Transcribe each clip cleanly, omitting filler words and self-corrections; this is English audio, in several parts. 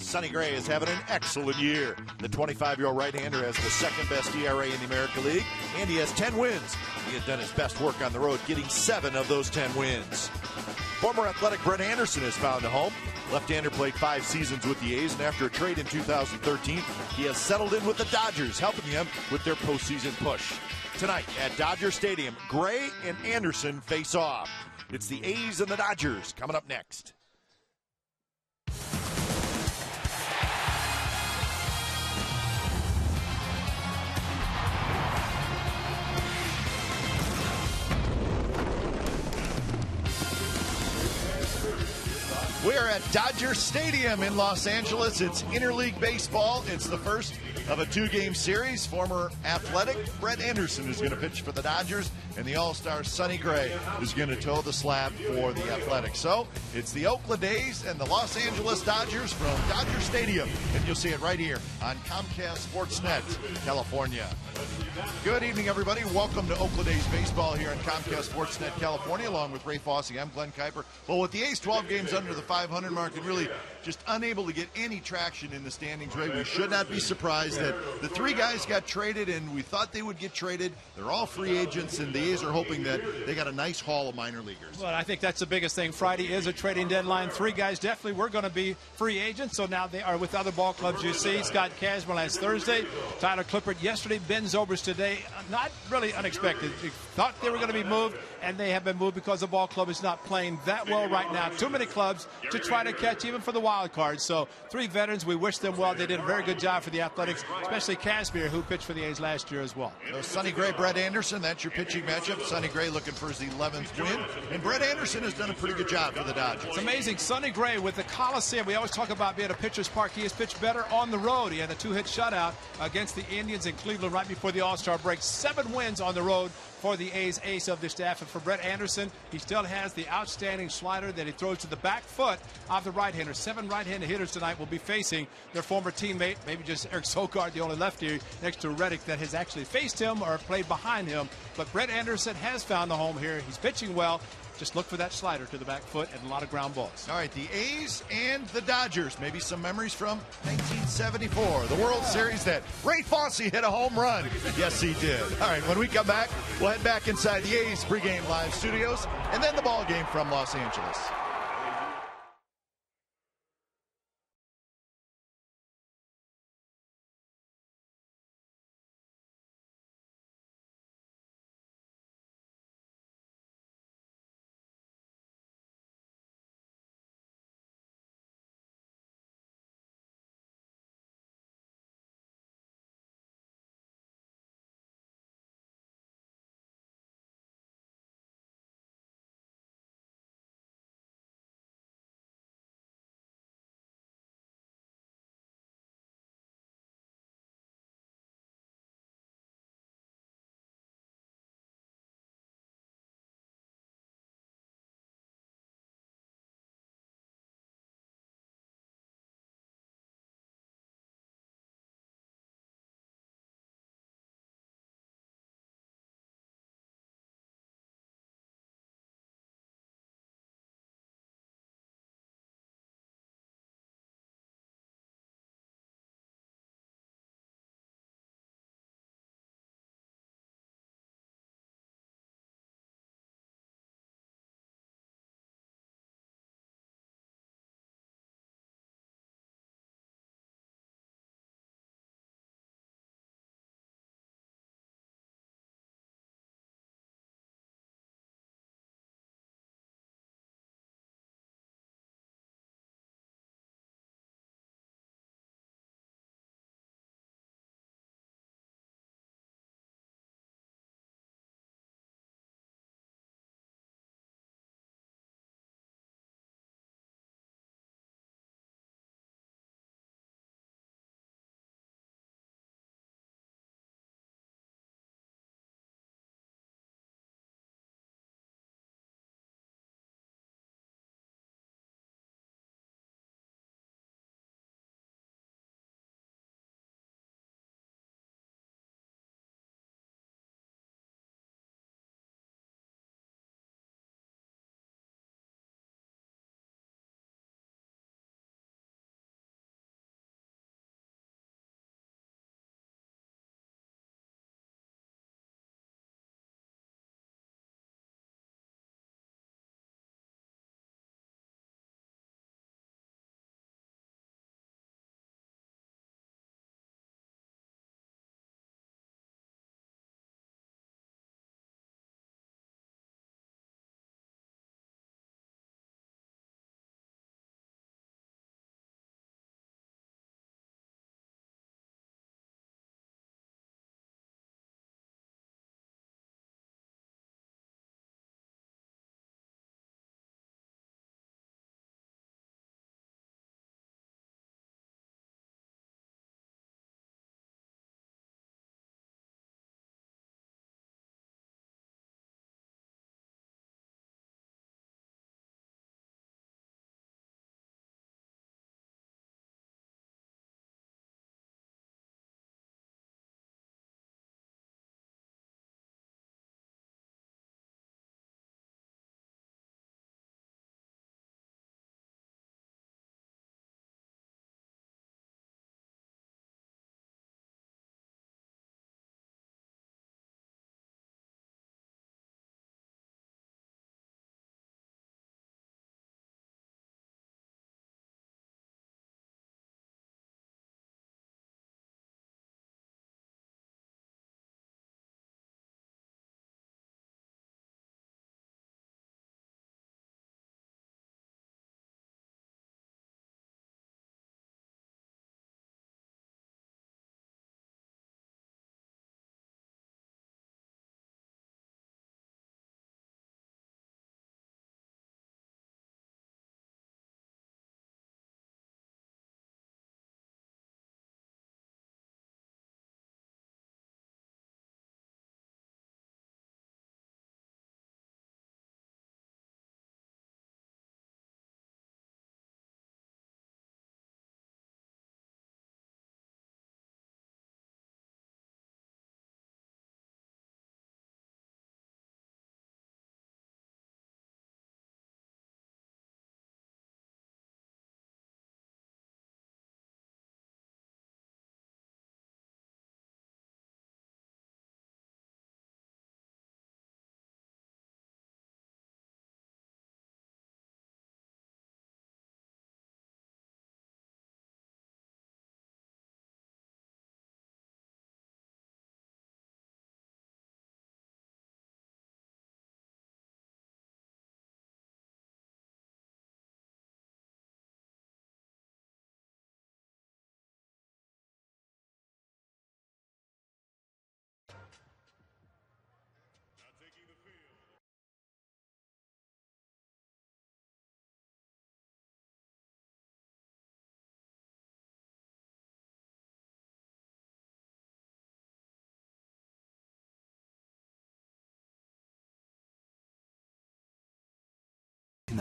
Sonny Gray is having an excellent year. The 25-year-old right-hander has the second best ERA in the American League, and he has 10 wins. He has done his best work on the road, getting 7 of those 10 wins. Former Athletic Brett Anderson has found a home. Left-hander played 5 seasons with the A's, and after a trade in 2013, he has settled in with the Dodgers, helping them with their postseason push. Tonight at Dodger Stadium, Gray and Anderson face off. It's the A's and the Dodgers coming up next. We are at Dodger Stadium in Los Angeles. It's interleague baseball. It's the first of a 2-game series. Former Athletic Brett Anderson is going to pitch for the Dodgers, and the All-Star Sonny Gray is going to toe the slab for the Athletics. So it's the Oakland A's and the Los Angeles Dodgers from Dodger Stadium, and you'll see it right here on Comcast Sportsnet, California. Good evening, everybody. Welcome to Oakland A's baseball here on Comcast Sportsnet, California, along with Ray Fossey. I'm Glenn Kuiper. Well, with the A's 12 games under the 500 mark and really just unable to get any traction in the standings, Ray, we should not be surprised that the 3 guys got traded, and we thought they would get traded. They're all free agents, and the A's are hoping that they got a nice haul of minor leaguers. Well, I think that's the biggest thing. Friday is a trading deadline. 3 guys definitely were going to be free agents, so now they are with other ball clubs. You see, Scott Kazmir last Thursday, Tyler Clippard yesterday, Ben Zobrist today. Not really unexpected. We thought they were going to be moved, and they have been moved because the ball club is not playing that well right now. Too many clubs to try to catch, even for the wild card. So 3 veterans, we wish them well. They did a very good job for the Athletics, especially Kazmir, who pitched for the A's last year as well. So Sonny Gray, Brett Anderson, that's your pitching matchup. Sonny Gray looking for his 11th win, and Brett Anderson has done a pretty good job for the Dodgers. It's amazing. Sonny Gray with the Coliseum. We always talk about being a pitcher's park. He has pitched better on the road. He had a 2-hit shutout against the Indians in Cleveland right before the All-Star break. 7 wins on the road for the A's ace of the staff. And for Brett Anderson, he still has the outstanding slider that he throws to the back foot of the right-hander. 7 right-handed hitters tonight will be facing their former teammate, maybe just Eric Sogard, the only lefty next to Reddick that has actually faced him or played behind him. But Brett Anderson has found a home here. He's pitching well. Just look for that slider to the back foot and a lot of ground balls. All right, the A's and the Dodgers. Maybe some memories from 1974, the World Series that Ray Fossey hit a home run. Yes, he did. All right, when we come back, we'll head back inside the A's pregame live studios and then the ball game from Los Angeles.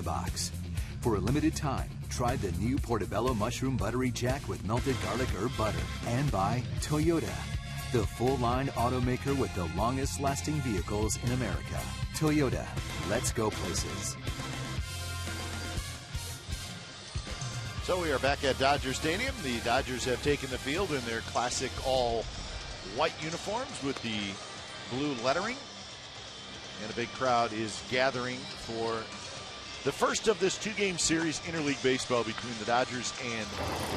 box. For a limited time, try the new Portobello Mushroom Buttery Jack with melted garlic herb butter. And by Toyota, the full-line automaker with the longest-lasting vehicles in America. Toyota, let's go places. So we are back at Dodger Stadium. The Dodgers have taken the field in their classic all-white uniforms with the blue lettering. And a big crowd is gathering for the first of this two-game series interleague baseball between the Dodgers and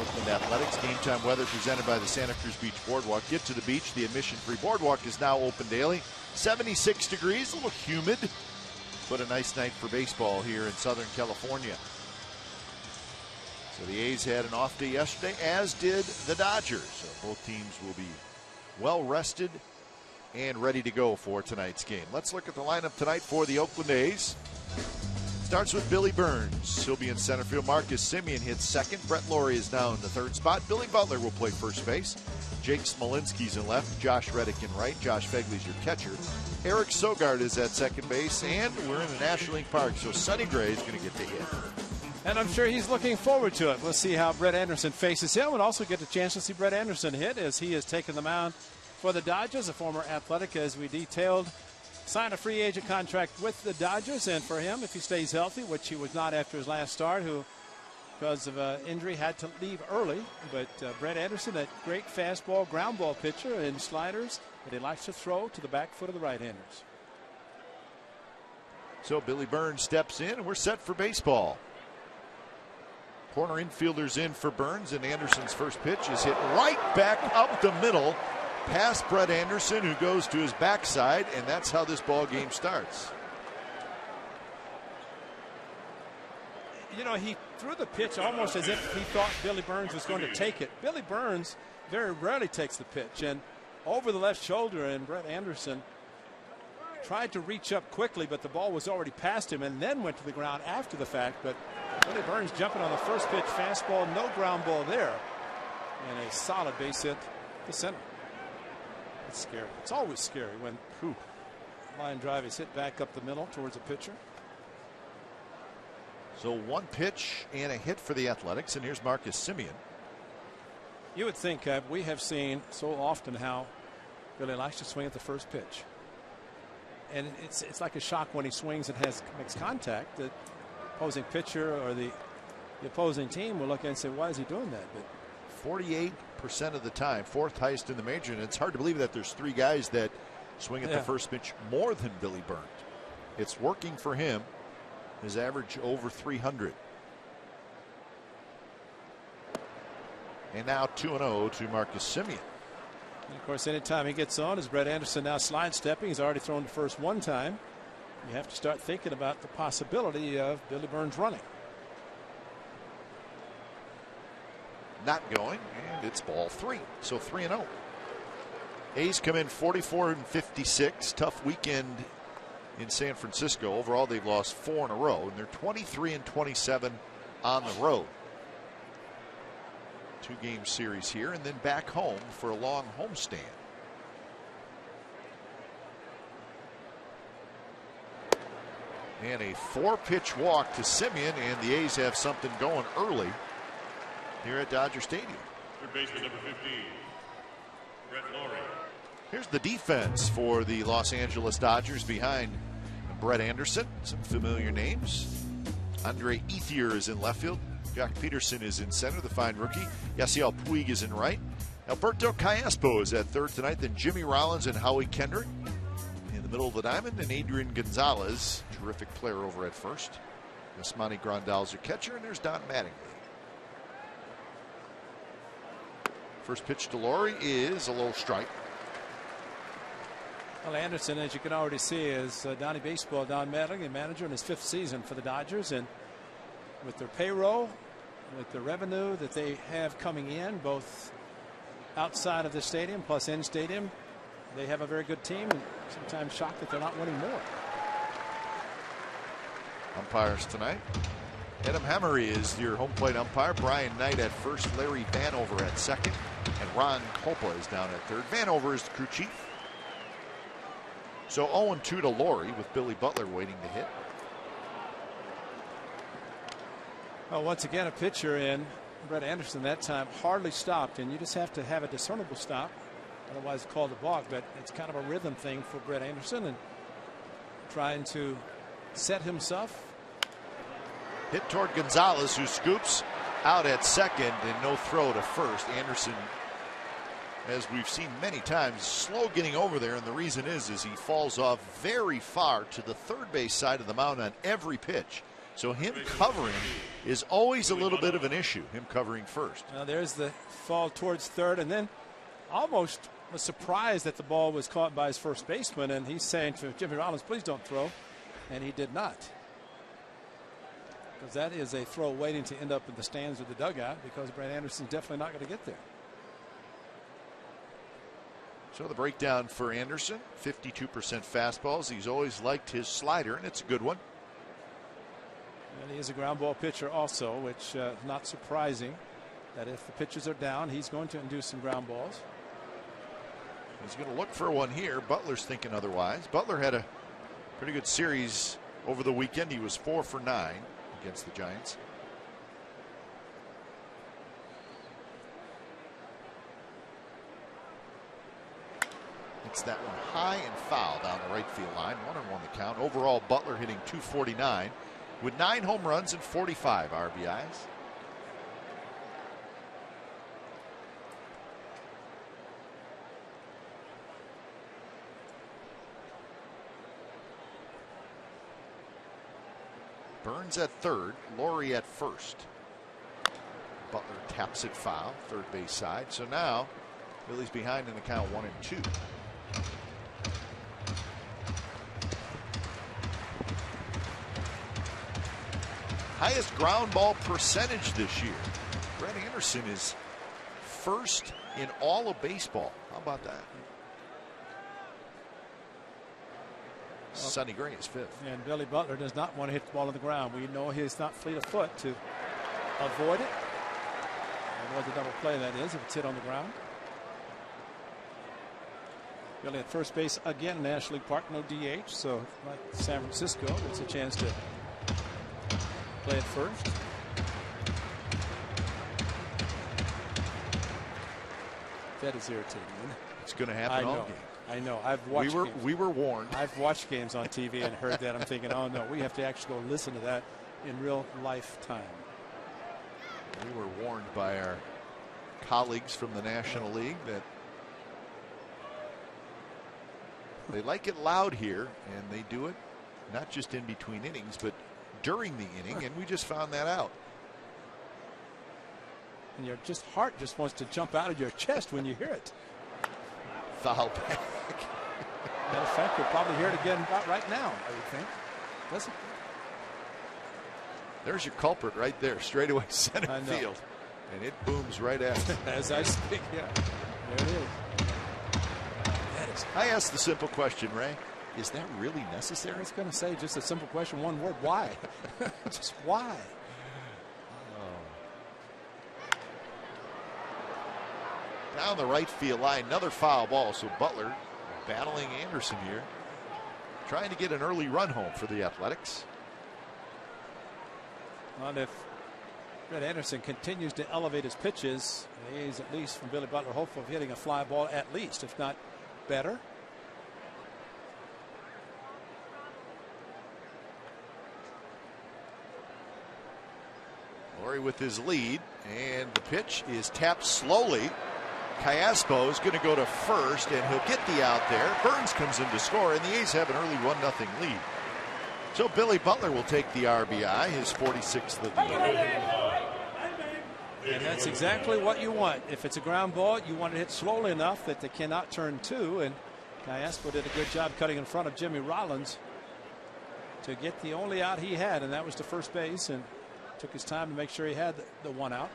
Oakland Athletics. Game time weather presented by the Santa Cruz Beach Boardwalk. Get to the beach. The admission-free boardwalk is now open daily. 76 degrees, a little humid, but a nice night for baseball here in Southern California. So the A's had an off day yesterday, as did the Dodgers. So both teams will be well rested and ready to go for tonight's game. Let's look at the lineup tonight for the Oakland A's. Starts with Billy Burns. He'll be in center field. Marcus Semien hits second. Brett Lawrie is now in the third spot. Billy Butler will play first base. Jake Smolinski's in left. Josh Reddick in right. Josh Fegley's your catcher. Eric Sogard is at second base. And we're in the National League Park, so Sonny Gray is going to get the hit. And I'm sure he's looking forward to it. We'll see how Brett Anderson faces him, and also get the chance to see Brett Anderson hit as he has taken the mound for the Dodgers. A former Athletic, as we detailed, signed a free agent contract with the Dodgers. And for him, if he stays healthy, which he was not after his last start, who, because of injury, had to leave early. But Brett Anderson, that great fastball, ground ball pitcher and sliders that he likes to throw to the back foot of the right-handers. So Billy Burns steps in, and we're set for baseball. Corner infielders in for Burns, and Anderson's first pitch is hit right back up the middle past Brett Anderson, who goes to his backside, and that's how this ball game starts. You know, he threw the pitch almost as if he thought Billy Burns was going to take it. Billy Burns very rarely takes the pitch, and over the left shoulder, and Brett Anderson tried to reach up quickly, but the ball was already past him and then went to the ground after the fact. But Billy Burns jumping on the first pitch, fastball, no ground ball there, and a solid base hit to center. It's scary. It's always scary when line drive is hit back up the middle towards a pitcher. So one pitch and a hit for the Athletics, and here's Marcus Semien. You would think we have seen so often how Billy likes to swing at the first pitch. And it's like a shock when he swings and makes contact. The opposing pitcher or the opposing team will look and say, why is he doing that? But 48% of the time, fourth highest in the major, and it's hard to believe that there's three guys that swing at the first pitch more than Billy Burns. It's working for him. His average over 300. And now 2-0 to Marcus Semien. And of course, anytime he gets on, as Brett Anderson now slide stepping, he's already thrown to first one time. You have to start thinking about the possibility of Billy Burns running. Not going, and it's ball three. So 3-0. A's come in 44-56. Tough weekend in San Francisco. Overall, they've lost 4 in a row, and they're 23-27 on the road. Two-game series here, and then back home for a long homestand. And a 4-pitch walk to Semien, and the A's have something going early here at Dodger Stadium. Third baseman number 15, Brett Lawrie. Here's the defense for the Los Angeles Dodgers behind Brett Anderson. Some familiar names. Andre Ethier is in left field. Jack Peterson is in center, the fine rookie. Yasiel Puig is in right. Alberto Callaspo is at third tonight. Then Jimmy Rollins and Howie Kendrick in the middle of the diamond. And Adrian Gonzalez, terrific player, over at first. Yasmani Grandal's your catcher. And there's Don Mattingly. First pitch to Lawrie is a low strike. Well, Anderson, as you can already see, is Donnie Baseball, Don Mattingly, manager in his 5th season for the Dodgers. And with their payroll, with the revenue that they have coming in, both outside of the stadium plus in stadium, they have a very good team, and sometimes shocked that they're not winning more. Umpires tonight. Adam Hammery is your home plate umpire. Brian Knight at first. Larry Vanover at second. And Ron Coppola is down at third. Vanover is the crew chief. So 0-2 to Lawrie with Billy Butler waiting to hit. Well, once again, a pitcher in Brett Anderson that time hardly stopped, and you just have to have a discernible stop. Otherwise, it's called a balk, but it's kind of a rhythm thing for Brett Anderson and trying to set himself. Hit toward Gonzalez, who scoops out at second, and no throw to first. Anderson, as we've seen many times, slow getting over there, and the reason is he falls off very far to the third base side of the mound on every pitch. So him covering is always a little bit of an issue, him covering first. Now there's the fall towards third, and then almost was surprised that the ball was caught by his first baseman, and he's saying to Jimmy Rollins, please don't throw, and he did not. Because that is a throw waiting to end up in the stands or the dugout, because Brett Anderson's definitely not going to get there. So the breakdown for Anderson, 52% fastballs. He's always liked his slider, and it's a good one. And he is a ground ball pitcher also, which not surprising that if the pitches are down, he's going to induce some ground balls. He's going to look for one here. Butler's thinking otherwise. Butler had a pretty good series over the weekend. He was 4 for 9 against the Giants. It's that one high and foul down the right field line. 1-1 the count. Overall, Butler hitting .249 with 9 home runs and 45 RBIs. Burns at third, Laurie at first. Butler taps it foul, third base side. So now Phillies behind in the count 1-2. Highest ground ball percentage this year. Brett Anderson is first in all of baseball. How about that? Sonny Gray is fifth. And Billy Butler does not want to hit the ball on the ground. We know he's not fleet of foot to avoid it. Avoid the double play, that is, if it's hit on the ground. Billy at first base again, National League Park, no DH. So like San Francisco, it's a chance to play at first. That is irritating. It's going to happen all game. I know. I've watched. We were warned. I've watched games on TV and heard that. I'm thinking, oh no, we have to actually go listen to that in real life time. We were warned by our colleagues from the National League that they like it loud here, and they do it not just in between innings, but during the inning, and we just found that out. And your heart just wants to jump out of your chest when you hear it. Foul back. Matter of fact, we'll probably hear it again about right now, I would think. Doesn't it? There's your culprit right there, straightaway center field. And it booms right at him. As I speak, yeah. There it is. I asked the simple question, Ray. Is that really necessary? I was going to say just a simple question, one word. Why? Just why? Down the right field line, another foul ball. So Butler battling Anderson here, trying to get an early run home for the Athletics. Well, if Brett Anderson continues to elevate his pitches, he's at least from Billy Butler hopeful of hitting a fly ball at least, if not better. Laurie with his lead, and the pitch is tapped slowly. Callaspo is going to go to first, and he'll get the out there. Burns comes in to score, and the A's have an early 1-0 lead. So Billy Butler will take the RBI, his 46th of the year. And that's exactly what you want. If it's a ground ball, you want to hit slowly enough that they cannot turn two. And Callaspo did a good job cutting in front of Jimmy Rollins to get the only out he had, and that was to first base, and took his time to make sure he had the one out.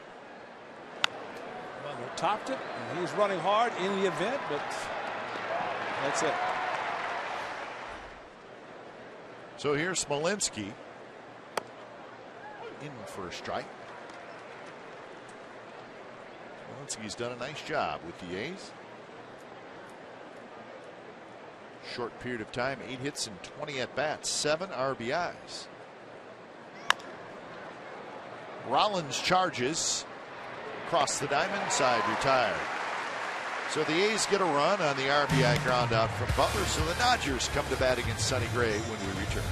Butler topped it, and he's running hard in the event, but that's it. So here's Smolinski in for a strike. Smolinski's done a nice job with the A's. Short period of time, 8 hits and 20 at bats, 7 RBIs. Rollins charges across the diamond, side retired. So the A's get a run on the RBI ground out from Butler. So the Dodgers come to bat against Sonny Gray when we return.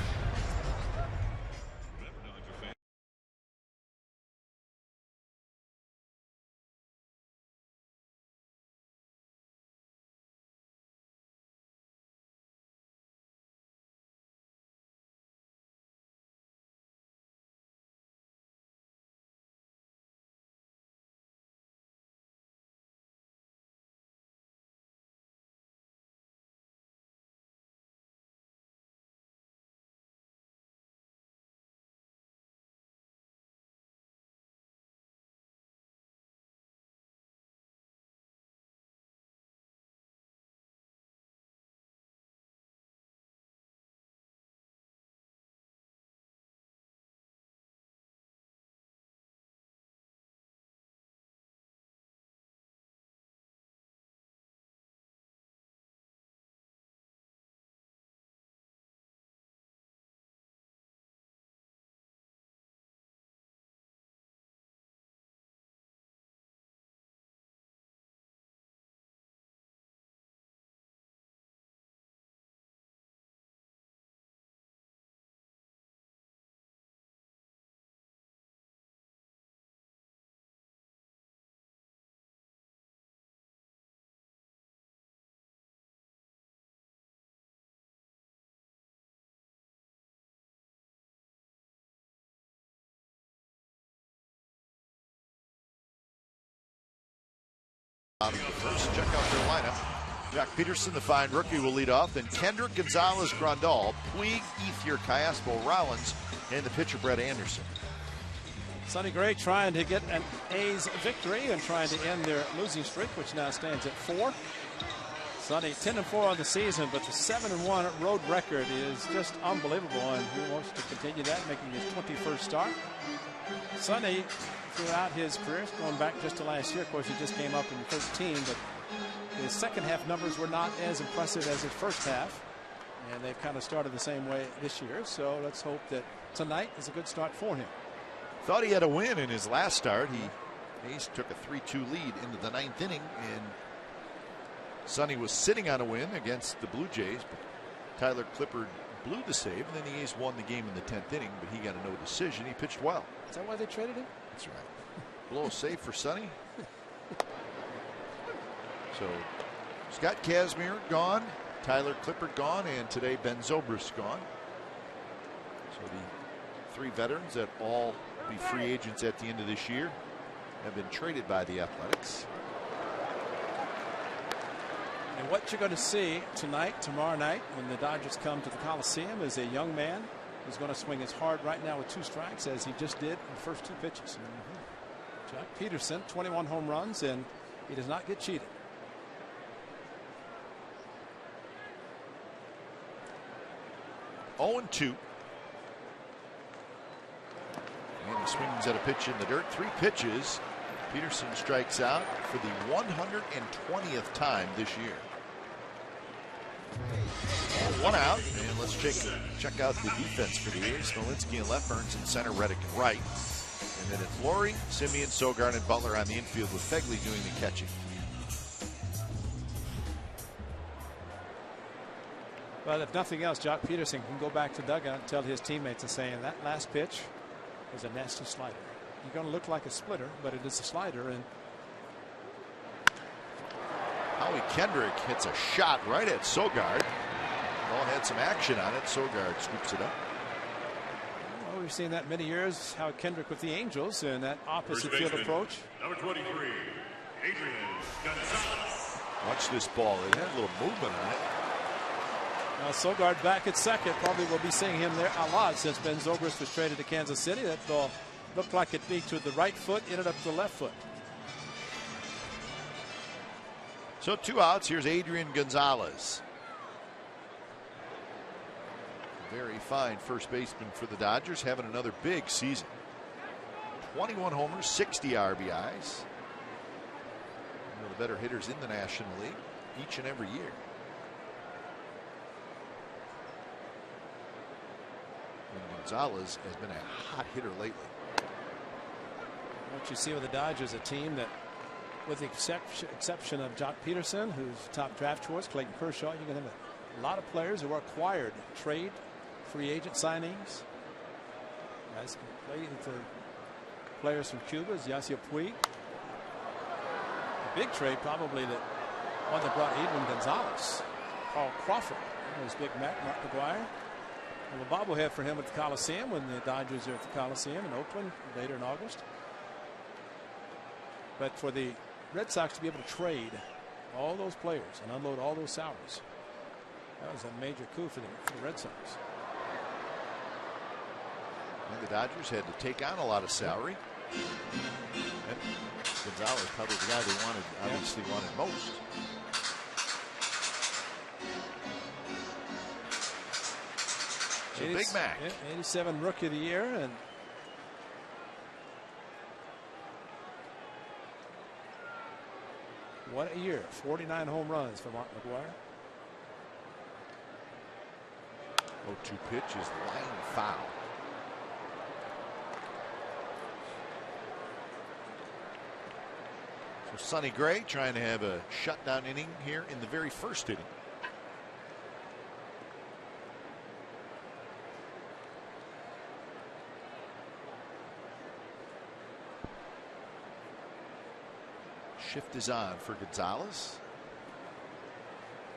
First, check out their lineup. Jack Peterson, the fine rookie, will lead off. Then Kendrick, Gonzalez, Grandal, Puig, Ethier, Callaspo, Rollins, and the pitcher Brett Anderson. Sonny Gray trying to get an A's victory and trying to end their losing streak, which now stands at 4. Sonny 10-4 on the season, but the 7-1 road record is just unbelievable, and he wants to continue that, making his 21st start. Sonny, throughout his career, going back just to last year, of course, he just came up in 13, but his second half numbers were not as impressive as his first half, and they've kind of started the same way this year. So let's hope that tonight is a good start for him. Thought he had a win in his last start. A's took a 3-2 lead into the 9th inning, and Sonny was sitting on a win against the Blue Jays, but Tyler Clippard blew the save, and then the A's won the game in the 10th inning, but he got a no decision. He pitched well. Is that why they traded him? That's right. Blow a save for Sonny. So Scott Kazmir gone, Tyler Clippard gone, and today Ben Zobrist gone. So the 3 veterans that all be free agents at the end of this year have been traded by the Athletics. And what you're going to see tonight, tomorrow night, when the Dodgers come to the Coliseum, is a young man who's going to swing as hard right now with 2 strikes as he just did in the first 2 pitches. Jack Peterson, 21 home runs, and he does not get cheated. Oh, 2. And he swings at a pitch in the dirt. 3 pitches. Peterson strikes out for the 120th time this year. 1 out, and let's check out the defense for the A's. Smolinski in left, Burns in center, Reddick in right. And then it's Laurie, Simeon, Sogard, and Butler on the infield with Fegley doing the catching. Well, if nothing else, Jock Peterson can go back to dugout and tell his teammates and saying that last pitch was a nasty slider. You're going to look like a splitter, but it is a slider. And Howie Kendrick hits a shot right at Sogard. Ball had some action on it. Sogard scoops it up. Well, we've seen that many years. Howie Kendrick with the Angels and that opposite field approach. Number 23, Adrian Gonzalez. Watch this ball. It had a little movement on it. Now Sogard back at second. Probably will be seeing him there a lot since Ben Zobrist was traded to Kansas City. That ball looked like it beat to the right foot, ended up to the left foot. So 2 outs. Here's Adrian Gonzalez. Very fine first baseman for the Dodgers, having another big season. 21 homers, 60 RBIs. One of the better hitters in the National League each and every year. And Gonzalez has been a hot hitter lately. What you see with the Dodgers, a team that, with the exception of Jock Peterson, who's top draft choice, Clayton Kershaw, you're going to have a lot of players who are acquired, trade, free agent signings. Guys can play for players from Cuba, Yasiel Puig. The big trade, probably the one that brought Edwin Gonzalez, Paul Crawford, there's Big Mac, Mark McGuire. And a bobblehead for him at the Coliseum when the Dodgers are at the Coliseum in Oakland later in August. But for the Red Sox to be able to trade all those players and unload all those salaries, that was a major coup for the Red Sox. And the Dodgers had to take on a lot of salary. And Gonzalez, probably the guy they wanted, obviously wanted most. So Big Mac. 87 Rookie of the Year. And what a year. 49 home runs for Mark McGuire. 0-2 pitch is line foul. So Sonny Gray trying to have a shutdown inning here in the very first inning. Shift is on for Gonzalez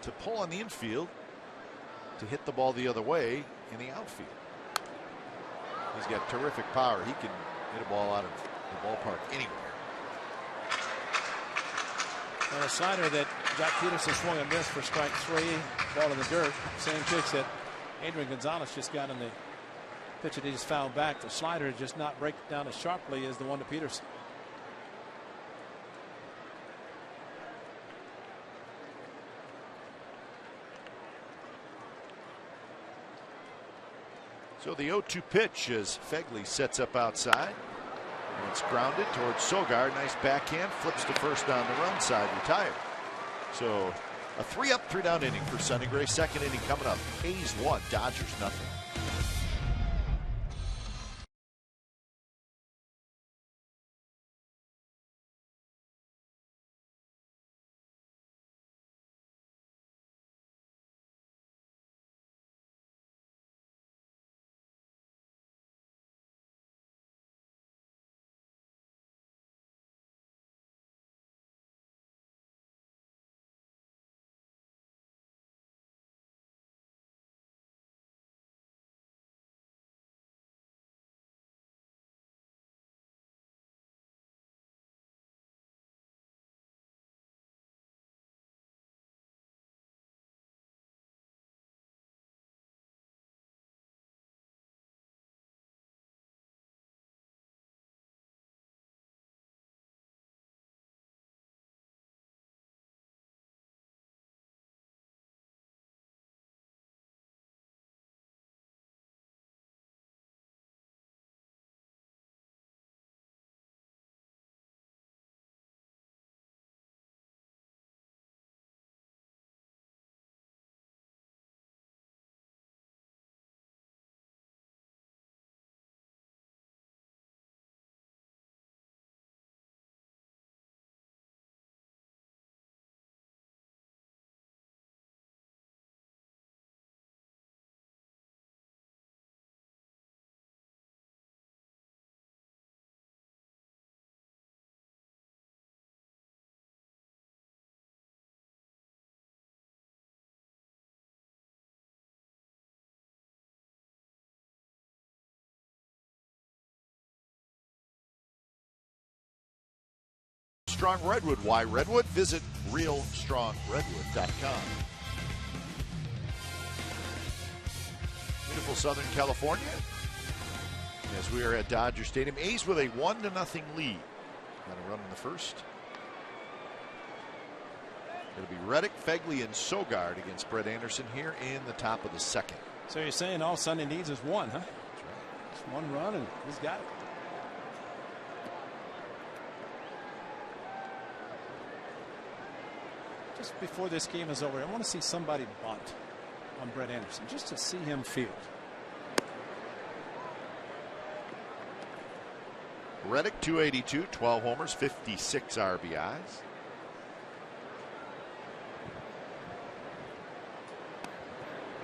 to pull on the infield to hit the ball the other way in the outfield. He's got terrific power. He can hit a ball out of the ballpark anywhere. And a slider that Jock Peterson swung and missed for strike 3. Ball in the dirt. Same pitch that Adrian Gonzalez just got in the pitch that he just fouled back. The slider just not break down as sharply as the one to Peterson. So the 0-2 pitch as Fegley sets up outside. And it's grounded towards Sogard. Nice backhand. Flips to first on the run side. Retired. So a 3-up, 3-down inning for Sonny Gray. Second inning coming up. A's 1, Dodgers nothing. Strong Redwood. Why Redwood? Visit realstrongredwood.com. Beautiful Southern California. As we are at Dodger Stadium, A's with a 1-0 lead. Got a run in the first. It'll be Reddick, Fegley, and Sogard against Brett Anderson here in the top of the second. So you're saying all Sunday needs is one, huh? That's right. Just one run and he's got it. Just before this game is over, I want to see somebody bunt on Brett Anderson just to see him field. Reddick 282, 12 homers, 56 RBIs.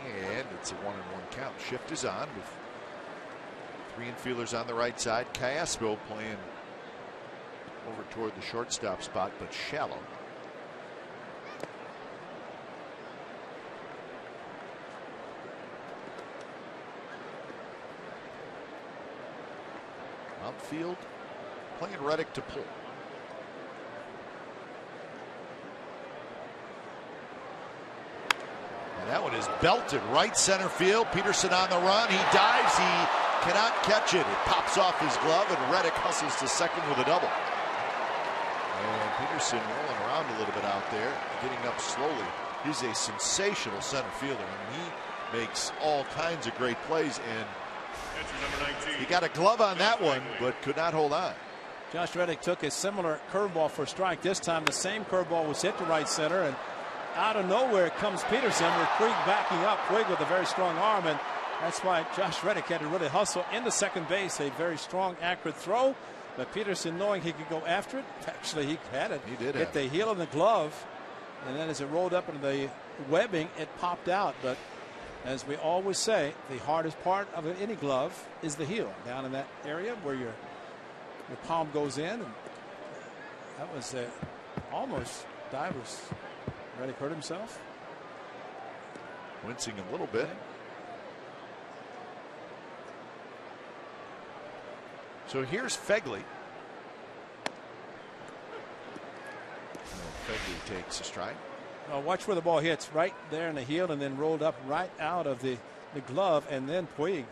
And it's a 1-1 count. Shift is on with 3 infielders on the right side. Caspo playing over toward the shortstop spot, but shallow. Outfield playing Reddick to pull. And that one is belted right center field. Peterson on the run. He dives. He cannot catch it. It pops off his glove, and Reddick hustles to second with a double. And Peterson rolling around a little bit out there, getting up slowly. He's a sensational center fielder. I mean, he makes all kinds of great plays, and he got a glove on that one, but could not hold on. Josh Reddick took a similar curveball for a strike. This time the same curveball was hit to right center, and out of nowhere comes Peterson with Puig backing up. Puig with a very strong arm, and that's why Josh Reddick had to really hustle into second base. A very strong, accurate throw, but Peterson, knowing he could go after it, actually he had it. He did hit the heel of the glove, and then as it rolled up into the webbing, it popped out. But as we always say, the hardest part of any glove is the heel, down in that area where your palm goes in. And that was almost divers. Reddick hurt himself. Wincing a little bit. So here's Fegley. Fegley takes a strike. Watch where the ball hits, right there in the heel, and then rolled up right out of the glove, and then Puig.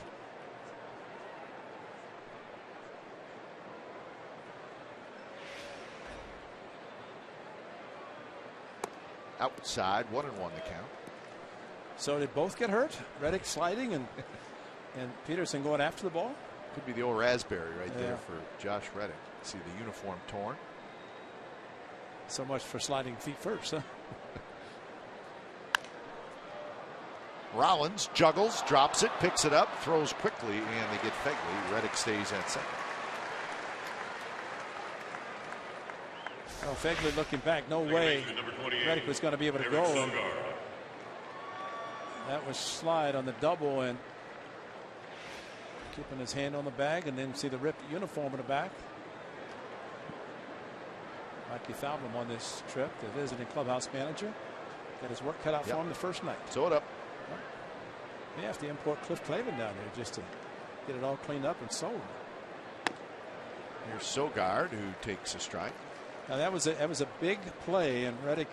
Outside, 1-1 the count. So did both get hurt? Reddick sliding and Peterson going after the ball? Could be the old raspberry right there for Josh Reddick. See the uniform torn. So much for sliding feet first, huh? Rollins juggles, drops it, picks it up, throws quickly, and they get Fegley. Reddick stays at second. Oh, Fegley looking back. No way Reddick was going to be able to go. And that was slide on the double, and keeping his hand on the bag, and then see the ripped uniform in the back. Mikey Falvin on this trip, the visiting clubhouse manager. Got his work cut out for him the first night. Sew it up. They have to import Cliff Clavin down there just to get it all cleaned up and sold. Here's Sogard, who takes a strike. Now that was a big play, and Reddick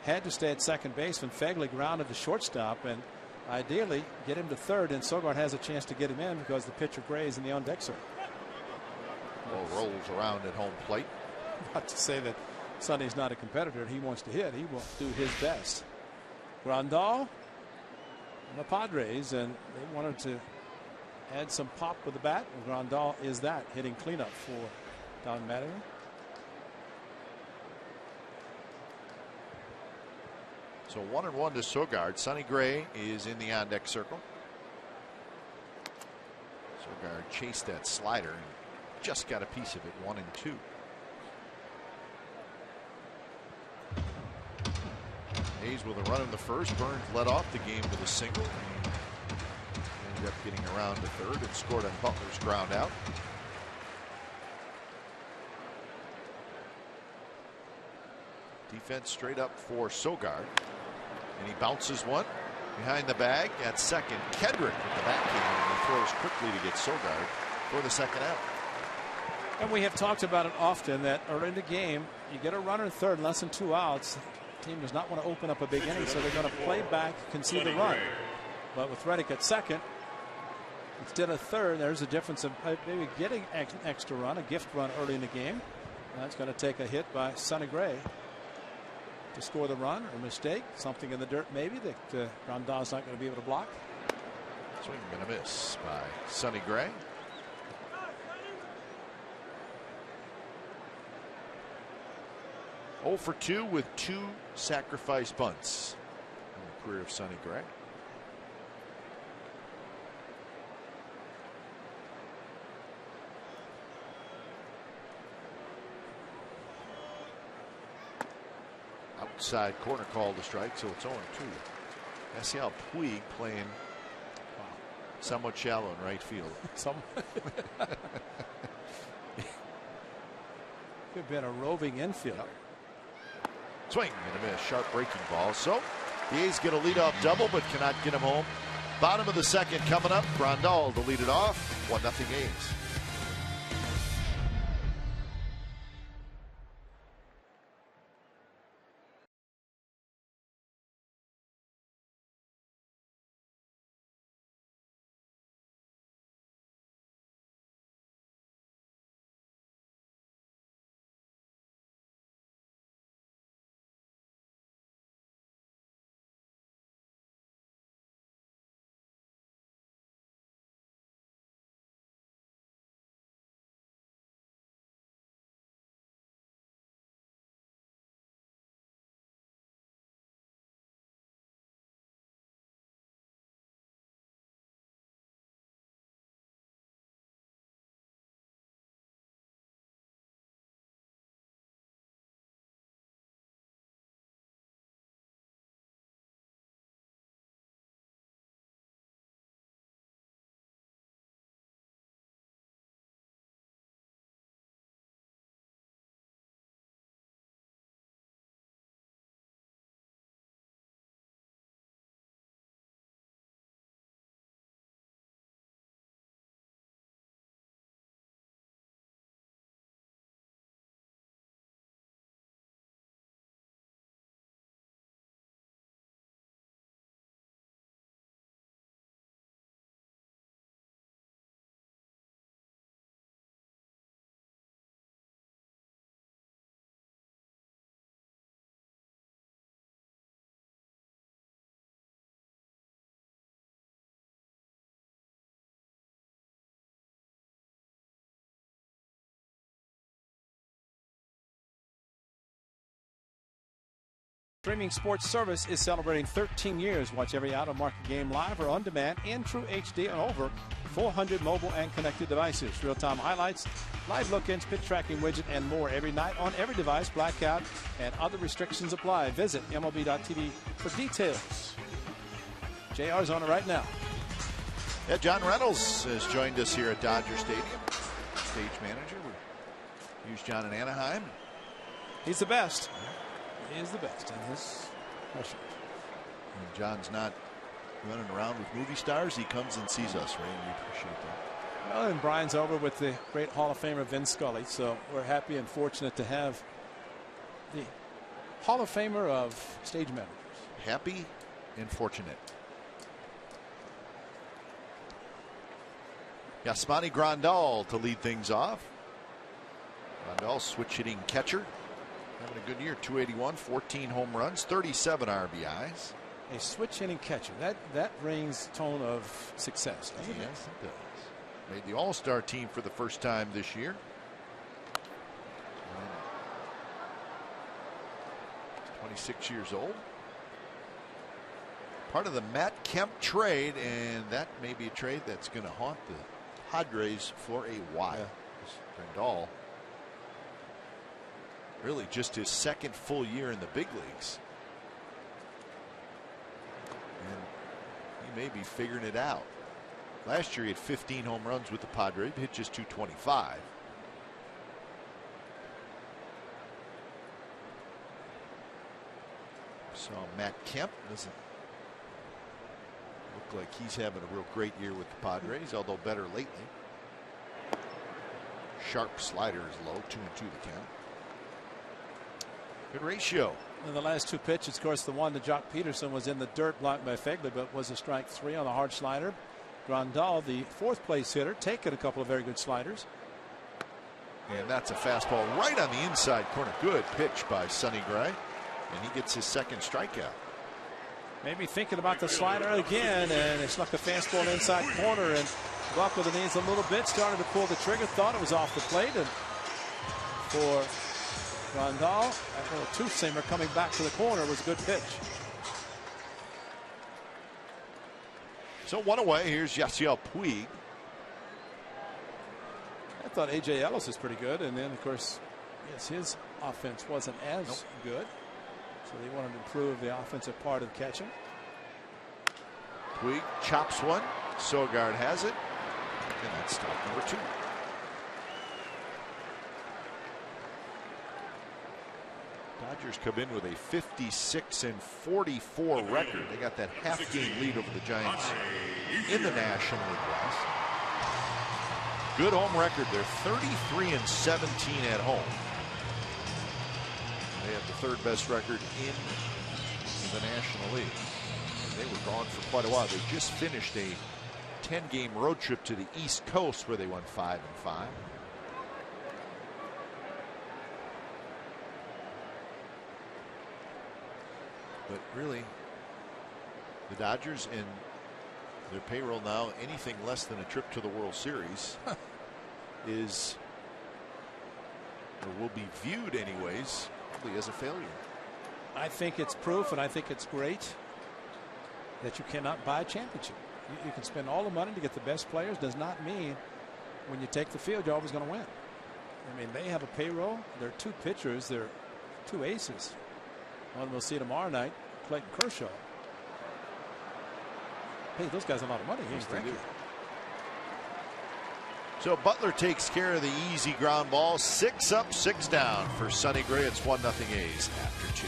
had to stay at second base when Fegley grounded to shortstop, and ideally get him to third, and Sogard has a chance to get him in because the pitcher Gray's in the on deck circle. Ball rolls around at home plate. Not to say that Sonny's not a competitor. He wants to hit. He will do his best. Grandal and the Padres, and they wanted to add some pop with the bat, and Grandal is that, hitting cleanup for Don Mattingly. So 1-1 to Sogard. Sonny Gray is in the on deck circle. Sogard chased that slider and just got a piece of it. 1-2. Hayes with a run in the first. Burns led off the game with a single. Ended up getting around to third and scored on Butler's ground out. Defense straight up for Sogard. And he bounces one behind the bag at second. Kedrick with the backhand, and he throws quickly to get Sogard for the second out. And we have talked about it often that early in the game, you get a runner in third, less than 2 outs. The team does not want to open up a big inning, so they're going to play back, concede the run. But with Reddick at second, instead of third, there's a difference of maybe getting an extra run, a gift run early in the game. And that's going to take a hit by Sonny Gray to score the run, or mistake, something in the dirt maybe that Grandal's not going to be able to block. Swing and a miss by Sonny Gray. Oh for 2 with 2 sacrifice bunts in the career of Sonny Gray. outside corner called a strike, so it's 0-2. Yasiel Puig playing somewhat shallow in right field. Could have been a roving infielder. Swing and a miss. Sharp breaking ball. So the A's get a leadoff double, but cannot get him home. Bottom of the second coming up. Grandal to lead it off. 1-0 A's. Streaming sports service is celebrating 13 years. Watch every out-of-market game live or on demand in true HD on over 400 mobile and connected devices. Real-time highlights, live look-ins, pitch tracking widget, and more every night on every device. Blackout and other restrictions apply. Visit MLB.tv for details. JR's on it right now. Yeah, John Reynolds has joined us here at Dodger Stadium. Stage manager. We use John in Anaheim. He's the best. He is the best in his question. And John's not running around with movie stars. He comes and sees us, Ray. We appreciate that. Well, and Brian's over with the great Hall of Famer Vin Scully, so we're happy and fortunate to have the Hall of Famer of stage managers. Happy and fortunate. Yasmani Grandal to lead things off. Grandal, switch hitting catcher. Having a good year. 281, 14 home runs, 37 RBIs. A switch hitting catcher. That rings tone of success, doesn't it? Yes, it does. Made the All-Star team for the first time this year. 26 years old. Part of the Matt Kemp trade, and that may be a trade that's going to haunt the Padres for a while. Yeah. Grandal, really just his second full year in the big leagues. And he may be figuring it out. Last year he had 15 home runs with the Padres, hit just 225. So Matt Kemp doesn't look like he's having a real great year with the Padres, although better lately. Sharp slider is low, 2-2 the count. Good ratio. In the last two pitches, of course, the one to Jock Peterson was in the dirt, blocked by Fegley, but was a strike 3 on the hard slider. Grandal, the fourth place hitter, taking a couple of very good sliders. And that's a fastball right on the inside corner. Good pitch by Sonny Gray, and he gets his second strikeout. Maybe thinking about the slider again, and it snuck the fastball inside corner and buckled the knees a little bit, started to pull the trigger, thought it was off the plate, and for Grandal, that little two-seamer coming back to the corner was a good pitch. So one away. Here's Yasiel Puig. I thought A.J. Ellis was pretty good, and then of course, yes, his offense wasn't as good. So they wanted to improve the offensive part of catching. Puig chops one. Sogard has it. And that's strike number 2. Dodgers come in with a 56-44 record. They got that half-game lead over the Giants in the National League West. Good home record. They're 33-17 at home. They have the 3rd best record in the National League. They were gone for quite a while. They just finished a 10-game road trip to the East Coast where they won 5-5. But really, the Dodgers and their payroll now, anything less than a trip to the World Series is, or will be viewed anyways, probably as a failure. I think it's proof, and I think it's great that you cannot buy a championship. You can spend all the money to get the best players. Does not mean when you take the field you're always going to win. I mean, they have a payroll. They're 2 pitchers. They're 2 aces. One we'll see tomorrow night, Clayton Kershaw. Hey, those guys have a lot of money. Yes, they do. So Butler takes care of the easy ground ball. 6 up, 6 down for Sonny Gray. It's 1-0 A's after 2.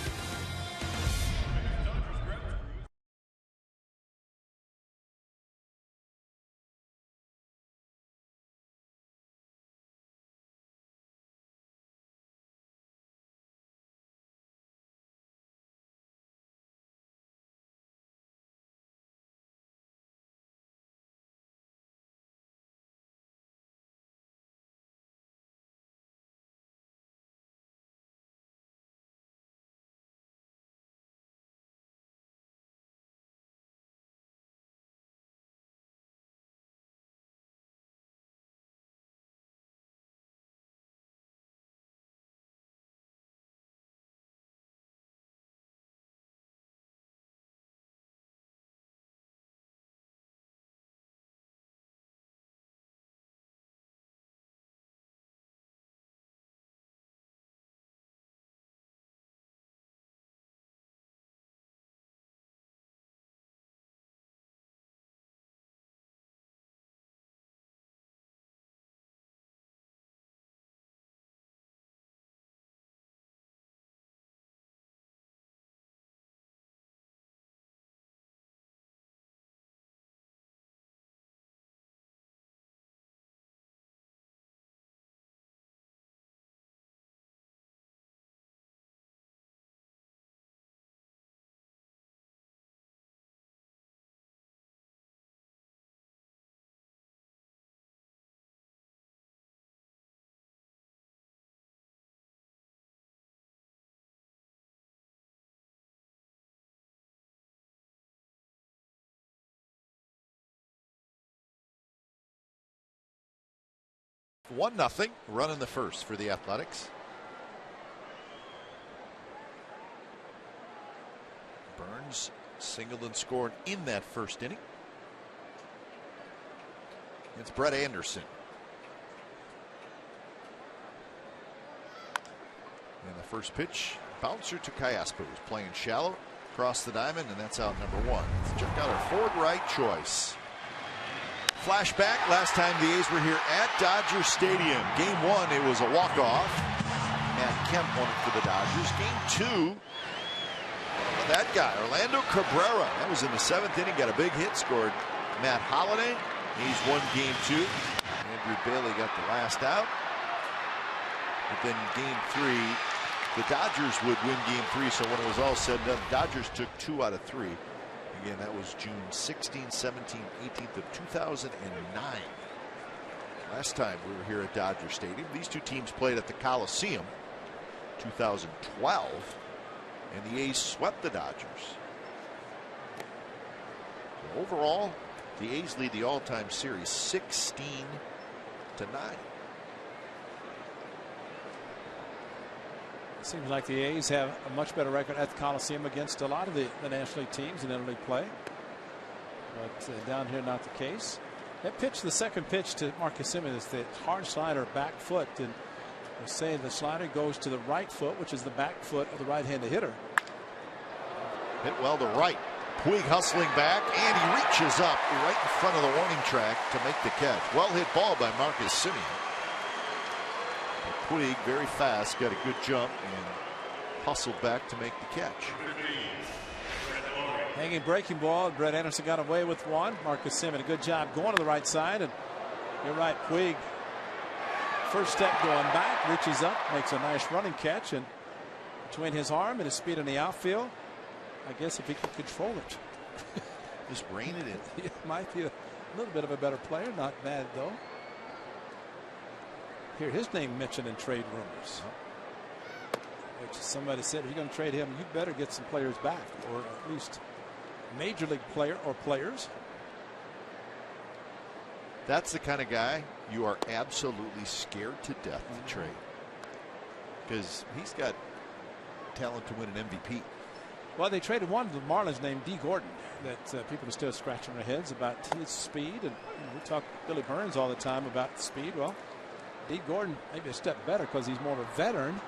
One nothing run in the first for the Athletics. Burns singled and scored in that first inning. It's Brett Anderson. And the first pitch, bouncer to Callaspo, who's playing shallow across the diamond, and that's out number 1. Let's check out our forward right choice. Flashback, last time the A's were here at Dodger Stadium. Game 1, it was a walk-off. Matt Kemp won it for the Dodgers. Game 2, that guy, Orlando Cabrera. That was in the 7th inning, got a big hit, scored Matt Holliday. He's won Game 2. Andrew Bailey got the last out. But then Game 3, the Dodgers would win Game 3, so when it was all said and done, the Dodgers took 2 out of 3. Again, that was June 16, 17, 18th of 2009. Last time we were here at Dodger Stadium. These two teams played at the Coliseum 2012, and the A's swept the Dodgers. So overall, the A's lead the all-time series 16-9. It seems like the A's have a much better record at the Coliseum against a lot of the National League teams in interleague play. But down here, not the case. That pitch, the second pitch to Marcus Semien, is the hard slider back foot. And we're saying the slider goes to the right foot, which is the back foot of the right-handed hitter. Hit well to right. Puig hustling back, and he reaches up right in front of the warning track to make the catch. Well hit ball by Marcus Semien. Puig very fast, got a good jump, and hustled back to make the catch. Hanging breaking ball. Brett Anderson got away with one. Marcus Semien, a good job going to the right side. And you're right, Puig. First step going back, reaches up, makes a nice running catch, and between his arm and his speed in the outfield, I guess if he could control it. Just rein it in. He might be a little bit of a better player. Not bad, though. Hear his name mentioned in trade rumors. Which somebody said, if you're going to trade him, you better get some players back, or at least major league player or players. That's the kind of guy you are absolutely scared to death to trade, because he's got talent to win an MVP. Well, they traded one to the Marlins named D. Gordon that people are still scratching their heads about his speed. And we talk Billy Burns all the time about speed. Well, D. Gordon maybe a step better because he's more of a veteran.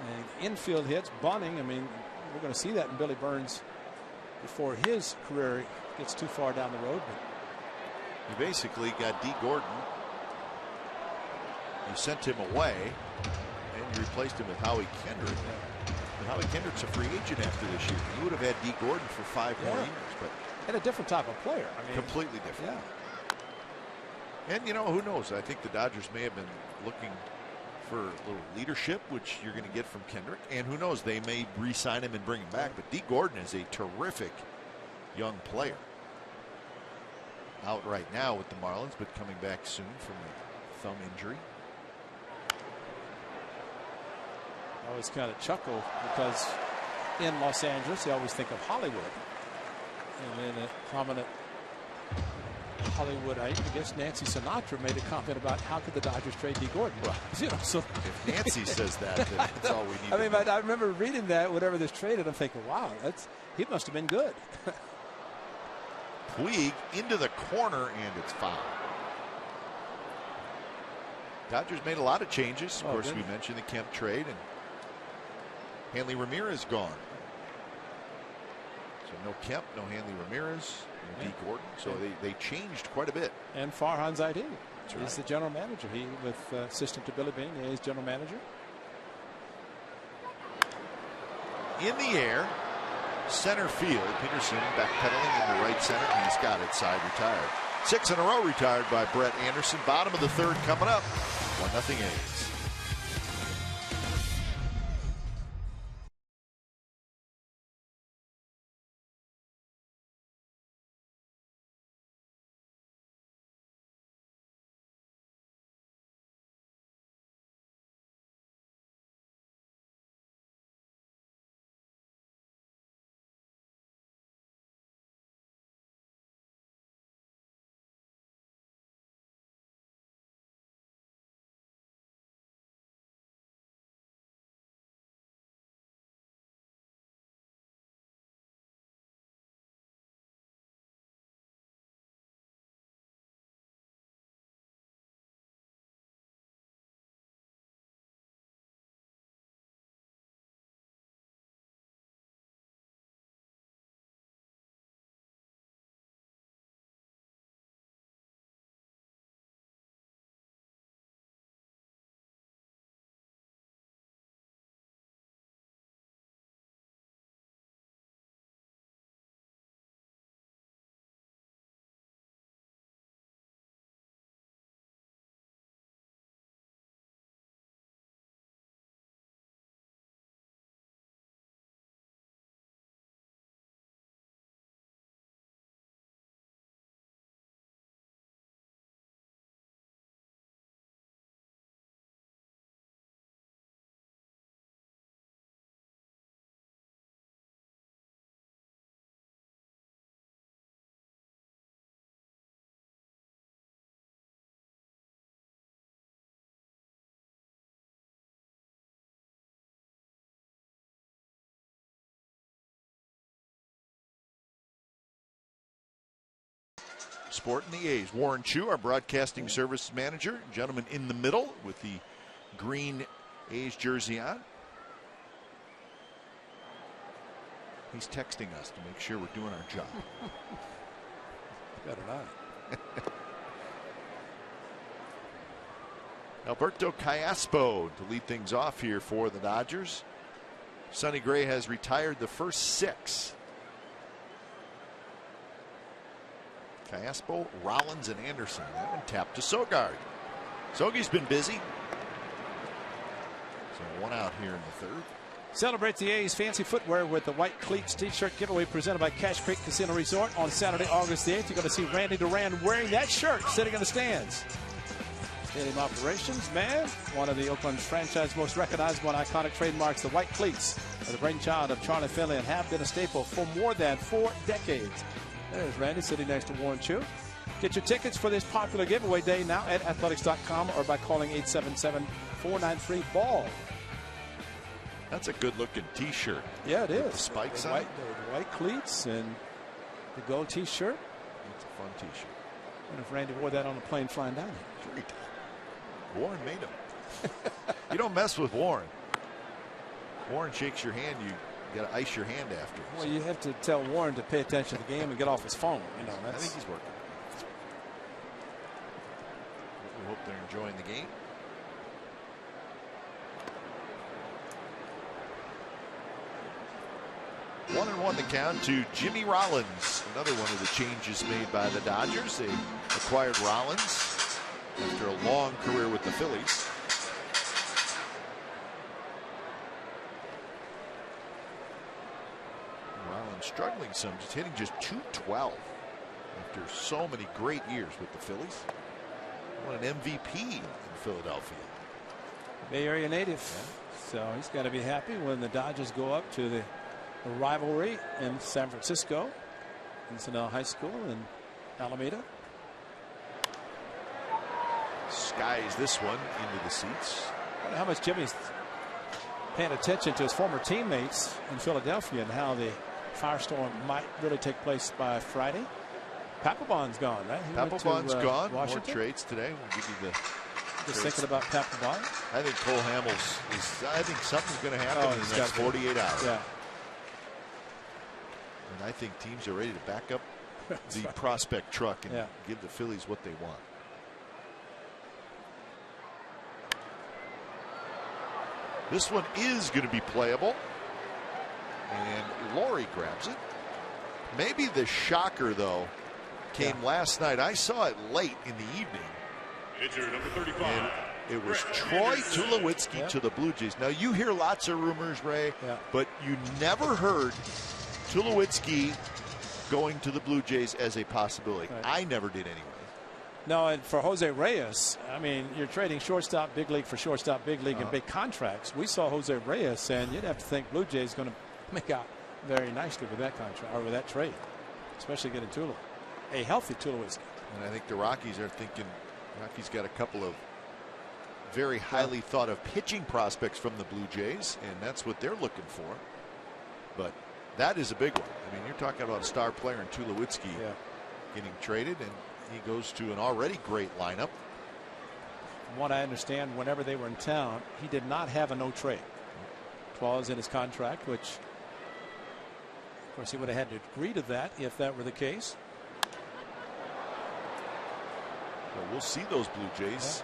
And infield hits, bunting. I mean, we're going to see that in Billy Burns before his career gets too far down the road. But you basically got D. Gordon. You sent him away, and you replaced him with Howie Kendrick. And Howie Kendrick's a free agent after this year. You would have had D. Gordon for 5 more years, but and a different type of player. I mean, completely different. Yeah. And you know, who knows? I think the Dodgers may have been looking for a little leadership, which you're going to get from Kendrick. And who knows? They may re-sign him and bring him back. But D. Gordon is a terrific young player. Out right now with the Marlins, but coming back soon from a thumb injury. I always kind of chuckle because in Los Angeles, they always think of Hollywood. And then a prominent Hollywood, I guess Nancy Sinatra made a comment about how could the Dodgers trade D. Gordon. Well, you know, so if Nancy says that, then that's all we need. I mean, I remember reading that whenever this traded, I'm thinking, wow, he must have been good. Puig into the corner, and it's foul. Dodgers made a lot of changes. Of course, we mentioned the Kemp trade, and Hanley Ramirez gone. So no Kemp, no Hanley Ramirez, no D. Gordon. So they changed quite a bit. And Farhan Zaidi is right. the general manager. He with assistant to Billy Beane, he's general manager. In the air, center field. Peterson backpedaling into right center, and he's got it. Side retired. 6 in a row retired by Brett Anderson. Bottom of the third coming up. 1-0 A's. Sport in the A's. Warren Chu, our broadcasting services manager, gentleman in the middle with the green A's jersey on. He's texting us to make sure we're doing our job. Better not. Alberto Callaspo to lead things off here for the Dodgers. Sonny Gray has retired the first 6. Callaspo, Rollins, and Anderson. That one tapped to Sogard. Sogi's been busy. So 1 out here in the 3rd. Celebrate the A's fancy footwear with the White Cleats t-shirt giveaway presented by Cache Creek Casino Resort on Saturday, August the 8th. You're going to see Randy Duran wearing that shirt sitting in the stands. Stadium operations, man. One of the Oakland's franchise's most recognizable and iconic trademarks, the White Cleats, are the brainchild of Charlie Finley and have been a staple for more than 4 decades. There's Randy sitting next to Warren Chu. Get your tickets for this popular giveaway day now at athletics.com or by calling 877-493-BALL. That's a good looking t-shirt. Yeah, it is. The spikes the on it. The white cleats and the gold t-shirt. It's a fun t-shirt. And if Randy wore that on a plane flying down here. Sure he did. Warren made him. You don't mess with Warren. Warren shakes your hand, you got to ice your hand after. Well, you have to tell Warren to pay attention to the game and get off his phone. You know, I think he's working. We hope they're enjoying the game. One and 1 the count to Jimmy Rollins. Another one of the changes made by the Dodgers. They acquired Rollins after a long career with the Phillies. Rollins struggling some, just hitting just .212 after so many great years with the Phillies. Won an MVP in Philadelphia. Bay Area native. Yeah. So he's got to be happy when the Dodgers go up to the rivalry in San Francisco, Cincinnati High School in Alameda. Skies this one into the seats. I wonder how much Jimmy's paying attention to his former teammates in Philadelphia and how the firestorm might really take place by Friday. Papelbon's gone, right? Papelbon's gone. Washington. More trades today. We'll give you the. Just thinking about Papelbon. I think Cole Hamels is. I think something's going to happen in the next 48 hours. Yeah. And I think teams are ready to back up the prospect truck and give the Phillies what they want. This one is going to be playable. And Laurie grabs it. Maybe the shocker, though, came last night. I saw it late in the evening. Pitcher number 35. And it was Troy Tulowitzki to the Blue Jays. Now, you hear lots of rumors, Ray, but you never heard Tulowitzki going to the Blue Jays as a possibility. Right. I never did anyway. No, and for Jose Reyes, I mean, you're trading shortstop big league for shortstop big league and big contracts. We saw Jose Reyes, and you'd have to think Blue Jays going to make out very nicely with that contract or with that trade, especially getting Tulo, a healthy Tulowitzki. And I think the Rockies are thinking. Rockies got a couple of very highly thought of pitching prospects from the Blue Jays, and that's what they're looking for. But that is a big one. I mean, you're talking about a star player in Tulowitzki getting traded, and he goes to an already great lineup. From what I understand, whenever they were in town, he did not have a no trade clause in his contract, which, of course, he would have had to agree to that if that were the case. Well, we'll see those Blue Jays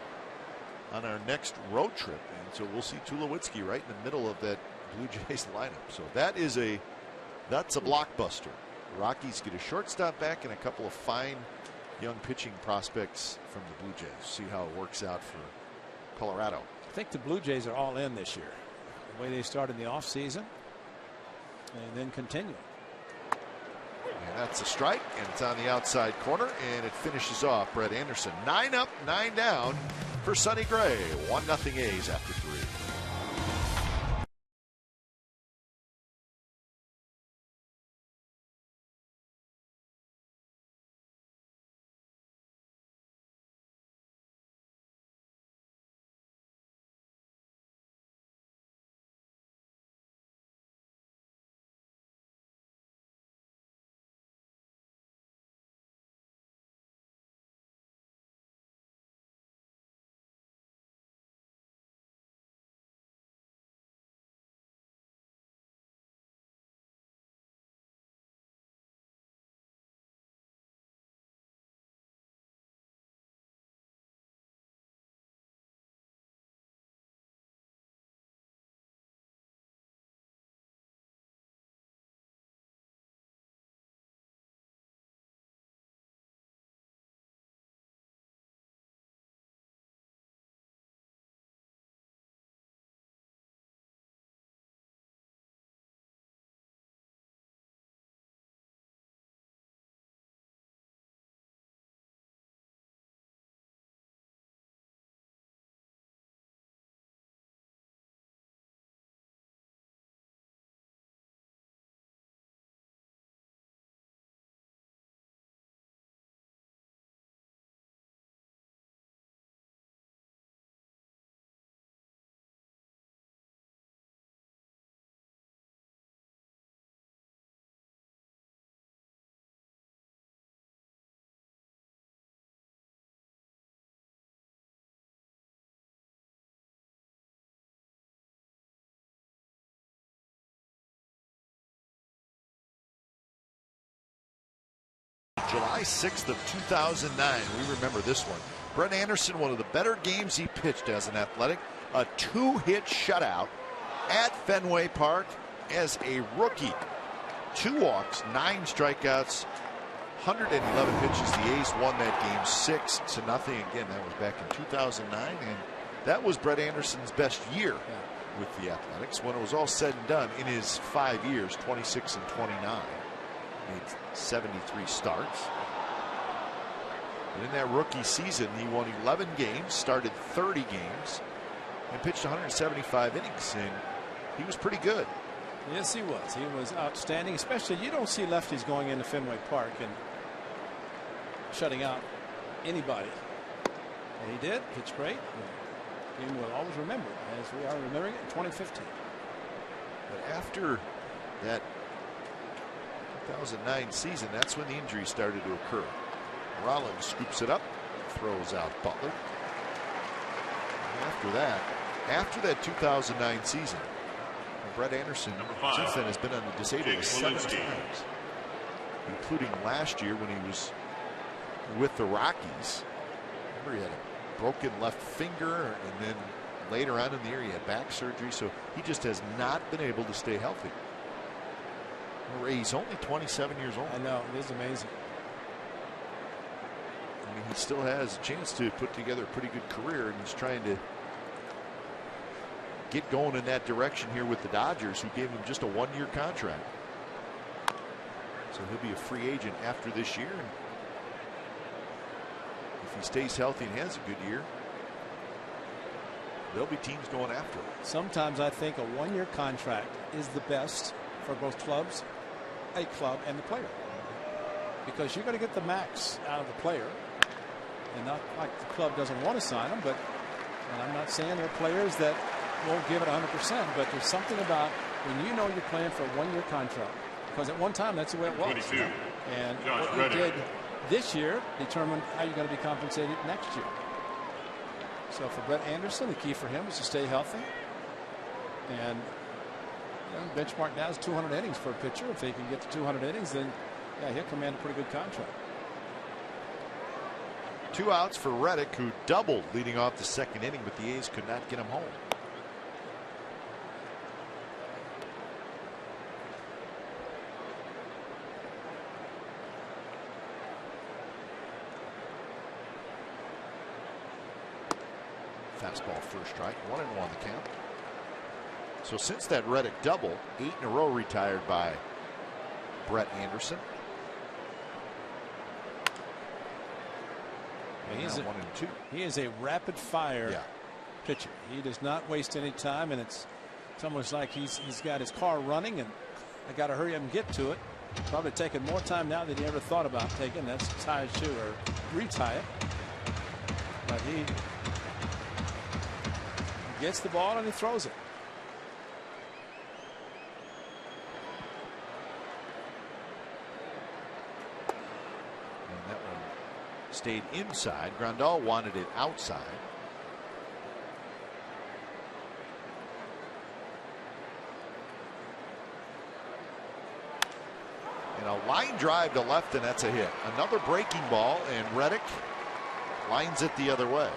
on our next road trip, and so we'll see Tulowitzki right in the middle of that Blue Jays lineup. So that's a blockbuster. The Rockies get a shortstop back and a couple of fine young pitching prospects from the Blue Jays. See how it works out for Colorado. I think the Blue Jays are all in this year. The way they started the offseason and then continue. And that's a strike, and it's on the outside corner, and it finishes off Brett Anderson. 9 up, 9 down for Sonny Gray. 1-0 A's after 3. July 6th of 2009. We remember this one. Brett Anderson, one of the better games he pitched as an Athletic. A 2-hit shutout at Fenway Park as a rookie. 2 walks, 9 strikeouts, 111 pitches. The A's won that game 6-0. Again, that was back in 2009, and that was Brett Anderson's best year with the Athletics. When it was all said and done, in his 5 years, 26 and 29, made 73 starts. And in that rookie season, he won 11 games, started 30 games, and pitched 175 innings, and he was pretty good. Yes, he was. He was outstanding, especially you don't see lefties going into Fenway Park and shutting out anybody. And he did. Pitched great. The game will always remember, as we are remembering it in 2015. But after that 2009 season, that's when the injuries started to occur. Rollins scoops it up, throws out Butler. And after that 2009 season, Brett Anderson since then has been on the disabled list 7 times, including last year when he was with the Rockies. Remember, he had a broken left finger, and then later on in the year he had back surgery, so he just has not been able to stay healthy. He's only 27 years old. I know, it is amazing. I mean, he still has a chance to put together a pretty good career, and he's trying to get going in that direction here with the Dodgers, who gave him just a 1-year contract. So he'll be a free agent after this year, and if he stays healthy and has a good year, there'll be teams going after him. Sometimes I think a 1-year contract is the best for both clubs, a club and the player, because you're going to get the max out of the player, and not like the club doesn't want to sign him. But, and I'm not saying there are players that won't give it 100%, but there's something about when you know you're playing for a 1-year contract, because at one time that's the way it was. 22. And Josh what you Reddick. did this year determined how you're going to be compensated next year. So for Brett Anderson, the key for him is to stay healthy, and benchmark now is 200 innings for a pitcher. If he can get to 200 innings, then yeah, he'll command a pretty good contract. 2 outs for Reddick, who doubled leading off the 2nd inning, but the A's could not get him home. Fastball first strike, 1-1 the count. So since that Reddick double, 8 in a row retired by Brett Anderson. He's now 1-2. He is a rapid fire pitcher. He does not waste any time, and it's almost like he's got his car running, and I got to hurry up and get to it. Probably taking more time now than he ever thought about taking. That's tie his shoe or retie it. But he gets the ball and he throws it. And that one stayed inside. Grandal wanted it outside. And a line drive to left, and that's a hit. Another breaking ball, and Reddick lines it the other way.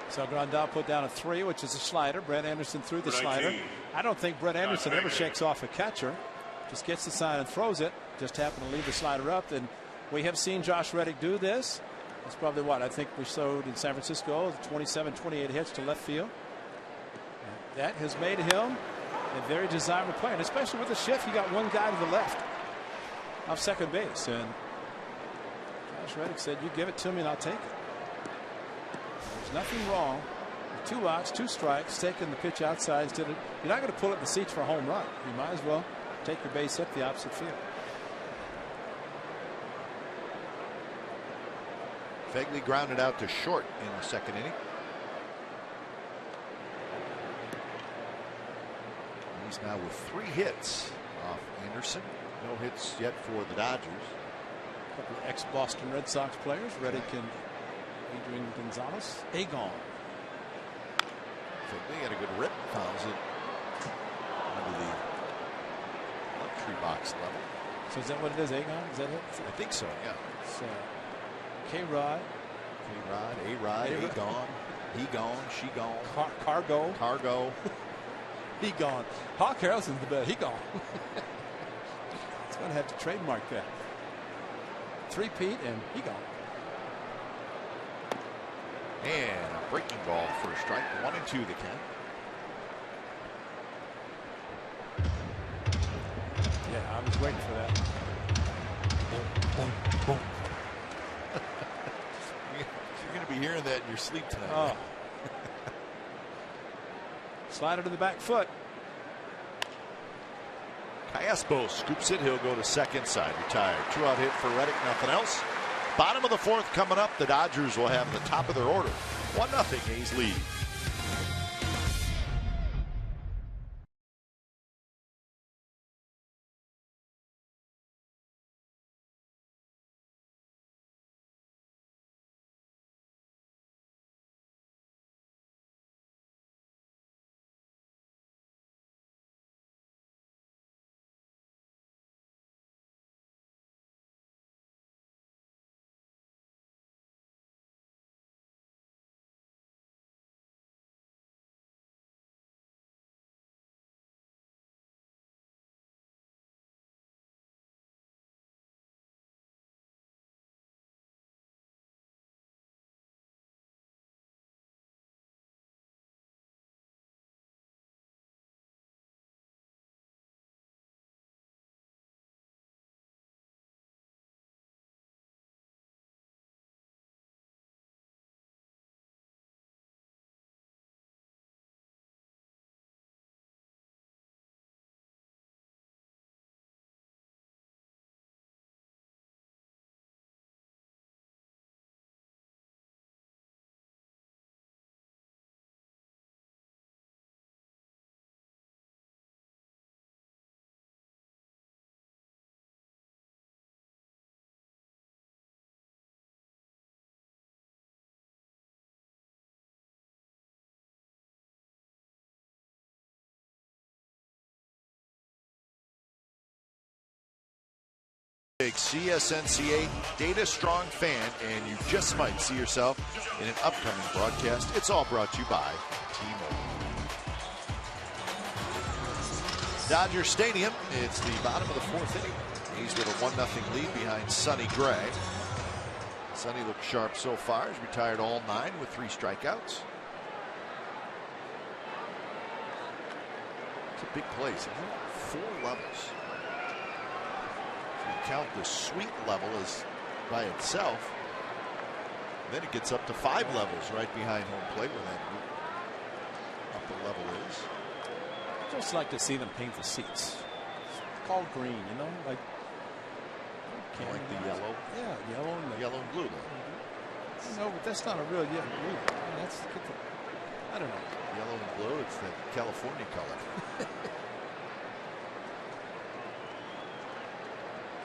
So Grandal put down a 3, which is a slider. Brett Anderson threw the slider. I don't think Brett Anderson ever shakes off a catcher. Just gets the sign and throws it. Just happened to leave the slider up. And we have seen Josh Reddick do this. That's probably what I think we showed in San Francisco, 27, 28 hits to left field. And that has made him a very desirable player. And especially with the shift, you got one guy to the left of second base. And Josh Reddick said, you give it to me and I'll take it. There's nothing wrong with 2 outs, 2 strikes, taking the pitch outside instead of, you're not going to pull it in the seats for a home run. You might as well take your base hit the opposite field. Fegley grounded out to short in the 2nd inning. He's now with 3 hits off Anderson. No hits yet for the Dodgers. A couple of ex-Boston Red Sox players, Reddick and Adrian Gonzalez. Agon. Fegley got a good rip. Fouls it under the luxury box level. So is that what it is? Aegon? Is that it? I think so, yeah. So K-Rod. K-Rod, A-Rod, A-Gone. He gone, she gone. Cargo. Cargo. He gone. Hawk Harrelson's the best. He gone. It's going to have to trademark that. 3-peat and he gone. And a breaking ball for a strike. 1-2 the count. Yeah, I was waiting for that. Boom, boom, boom. You're going to be hearing that in your sleep tonight. Oh. Slider to the back foot. Callaspo scoops it. He'll go to second side. Retired. 2-out hit for Reddick. Nothing else. Bottom of the fourth coming up. The Dodgers will have the top of their order. 1-0 A's lead. CSNCA Data Strong fan, and you just might see yourself in an upcoming broadcast. It's all brought to you by T-Mobile. Dodger Stadium. It's the bottom of the fourth inning. He's with a 1-0 lead behind Sonny Gray. Sonny looks sharp so far. He's retired all 9 with 3 strikeouts. It's a big place, isn't it? 4 levels. You count the suite level as by itself, then it gets up to 5 levels right behind home plate where that upper level is. I just like to see them paint the seats. It's called green, you know, like the yellow. Yeah, yellow and yellow and blue though. No, but that's not a real yellow and blue. That's I don't know. Yellow and blue. It's the California color.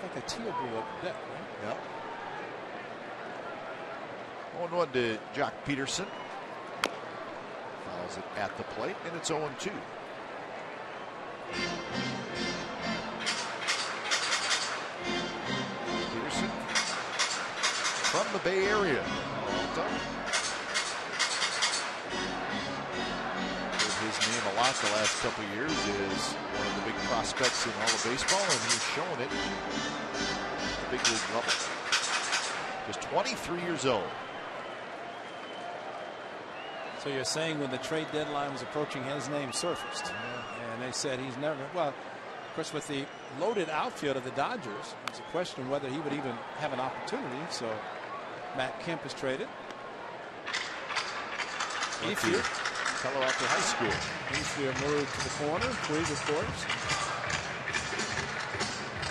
Like a teal blue up the deck, right? Yep. 1-1 to Jock Peterson. Fouls it at the plate, and it's 0-2. Peterson from the Bay Area. His name a lot the last couple of years is one of the big prospects in all of baseball, and he's showing it at the big league level. Just 23 years old. So you're saying when the trade deadline was approaching, his name surfaced. Yeah. And they said he's never, well, of course, with the loaded outfield of the Dodgers, it's a question of whether he would even have an opportunity. So Matt Kemp is traded. Ethier. Fellow after high school. Ethier moved to the corner. Puig, of course.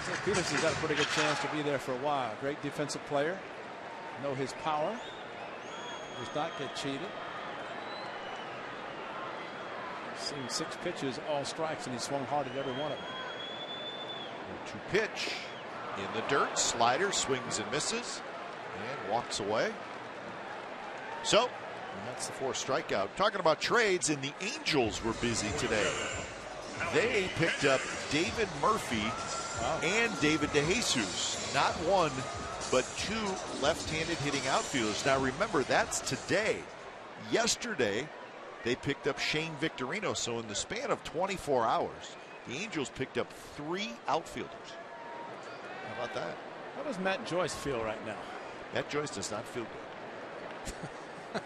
So Peterson's got a pretty good chance to be there for a while. Great defensive player. Know his power. Does not get cheated. Seen 6 pitches, all strikes, and he swung hard at every one of them. 2-pitch in the dirt. Slider swings and misses and walks away. So that's the 4th strikeout. Talking about trades, and the Angels were busy today. They picked up David Murphy and David DeJesus. Not one, but two left-handed hitting outfielders. Now remember, that's today. Yesterday, they picked up Shane Victorino. So in the span of 24 hours, the Angels picked up 3 outfielders. How about that? How does Matt Joyce feel right now? Matt Joyce does not feel good.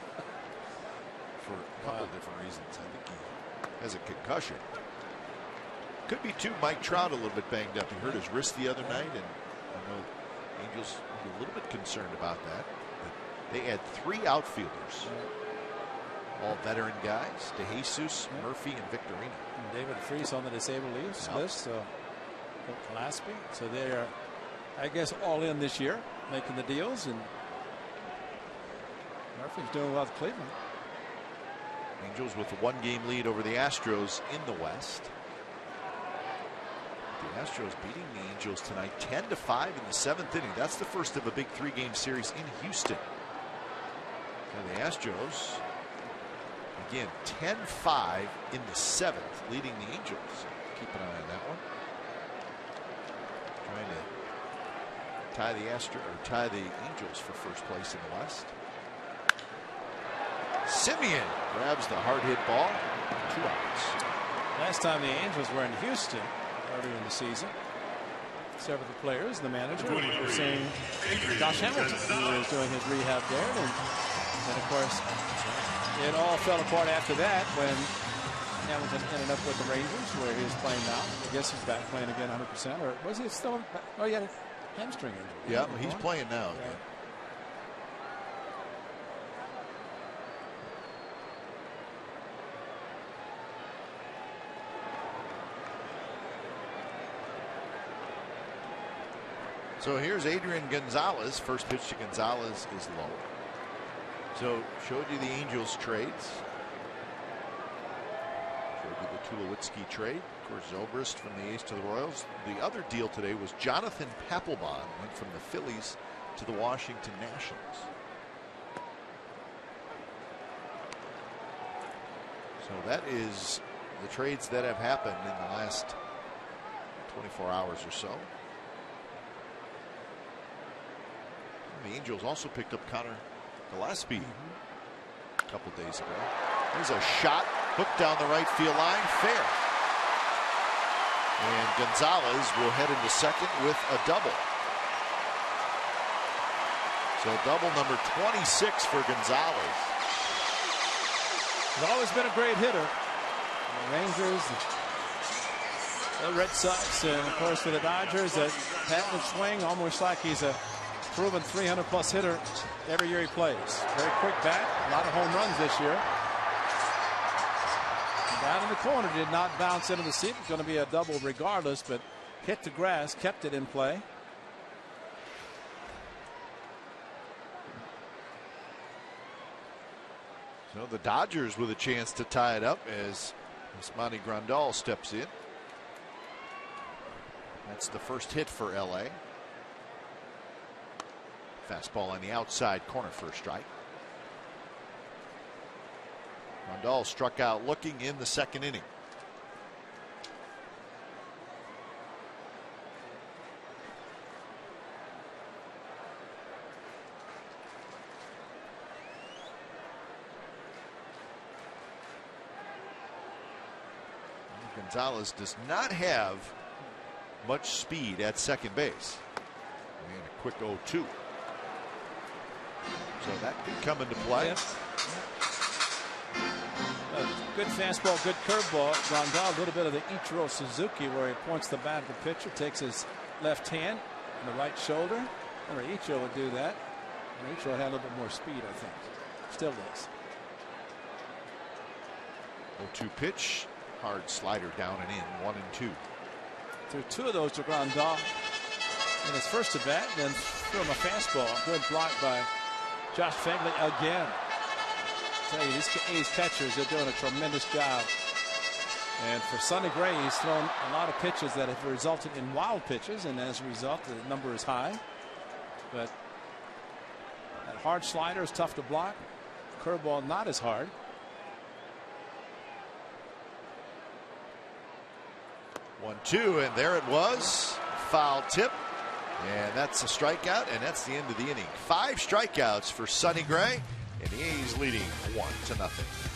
For a couple different reasons. I think he has a concussion. Could be too. Mike Trout a little bit banged up. He hurt his wrist the other night, and I know Angels are a little bit concerned about that. But they had 3 outfielders. All veteran guys. DeJesus, Murphy, and Victorino. And David Freese on the disabled list. So Gillespie. So they are, I guess, all in this year, making the deals, and Murphy's doing well with Cleveland. Angels with a 1-game lead over the Astros in the West. The Astros beating the Angels tonight 10-5 in the 7th inning. That's the first of a big 3-game series in Houston. And the Astros, again, 10-5 in the 7th, leading the Angels. Keep an eye on that one. Trying to tie the Angels for first place in the West. Simeon grabs the hard hit ball. 2 outs. Last time the Angels were in Houston earlier in the season, several of the players, the manager, were saying Josh Hamilton, who was doing his rehab there, and of course it all fell apart after that when Hamilton ended up with the Rangers, where he is playing now. I guess he's back playing again 100%, or was he still? Oh, he had a hamstring injury. Yeah, he's playing now. Yeah. So here's Adrian Gonzalez. First pitch to Gonzalez is low. So showed you the Angels trades. Showed you the Tulowitzki trade. Of course, Zobrist from the A's to the Royals. The other deal today was Jonathan Papelbon went from the Phillies to the Washington Nationals. So that is the trades that have happened in the last 24 hours or so. The Angels also picked up Connor Gillespie a couple days ago. There's a shot hooked down the right field line, fair. And Gonzalez will head into second with a double. So double number 26 for Gonzalez. He's always been a great hitter. The Rangers, the Red Sox, and of course for the Dodgers, that patent swing, almost like he's a proven 300+ hitter every year he plays. Very quick bat, a lot of home runs this year. And down in the corner, did not bounce into the seat. It's going to be a double regardless, but hit the grass, kept it in play. So the Dodgers with a chance to tie it up as Yasmani Grandal steps in. That's the first hit for LA. Fastball on the outside corner for a strike. Grandal struck out looking in the second inning. Gonzalez does not have much speed at second base. And a quick 0-2. So that could come into play. Yep. Good fastball, good curveball. Grandal, a little bit of the Ichiro Suzuki, where he points the bat at the pitcher, takes his left hand on the right shoulder. Or Ichiro would do that. And Ichiro had a little bit more speed, I think. Still does. 0-2 pitch. Hard slider down and in. 1-2. Threw 2 of those to Grandal in his first at bat, then threw him a fastball. Good block by Josh Phegley again. I tell you, these catchers are doing a tremendous job. And for Sonny Gray, he's thrown a lot of pitches that have resulted in wild pitches, and as a result, the number is high. But that hard slider is tough to block. Curveball not as hard. 1-2, and there it was. Foul tip. And that's a strikeout, and that's the end of the inning. 5 strikeouts for Sonny Gray, and the A's leading 1-0.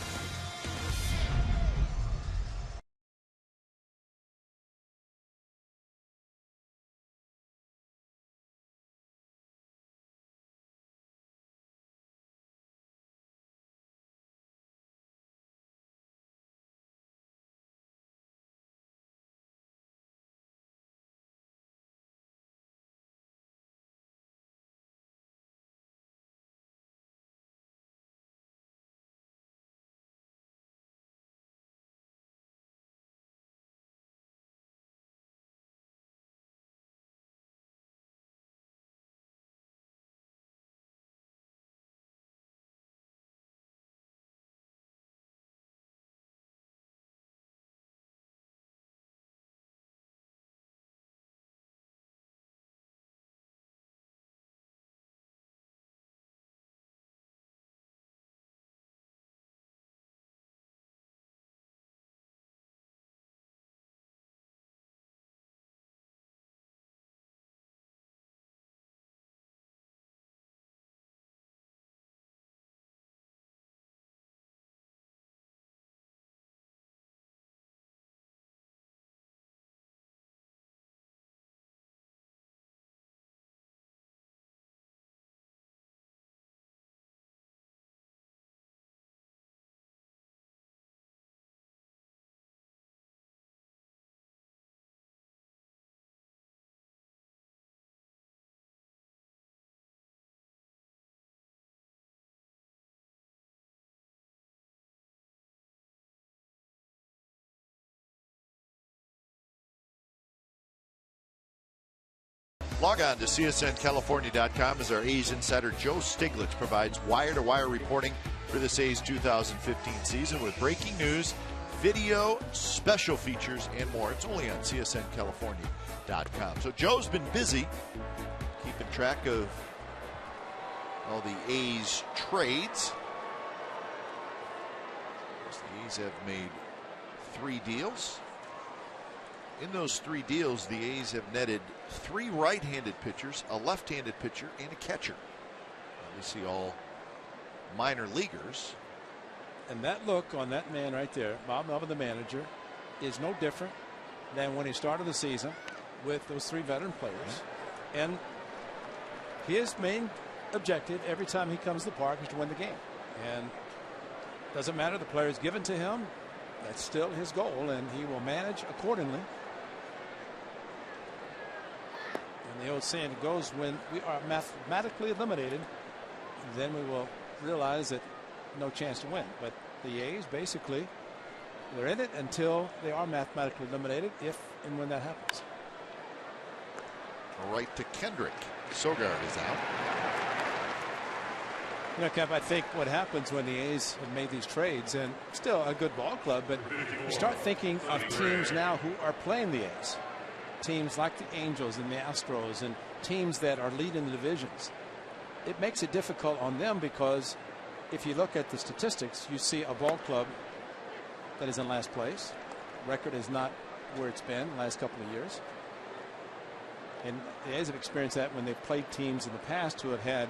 Log on to CSNCalifornia.com as our A's insider Joe Stiglitz provides wire-to-wire reporting for this A's 2015 season with breaking news, video, special features, and more. It's only on CSNCalifornia.com. So Joe's been busy keeping track of all the A's trades. The A's have made 3 deals. In those 3 deals, the A's have netted 3 right-handed pitchers, a left-handed pitcher, and a catcher. Obviously all minor leaguers. And that look on that man right there, Bob Melvin, the manager, is no different than when he started the season with those 3 veteran players. And his main objective every time he comes to the park is to win the game. And doesn't matter the player is given to him, that's still his goal, and he will manage accordingly. And the old saying goes, when we are mathematically eliminated, then we will realize that no chance to win. But the A's basically, they're in it until they are mathematically eliminated, if and when that happens. Right to Kendrick. Sogard is out. You know, Kev, I think what happens when the A's have made these trades, and still a good ball club, but you start thinking of teams now who are playing the A's. Teams like the Angels and the Astros and teams that are leading the divisions. It makes it difficult on them because if you look at the statistics, you see a ball club that is in last place. Record is not where it's been the last couple of years. And the A's have experienced that when they've played teams in the past who have had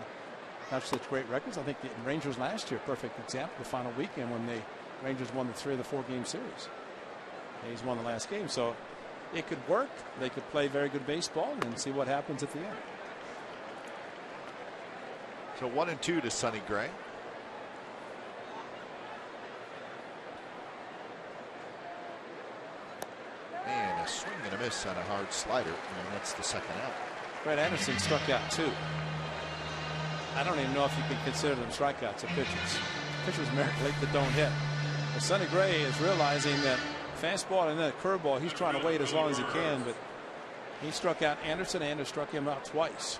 not such great records. I think the Rangers last year, perfect example, the final weekend when the Rangers won the 3 of the 4 game series. The A's won the last game. So it could work. They could play very good baseball and see what happens at the end. So 1-2 to Sonny Gray. And a swing and a miss on a hard slider, and that's the second out. Brett Anderson struck out 2. I don't even know if you can consider them strikeouts of pitchers. Pitchers merit that don't hit. But Sonny Gray is realizing that fastball and then a curveball, he's trying to wait as long as he can, but he struck out Anderson. Anderson struck him out twice.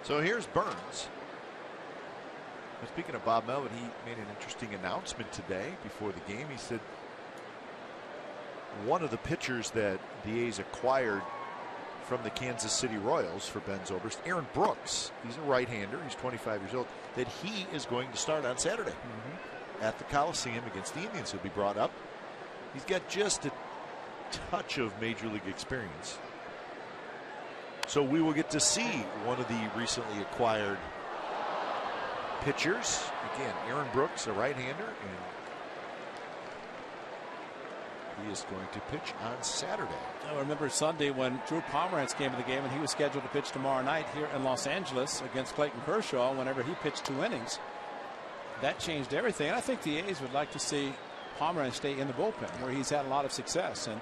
So here's Burns. But speaking of Bob Melvin, he made an interesting announcement today before the game. He said one of the pitchers that the A's acquired from the Kansas City Royals for Ben Zobrist, Aaron Brooks, he's a right-hander, he's 25 years old, that he is going to start on Saturday at the Coliseum against the Indians. He'll be brought up He's got just a touch of major league experience. So we will get to see one of the recently acquired pitchers. Again, Aaron Brooks, a right-hander, and he is going to pitch on Saturday. I remember Sunday when Drew Pomeranz came to the game, and he was scheduled to pitch tomorrow night here in Los Angeles against Clayton Kershaw whenever he pitched 2 innings. That changed everything. And I think the A's would like to see Pomeranz stay in the bullpen where he's had a lot of success. And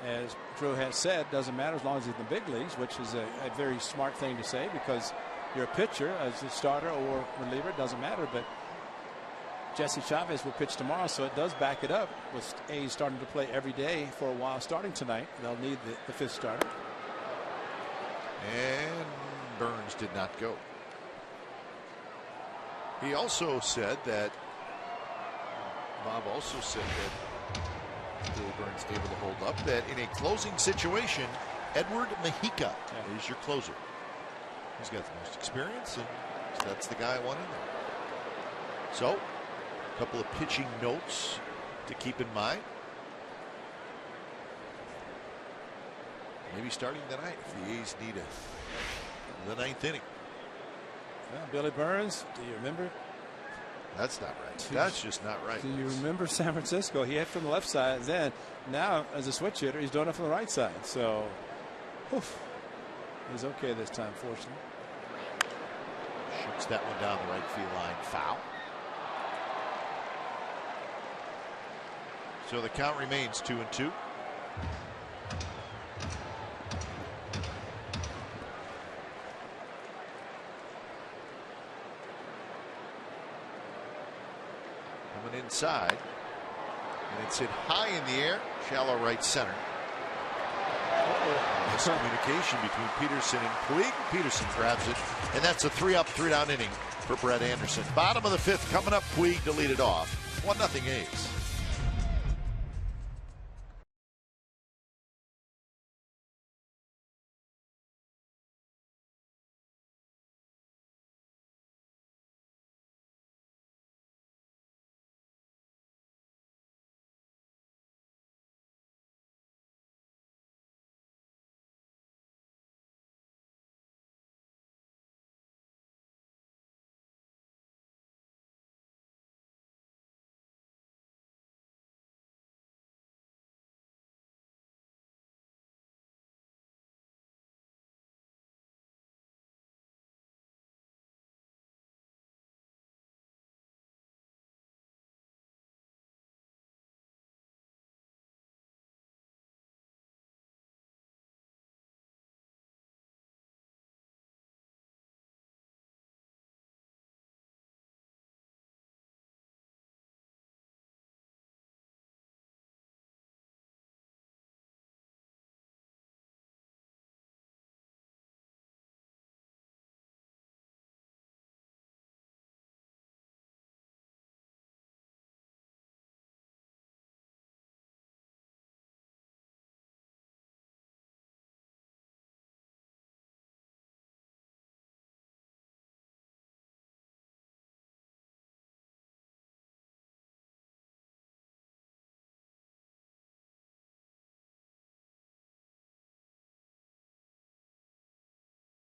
as Drew has said, doesn't matter as long as he's in the big leagues, which is a very smart thing to say because you're a pitcher as a starter or reliever. It doesn't matter. But Jesse Chavez will pitch tomorrow, so it does back it up with A's starting to play every day for a while starting tonight. They'll need the 5th starter. And Burns did not go. He also said that Bob also said that Billy Burns able to hold up, that in a closing situation, Edward Mejica is your closer. He's got the most experience, and that's the guy I want in there. So, a couple of pitching notes to keep in mind. Maybe starting tonight if the A's need the 9th inning. Well, Billy Burns, do you remember? That's not right. That's just not right. Do you remember San Francisco? He hit from the left side. Then now, as a switch hitter, he's doing it from the right side. So, he's okay this time, fortunately. Shoots that one down the right field line. Foul. So the count remains 2-2. Coming inside, and it's hit high in the air, shallow right center. Miscommunication between Peterson and Puig. Peterson grabs it, and that's a 3-up, 3-down inning for Brett Anderson. Bottom of the 5th coming up. Puig to lead it off. 1-0 A's.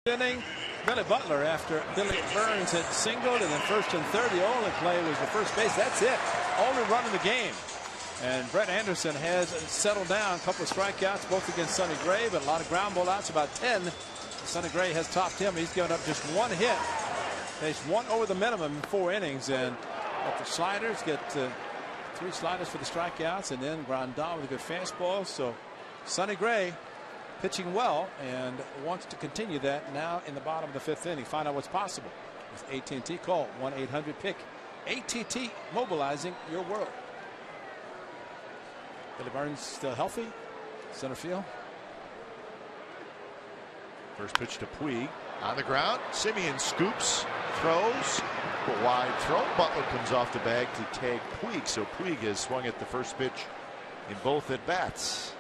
Inning, Billy Butler, after Billy Burns had singled, and then 1st and 3rd, the only play was the first base. That's it. Only run in the game. And Brett Anderson has settled down. A couple of strikeouts, both against Sonny Gray, but a lot of ground ball outs, about 10. Sonny Gray has topped him. He's given up just 1 hit. He's 1 over the minimum in 4 innings. And got the sliders, get 3 sliders for the strikeouts, and then Grandal with a good fastball. So Sonny Gray pitching well and wants to continue that now in the bottom of the 5th inning. Find out what's possible with AT&T. Call 1-800-PICK. AT&T, mobilizing your world. Billy Burns still healthy. Center field. First pitch to Puig on the ground. Simeon scoops, throws, a wide throw. Butler comes off the bag to tag Puig. So Puig has swung at the first pitch in both at bats.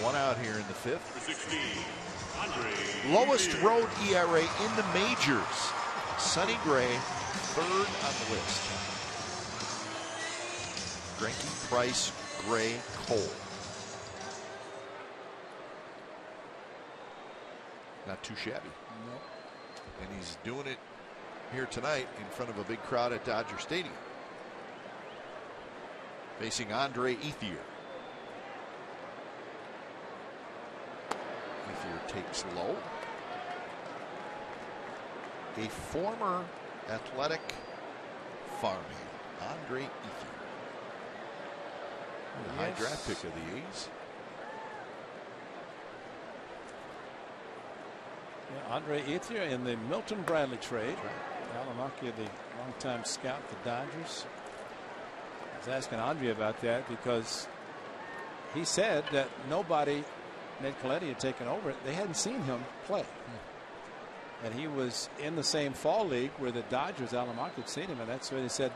1 out here in the 5th. 16, Lowest road ERA in the majors. Sonny Gray, 3rd on the list. Greinke, Price, Gray, Cole. Not too shabby. Nope. And he's doing it here tonight in front of a big crowd at Dodger Stadium. Facing Andre Ethier. Ethier takes low. A former Athletic farmhand, Andre Ethier. A high draft pick of the A's. Yeah, Andre Ethier in the Milton Bradley trade. Alamaki, the longtime scout for the Dodgers. I was asking Andre about that because he said that nobody, Ned Colletti had taken over it. They hadn't seen him play. And he was in the same fall league where the Dodgers, Alamaki, had seen him. And that's where they said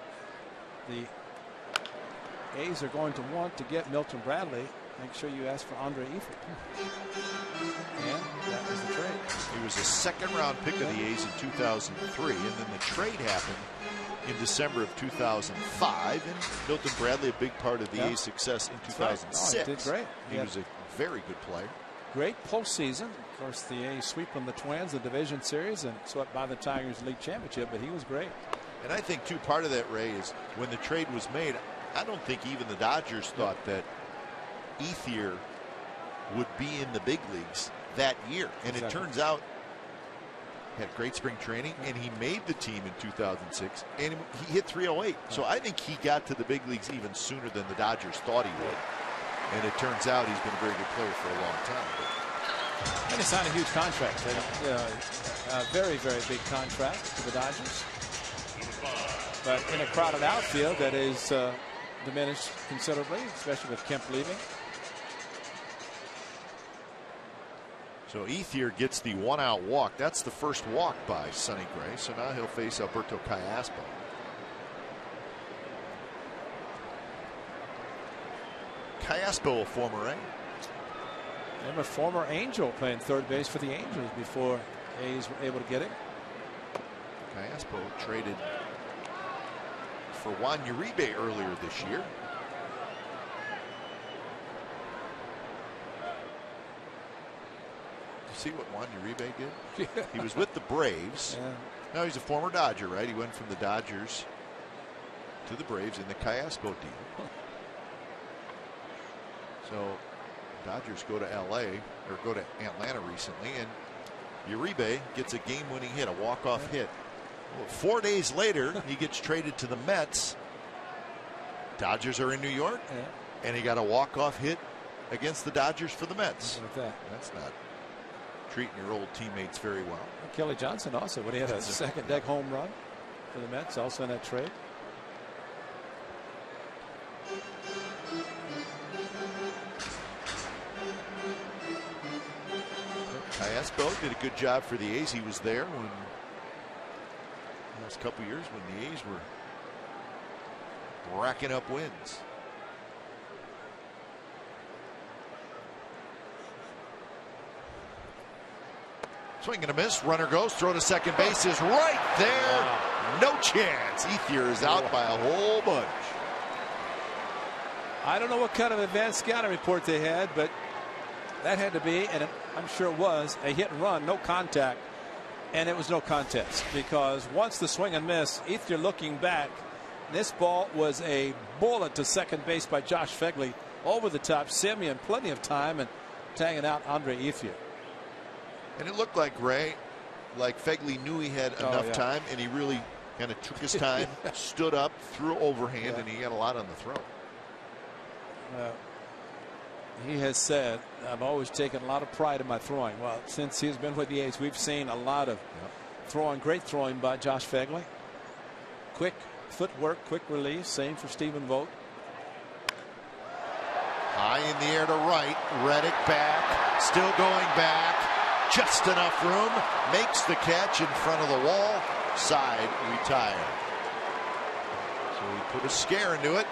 the A's are going to want to get Milton Bradley. Make sure you ask for Andre Ethier. And that was the trade. He was a second-round pick of the A's in 2003, and then the trade happened in December of 2005. And Milton Bradley, a big part of the A's success in 2006. Right. No, he did great. He was a very good player. Great postseason. Of course, the A's sweeping the Twins, the division series, and swept by the Tigers League Championship, but he was great. And I think, too, part of that, Ray, is when the trade was made, I don't think even the Dodgers thought that Ethier would be in the big leagues that year. And It turns out he had great spring training, and he made the team in 2006, and he hit 308. So I think he got to the big leagues even sooner than the Dodgers thought he would. And it turns out he's been a very good player for a long time. And he signed a huge contract. A very, very big contract to the Dodgers. But in a crowded outfield that is diminished considerably, especially with Kemp leaving. So Ethier gets the one-out walk. That's the first walk by Sonny Gray. So now he'll face Alberto Callaspo. Callaspo, a former A. And a former Angel playing third base for the Angels before A's were able to get him. Callaspo traded for Juan Uribe earlier this year. See what Juan Uribe did? He was with the Braves. Yeah. Now he's a former Dodger, right? He went from the Dodgers to the Braves in the Callaspo deal. So Dodgers go to LA, or go to Atlanta recently, and Uribe gets a game-winning hit, a walk-off hit. Well, 4 days later, he gets traded to the Mets. Dodgers are in New York, and he got a walk-off hit against the Dodgers for the Mets. That's not treating your old teammates very well. Kelly Johnson also, when he had a second deck home run for the Mets, also in that trade. Callaspo did a good job for the A's. He was there when the last couple years when the A's were racking up wins. Swing and a miss. Runner goes. Throw to second base is right there. Wow. No chance. Ethier is out by a whole bunch. I don't know what kind of advanced scouting report they had, but that had to be, and I'm sure it was, a hit and run, no contact. And it was no contest because once the swing and miss, Ethier looking back, this ball was a bullet to second base by Josh Fegley over the top. Simeon plenty of time and tagging out Andre Ethier. And it looked like Ray, like Fegley knew he had enough time, and he really kind of took his time, stood up, threw overhand, and he had a lot on the throw. He has said, I've always taken a lot of pride in my throwing. Well, since he's been with the A's, we've seen a lot of throwing, great throwing by Josh Fegley. Quick footwork, quick release. Same for Stephen Vogt. High in the air to right. Reddick back. Still going back. Just enough room. Makes the catch in front of the wall. Side retired. So he put a scare into it.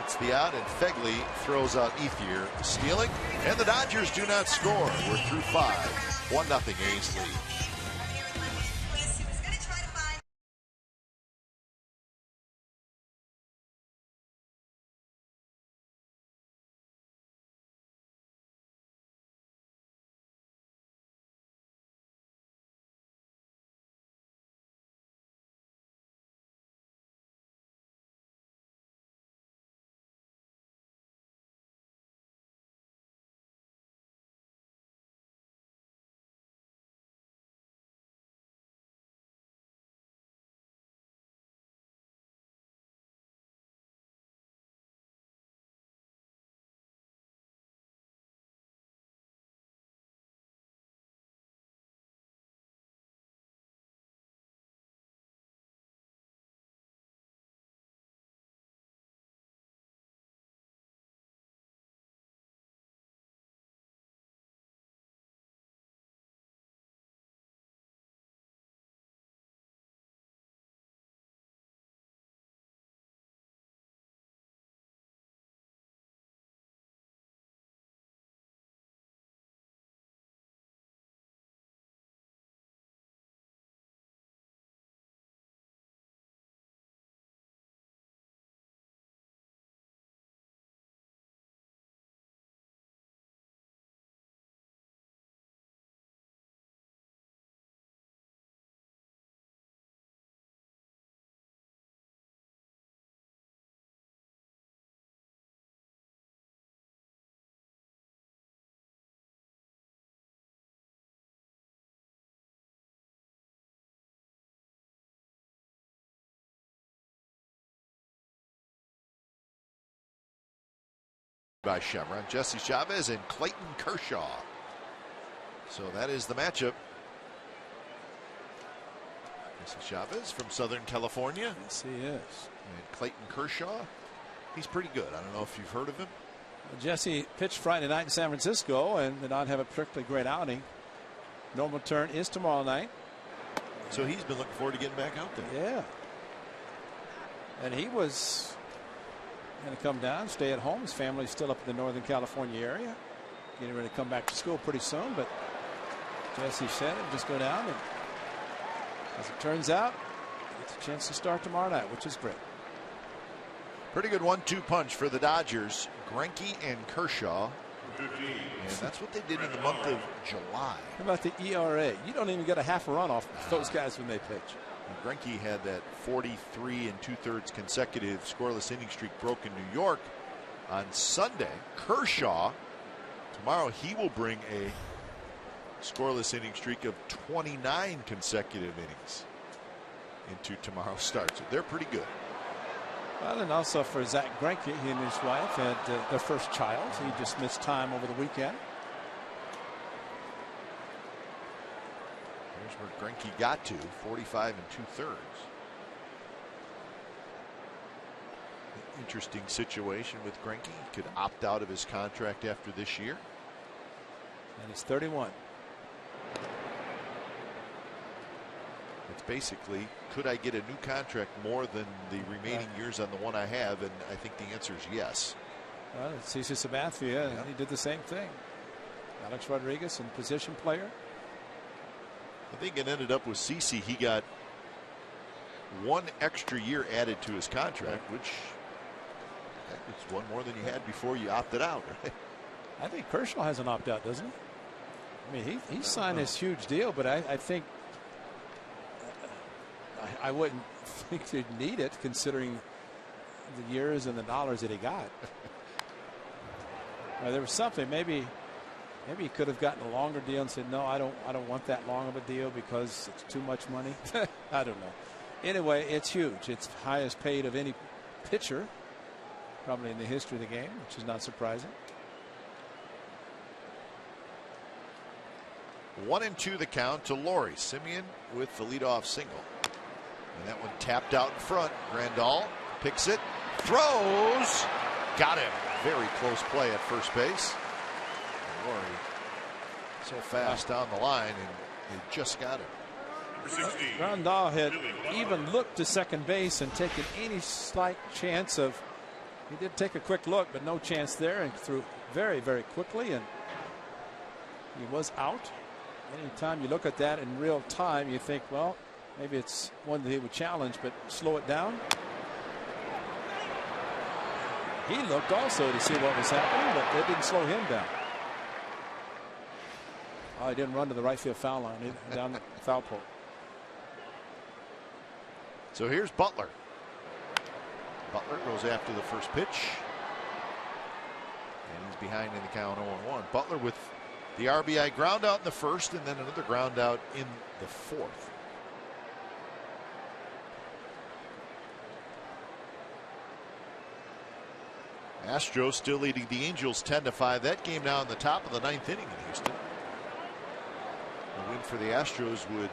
It's the out, and Fegley throws out Ethier stealing, and the Dodgers do not score. We're through 5. 1-0 A's lead. by Chevron. Jesse Chavez and Clayton Kershaw. So that is the matchup. Jesse Chavez from Southern California. Yes, he is. And Clayton Kershaw, he's pretty good. I don't know if you've heard of him. Jesse pitched Friday night in San Francisco and did not have a particularly great outing. Normal turn is tomorrow night. So he's been looking forward to getting back out there. Yeah. And he was going to come down, stay at home. His family's still up in the Northern California area. Getting ready to come back to school pretty soon. But Jesse said it, just go down. And as it turns out, he gets a chance to start tomorrow night, which is great. Pretty good 1-2 punch for the Dodgers. Greinke and Kershaw. And that's what they did in the month of July. How about the ERA? You don't even get a half a run off those guys when they pitch. And Greinke had that 43 2/3 consecutive scoreless inning streak broke in New York on Sunday. Kershaw, tomorrow he will bring a scoreless inning streak of 29 consecutive innings into tomorrow's start. So they're pretty good. Well, and also for Zach Greinke, he and his wife had their first child. So he just missed time over the weekend. Here's where Greinke got to, 45 2/3. Interesting situation with Greinke. He could opt out of his contract after this year. And he's 31. It's basically, could I get a new contract more than the remaining years on the one I have? And I think the answer is yes. Well, it's CeCe Sabathia, and he did the same thing. Alex Rodriguez, and position player. I think it ended up with CeCe. He got 1 extra year added to his contract, which is one more than you had before you opted out. Right? I think Kershaw has an opt out, doesn't he? I mean, he signed this huge deal, but I think I wouldn't think they'd need it considering the years and the dollars that he got. There was something. Maybe he could have gotten a longer deal and said, no, I don't want that long of a deal because it's too much money. I don't know. Anyway, it's huge. It's the highest paid of any pitcher probably in the history of the game, which is not surprising. 1-2 the count to Laurie. Simeon with the leadoff single. And that one tapped out in front. Grandal picks it, throws, got him. Very close play at first base. And Laurie so fast down the line, and he just got him. Grandal had even looked to second base and taken any slight chance of. He did take a quick look, but no chance there, and threw very, very quickly, and he was out. Anytime you look at that in real time, you think, well, maybe it's one that he would challenge, but slow it down. He looked also to see what was happening, but it didn't slow him down. Oh, he didn't run to the right field foul line, down the foul pole. So here's Butler. Butler goes after the first pitch. And he's behind in the count 0-1. Butler with the RBI ground out in the first, and then another ground out in the fourth. Astros still leading the Angels 10-5. That game now in the top of the 9th inning in Houston. A win for the Astros would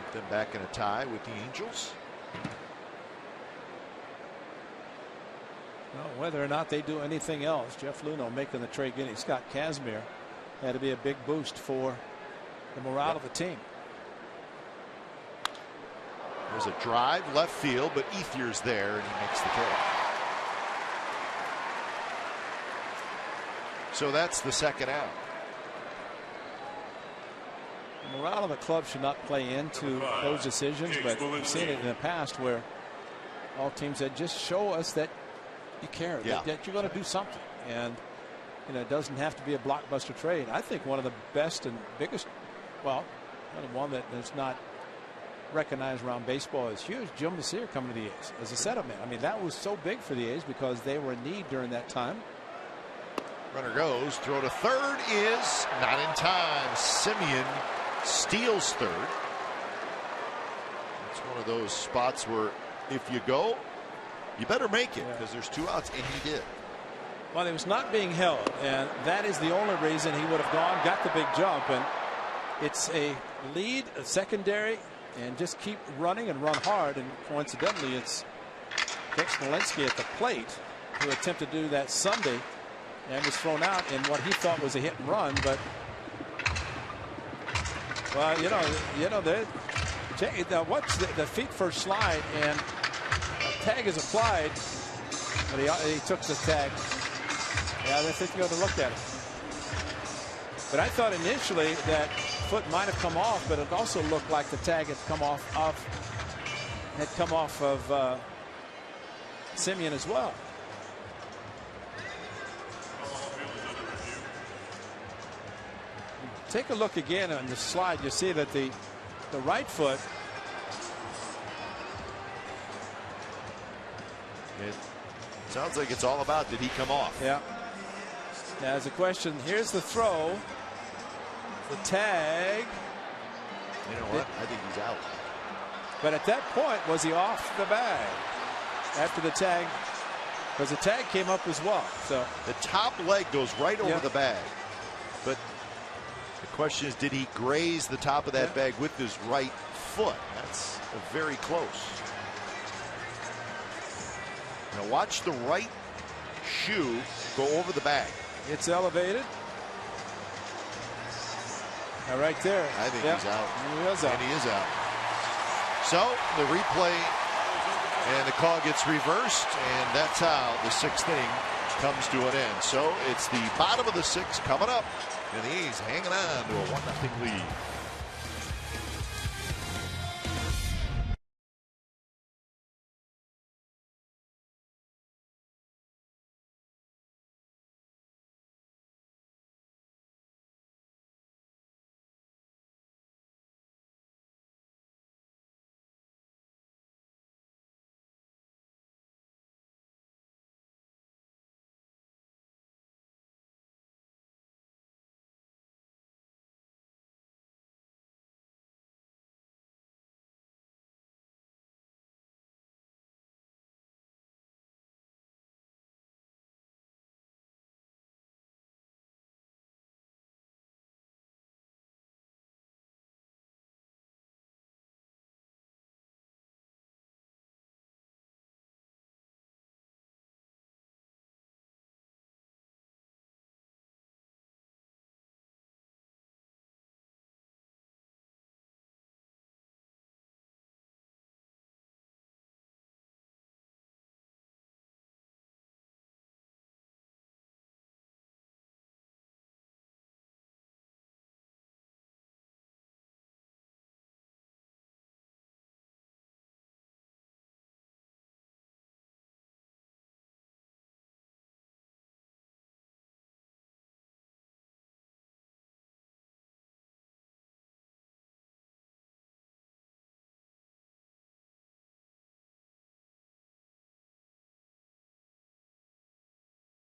put them back in a tie with the Angels. Well, whether or not they do anything else, Jeff Luhnow making the trade getting Scott Kazmir had to be a big boost for the morale of the team. There's a drive left field, but Ethier's there and he makes the catch. So that's the second out. The morale of the club should not play into those decisions, but we've seen it in the past where all teams said, just show us that you care, that you're going to do something. And it doesn't have to be a blockbuster trade. I think one of the best and biggest, well, one that is not recognized around baseball is huge. Jim Messier coming to the A's as a setup man. I mean, that was so big for the A's because they were in need during that time. Runner goes, throw to third is not in time. Simeon steals third. It's one of those spots where if you go, you better make it because there's 2 outs, and he did. Well, he was not being held, and that is the only reason he would have got the big jump. And it's a lead, a secondary, and just keep running and run hard. And coincidentally, it's Dick Smolinski at the plate who attempted to do that Sunday and was thrown out in what he thought was a hit and run. But well, what's the feet first slide, and a tag is applied, but he took the tag. Yeah, I think you're going to look at it. But I thought initially that foot might have come off, but it also looked like the tag had come off of Simeon as well. Take a look again on the slide. You see that the right foot. It sounds like it's all about, did he come off? Yeah. Now, as a question, here's the throw. The tag. You know what? I think he's out. But at that point, was he off the bag after the tag? Because the tag came up as well. So the top leg goes right over the bag. But the question is, did he graze the top of that bag with his right foot? That's very close. Now watch the right shoe go over the bag. It's elevated. Now right there. I think he's out. He is out. And he is out. So the replay and the call gets reversed, and that's how the 6th inning comes to an end. So it's the bottom of the 6th coming up, and the A's hanging on to a 1-0 lead.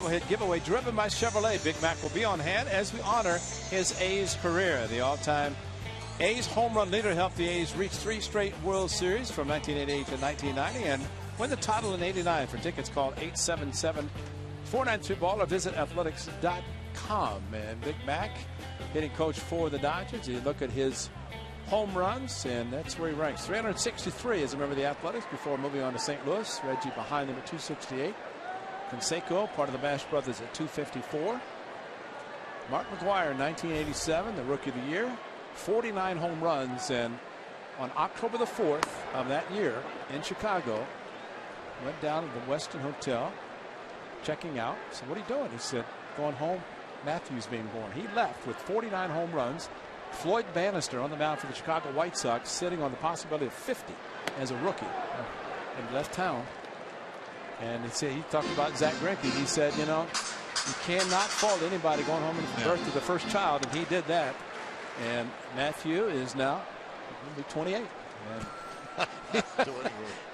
Hit giveaway driven by Chevrolet. Big Mac will be on hand as we honor his A's career. The all-time A's home run leader helped the A's reach 3 straight World Series from 1988 to 1990 and win the title in '89. For tickets, call 877-493-BALL or visit athletics.com. And Big Mac, hitting coach for the Dodgers. You look at his home runs, and that's where he ranks. 363 as a member of the Athletics before moving on to St. Louis. Reggie behind him at 268. Canseco, part of the Bash brothers, at 254. Mark McGwire, 1987, the Rookie of the Year, 49 home runs, and on October the 4th of that year in Chicago, went down to the Westin Hotel, checking out. So what are you doing? He said, going home. Matthews being born. He left with 49 home runs. Floyd Bannister on the mound for the Chicago White Sox, sitting on the possibility of 50 as a rookie, and left town. And he talked about Zach Greinke. He said, you know, you cannot fault anybody going home and birth to the first child, and he did that. And Matthew is now going to be 28. And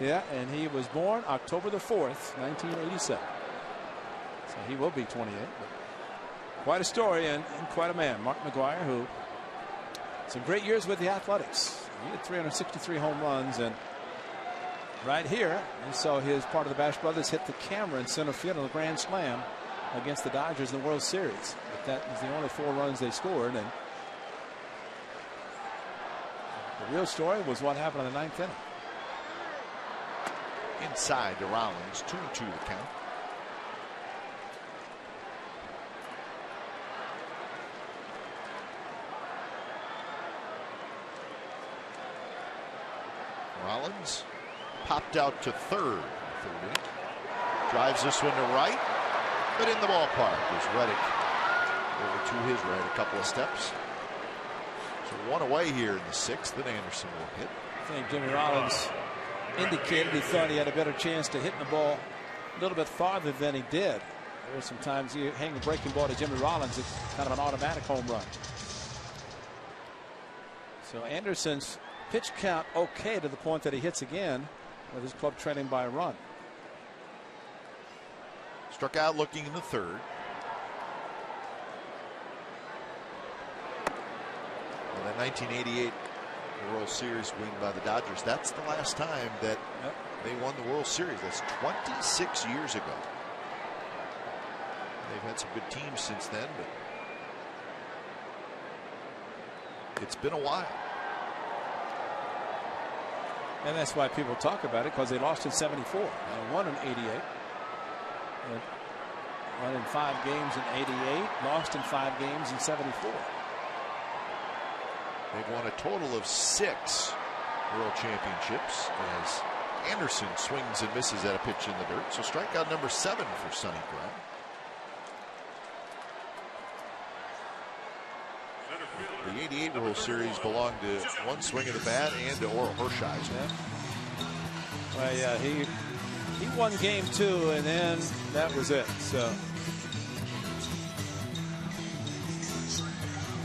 yeah, and he was born October the 4th, 1987. So he will be 28. But quite a story and quite a man. Mark McGwire, who some great years with the Athletics. He had 363 home runs, and right here, you saw his part of the Bash brothers hit the camera in center field on the grand slam against the Dodgers in the World Series. But that was the only 4 runs they scored. And the real story was what happened in the 9th inning. Inside to Rollins, 2-2 the count. Rollins popped out to third. Drives this one to right, but in the ballpark is Reddick over to his right a couple of steps. So 1 away here in the 6th, and Anderson will hit. I think Jimmy Rollins indicated he thought he had a better chance to hit the ball a little bit farther than he did. There were some times you hang a breaking ball to Jimmy Rollins, it's kind of an automatic home run. So Anderson's pitch count okay to the point that he hits again with his club trailing by a run. Struck out looking in the 3rd. Well, that 1988 World Series win by the Dodgers, that's the last time that they won the World Series. That's 26 years ago. They've had some good teams since then, but it's been a while. And that's why people talk about it, because they lost in '74 and won in '88. Won in 5 games in '88, lost in 5 games in '74. They've won a total of 6 World Championships as Anderson swings and misses at a pitch in the dirt. So strikeout number 7 for Sonny Gray. The '88 World Series belonged to one swing of the bat and to Oral Hershiser. Well, yeah, he won game 2, and then that was it. So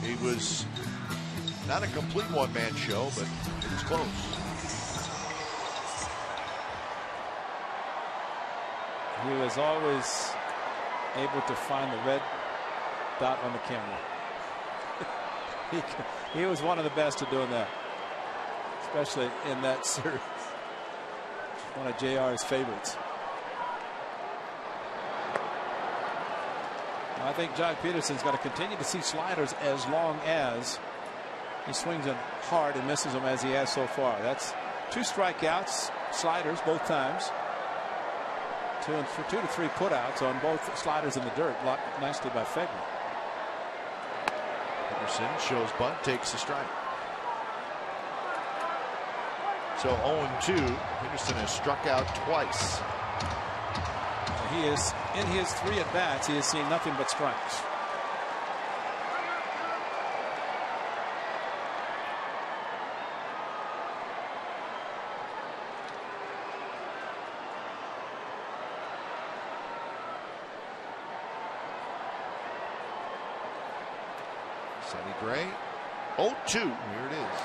he was not a complete one-man show, but it was close. He was always able to find the red dot on the camera. He was one of the best at doing that, especially in that series. One of JR's favorites. I think Jock Peterson's got to continue to see sliders as long as he swings them hard and misses them as he has so far. That's 2 strikeouts, sliders both times. 2 to 3 putouts on both sliders in the dirt, blocked nicely by Fegner. Peterson shows bunt, takes a strike. So 0-2. Peterson has struck out twice. He is, in his 3 at-bats, he has seen nothing but strikes. Sonny Gray, 0-2. Here it is.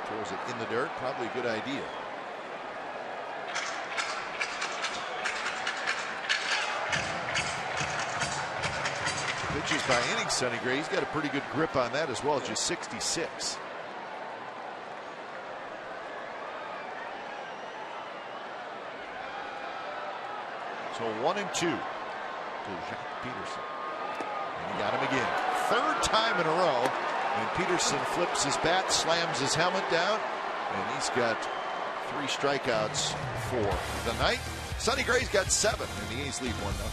Throws it in the dirt. Probably a good idea. Pitches by inning, Sonny Gray. He's got a pretty good grip on that as well. Just 66. So 1-2 to Jock Peterson. And he got him again. 3rd time in a row. And Peterson flips his bat, slams his helmet down, and he's got 3 strikeouts for the night. Sonny Gray's got 7, and the A's lead 1-0.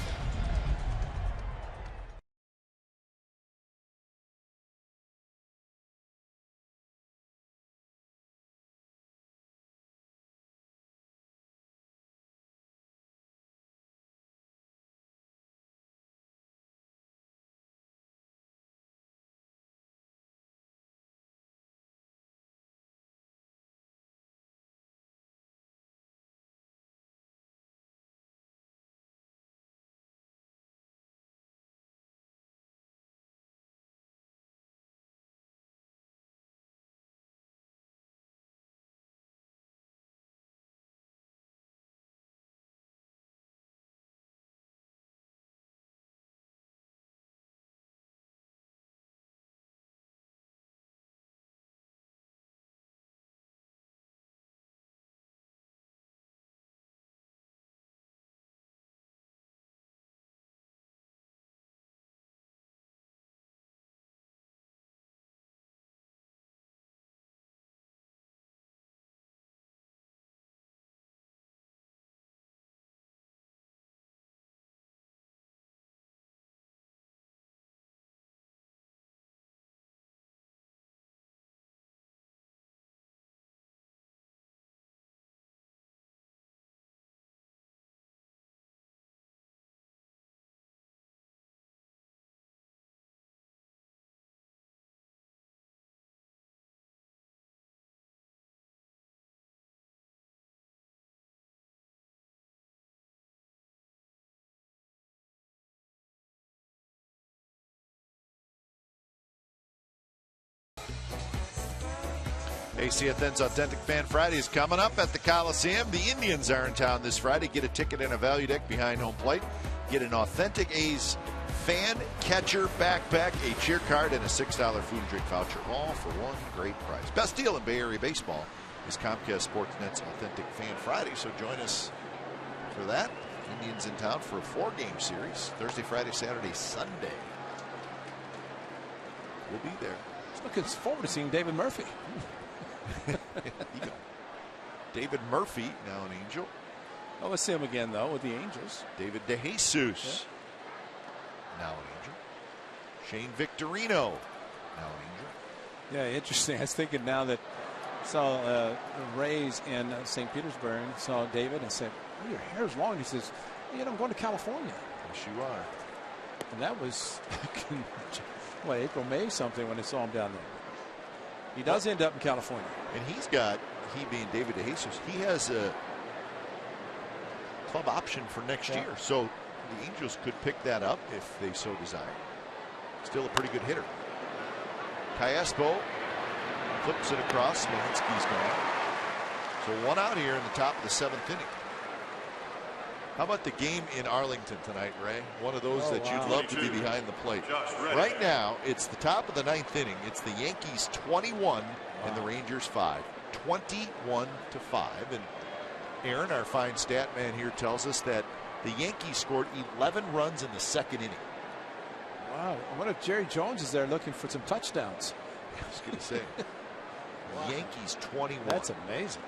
ACFN's Authentic Fan Friday is coming up at the Coliseum. The Indians are in town this Friday. Get a ticket and a value deck behind home plate. Get an authentic A's fan catcher backpack, a cheer card, and a $6 food and drink voucher, all for one great price. Best deal in Bay Area baseball is Comcast Sportsnet's Authentic Fan Friday, so join us for that. Indians in town for a 4-game series, Thursday, Friday, Saturday, Sunday. We'll be there. Looking forward to seeing David Murphy. David Murphy, now an Angel. Oh, let's see him again, though, with the Angels. David DeJesus, now an Angel. Shane Victorino, now an Angel. Yeah, interesting. I was thinking now that I saw the Rays in St. Petersburg, saw David and said, oh, your hair's long. He says, you know, I'm going to California. Yes, you are. And that was, April, May something when I saw him down there. He does end up in California. And he being David DeJesus, he has a club option for next year. So the Angels could pick that up if they so desire. Still a pretty good hitter. Callaspo flips it across. Smolinski's gone. So one out here in the top of the 7th inning. How about the game in Arlington tonight, Ray? One of those that you'd love to be behind the plate. Right now, it's the top of the 9th inning. It's the Yankees 21 and the Rangers 5. 21-5. And Aaron, our fine stat man here, tells us that the Yankees scored 11 runs in the 2nd inning. Wow. What if Jerry Jones is there looking for some touchdowns? I was going to say. Yankees 21. That's amazing.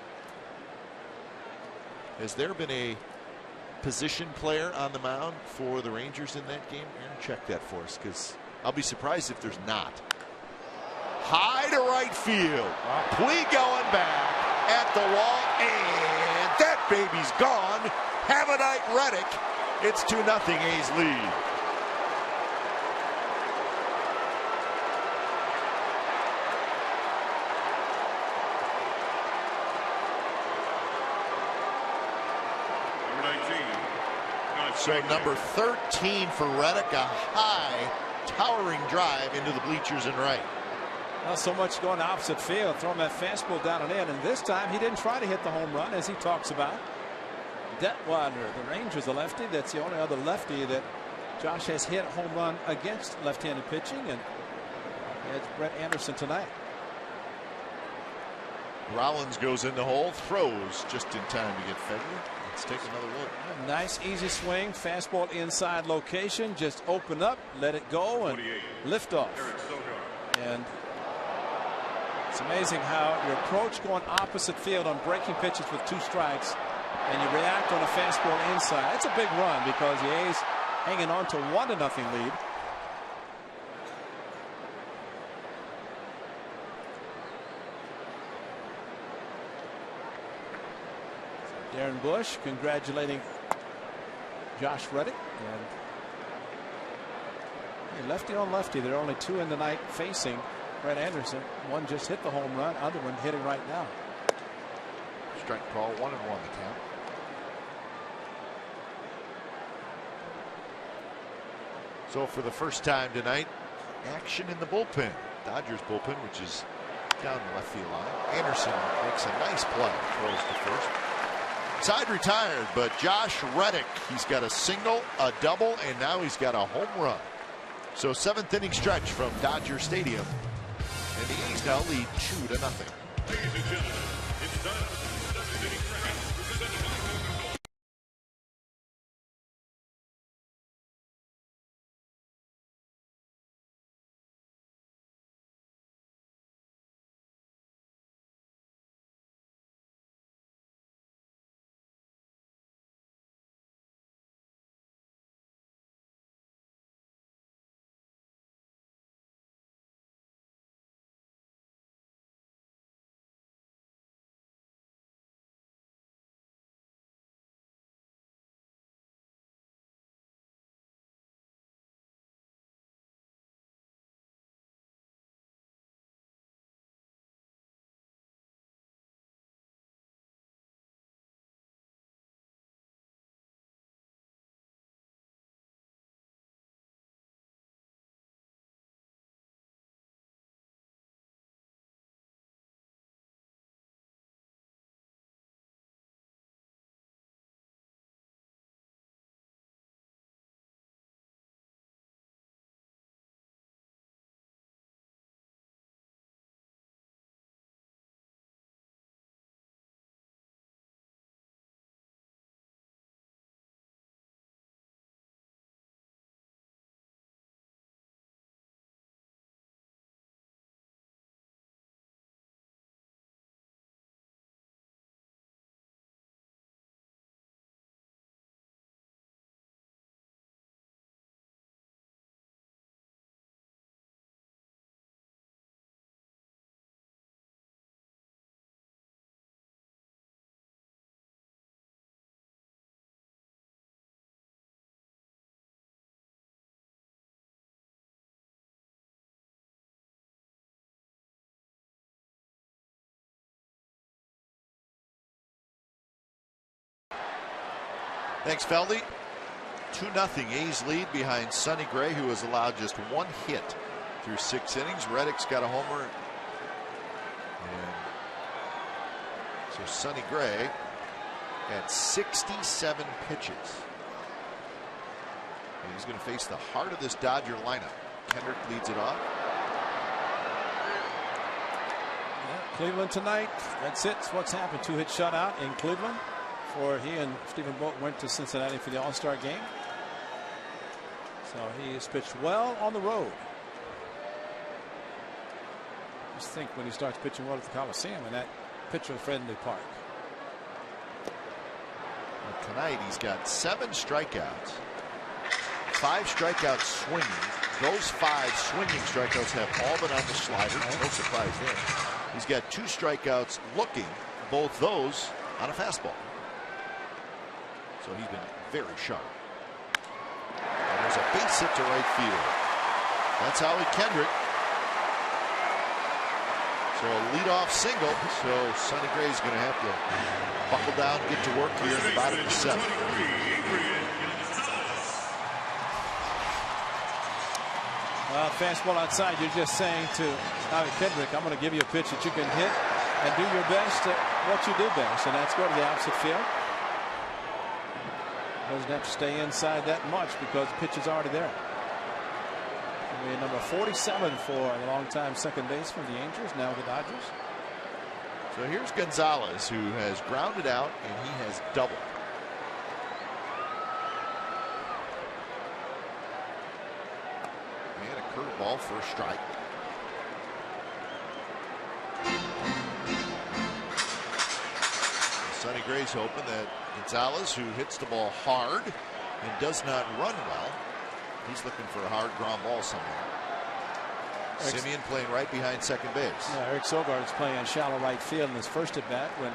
Has there been a position player on the mound for the Rangers in that game? Aaron, check that for us, because I'll be surprised if there's not. High to right field. Puig going back at the wall, and that baby's gone. Have a night, Reddick. It's 2-0 A's lead. So number 13 for Reddick, a high, towering drive into the bleachers and right. Not so much going opposite field, throwing that fastball down and in, and this time he didn't try to hit the home run, as he talks about. Detwiler, the Rangers, a lefty. That's the only other lefty that Josh has hit a home run against left-handed pitching, and it's Brett Anderson tonight. Rollins goes in the hole, throws just in time to get Fedler. Let's take another look. Nice, easy swing, fastball inside location. Just open up, let it go, and lift off. And it's amazing how you approach going opposite field on breaking pitches with 2 strikes, and you react on a fastball inside. It's a big run because the A's hanging on to 1-0 lead. Darren Bush congratulating Josh Reddick. And lefty on lefty. There are only 2 in the night facing Brett Anderson. One just hit the home run, other one hitting right now. Strike call, 1-1 the count. So for the first time tonight, action in the bullpen. Dodgers bullpen, which is down the left field line. Anderson makes a nice play, throws to first. Side retired, but Josh Reddick, he's got a single, a double, and now he's got a home run. So 7th inning stretch from Dodger Stadium, and the A's now lead 2-0. Ladies and gentlemen, it's done. Thanks, Feldy. 2-0 A's lead behind Sonny Gray, who has allowed just 1 hit through 6 innings. Reddick's got a homer. And so Sonny Gray at 67 pitches. And he's going to face the heart of this Dodger lineup. Kendrick leads it off. Yeah, Cleveland tonight. That's it. It's what's happened. 2-hit shutout in Cleveland. Before he and Stephen Vogt went to Cincinnati for the All-Star game. So he has pitched well on the road. Just think when he starts pitching well at the Coliseum in that pitcher-friendly park. Well, tonight he's got 7 strikeouts, 5 strikeouts swinging. Those 5 swinging strikeouts have all been on the slider. No surprise there. He's got 2 strikeouts looking, both those on a fastball. So he's been very sharp. And there's a base hit to right field. That's Howie Kendrick. So a leadoff single. So Sonny Gray's going to have to buckle down, get to work here in the bottom of the 7th. Fastball outside. You're just saying to Howie Kendrick, I'm going to give you a pitch that you can hit and do your best at what you do best, and that's go to the opposite field. Doesn't have to stay inside that much because the pitch is already there. Number 47 for the longtime second baseman, the Angels, now the Dodgers. So here's Gonzalez, who has grounded out and he has doubled. And a curveball for a strike. Sonny Gray's hoping that Gonzalez, who hits the ball hard and does not run well, he's looking for a hard ground ball somewhere. Simeon playing right behind second base. Yeah, Eric Sogard is playing in shallow right field in his first at bat when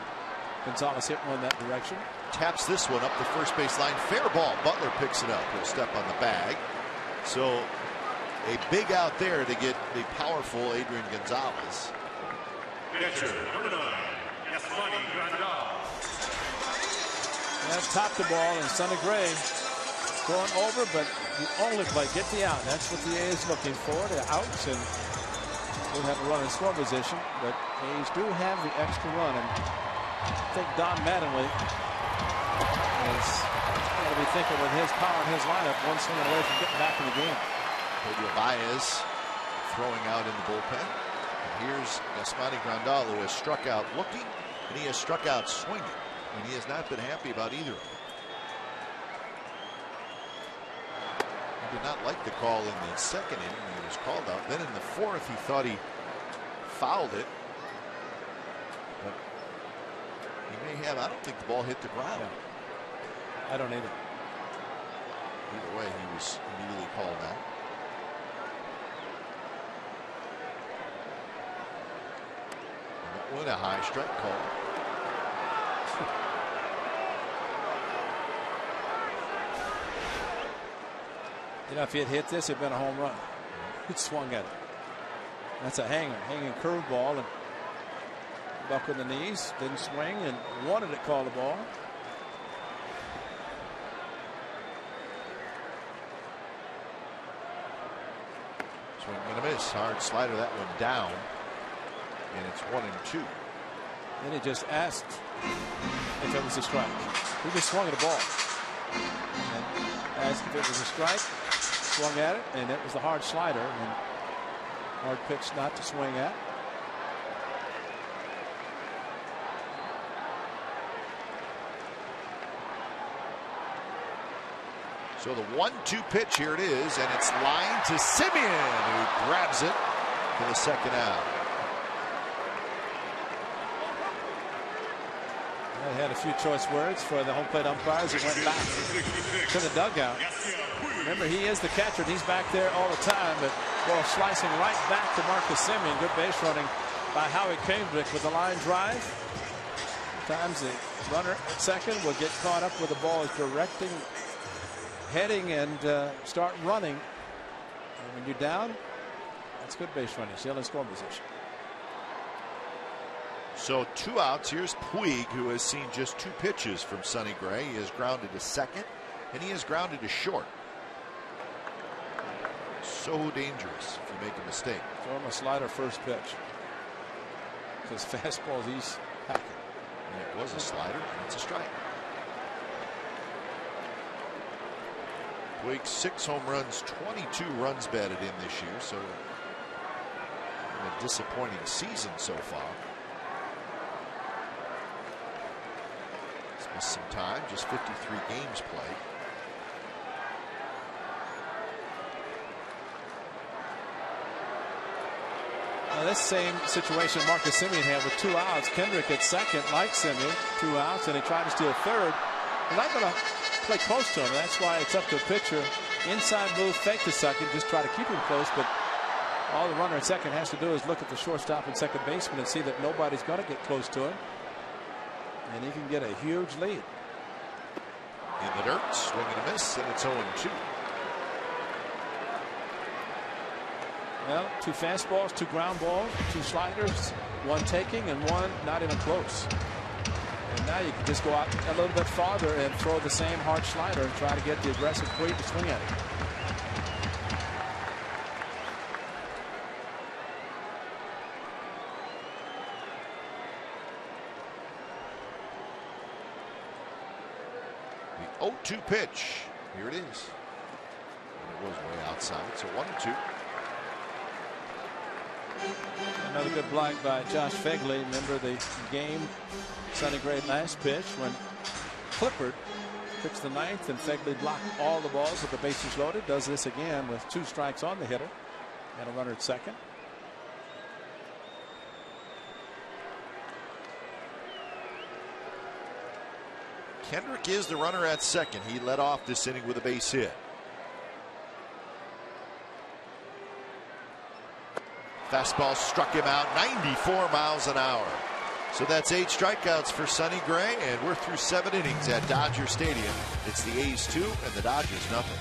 Gonzalez hit one in that direction. Taps this one up the first base line. Fair ball. Butler picks it up. He'll step on the bag. So a big out there to get the powerful Adrian Gonzalez. Pitcher number 9, Yasmani Grandal. Top the ball, and Sonny Gray going over, but the only play, get the out. That's what the A's looking for. The outs, and we'll have a run in score position, but A's do have the extra run, and I think Don Mattingly is going to be thinking with his power and his lineup, one swing away from getting back in the game. Julio Baez throwing out in the bullpen. And here's Yasmani Grandal, who has struck out looking, and he has struck out swinging. And he has not been happy about either of them. He did not like the call in the second inning when he was called out. Then in the 4th, he thought he fouled it. But he may have. I don't think the ball hit the ground. Yeah. I don't either. Either way, he was immediately called out. And that was a high strike call. You know, if he had hit this, it'd been a home run. He'd swung at it. That's a hanging curveball, and buck with the knees, didn't swing, and wanted it called a ball. Swing and a miss. Hard slider, that one down, and it's 1-2. Then he just asked if it was a strike. He just swung at a ball and asked if it was a strike. Swung at it, and it was the hard slider, and hard pitch not to swing at. So the 1-2 pitch, here it is, and it's lined to Simeon, who grabs it for the second out. I had a few choice words for the home plate umpires that went back to the dugout. Remember, he is the catcher, and he's back there all the time, but ball slicing right back to Marcus Simeon. Good base running by Howie Kendrick with the line drive. Sometimes the runner at second will get caught up with the ball as directing, heading, and start running. And when you're down, that's good base running. Still in score position. So 2 outs. Here's Puig, who has seen just 2 pitches from Sonny Gray. He has grounded to second, and he has grounded to short. So dangerous if you make a mistake. Throw him a slider first pitch. Because fastballs, he's hacking. And it was a slider, and it's a strike. Puig 6 home runs, 22 runs batted in this year, so a disappointing season so far. He's missed some time, just 53 games played. Now this same situation Marcus Semien had with 2 outs. Kendrick at second, like Semien, 2 outs, and he tried to steal third. They're not going to play close to him. That's why it's up to a pitcher. Inside move, fake to second, just try to keep him close. But all the runner at second has to do is look at the shortstop and second baseman and see that nobody's going to get close to him. And he can get a huge lead. In the dirt, swing and a miss, and it's 0-2. Well, 2 fastballs, 2 ground balls, 2 sliders, 1 taking and 1 not even close. And now you can just go out a little bit farther and throw the same hard slider and try to get the aggressive Puig to swing at it. The 0-2 pitch. Here it is. And it was way outside, so 1-2. Another good block by Josh Phegley. Remember the game Sonny Gray last pitch when Clippard pitched the 9th and Phegley blocked all the balls with the bases loaded. Does this again with 2 strikes on the hitter and a runner at second. Kendrick is the runner at second. He led off this inning with a base hit. Fastball struck him out, 94 miles an hour. So that's 8 strikeouts for Sonny Gray, and we're through 7 innings at Dodger Stadium. It's the A's 2 and the Dodgers nothing.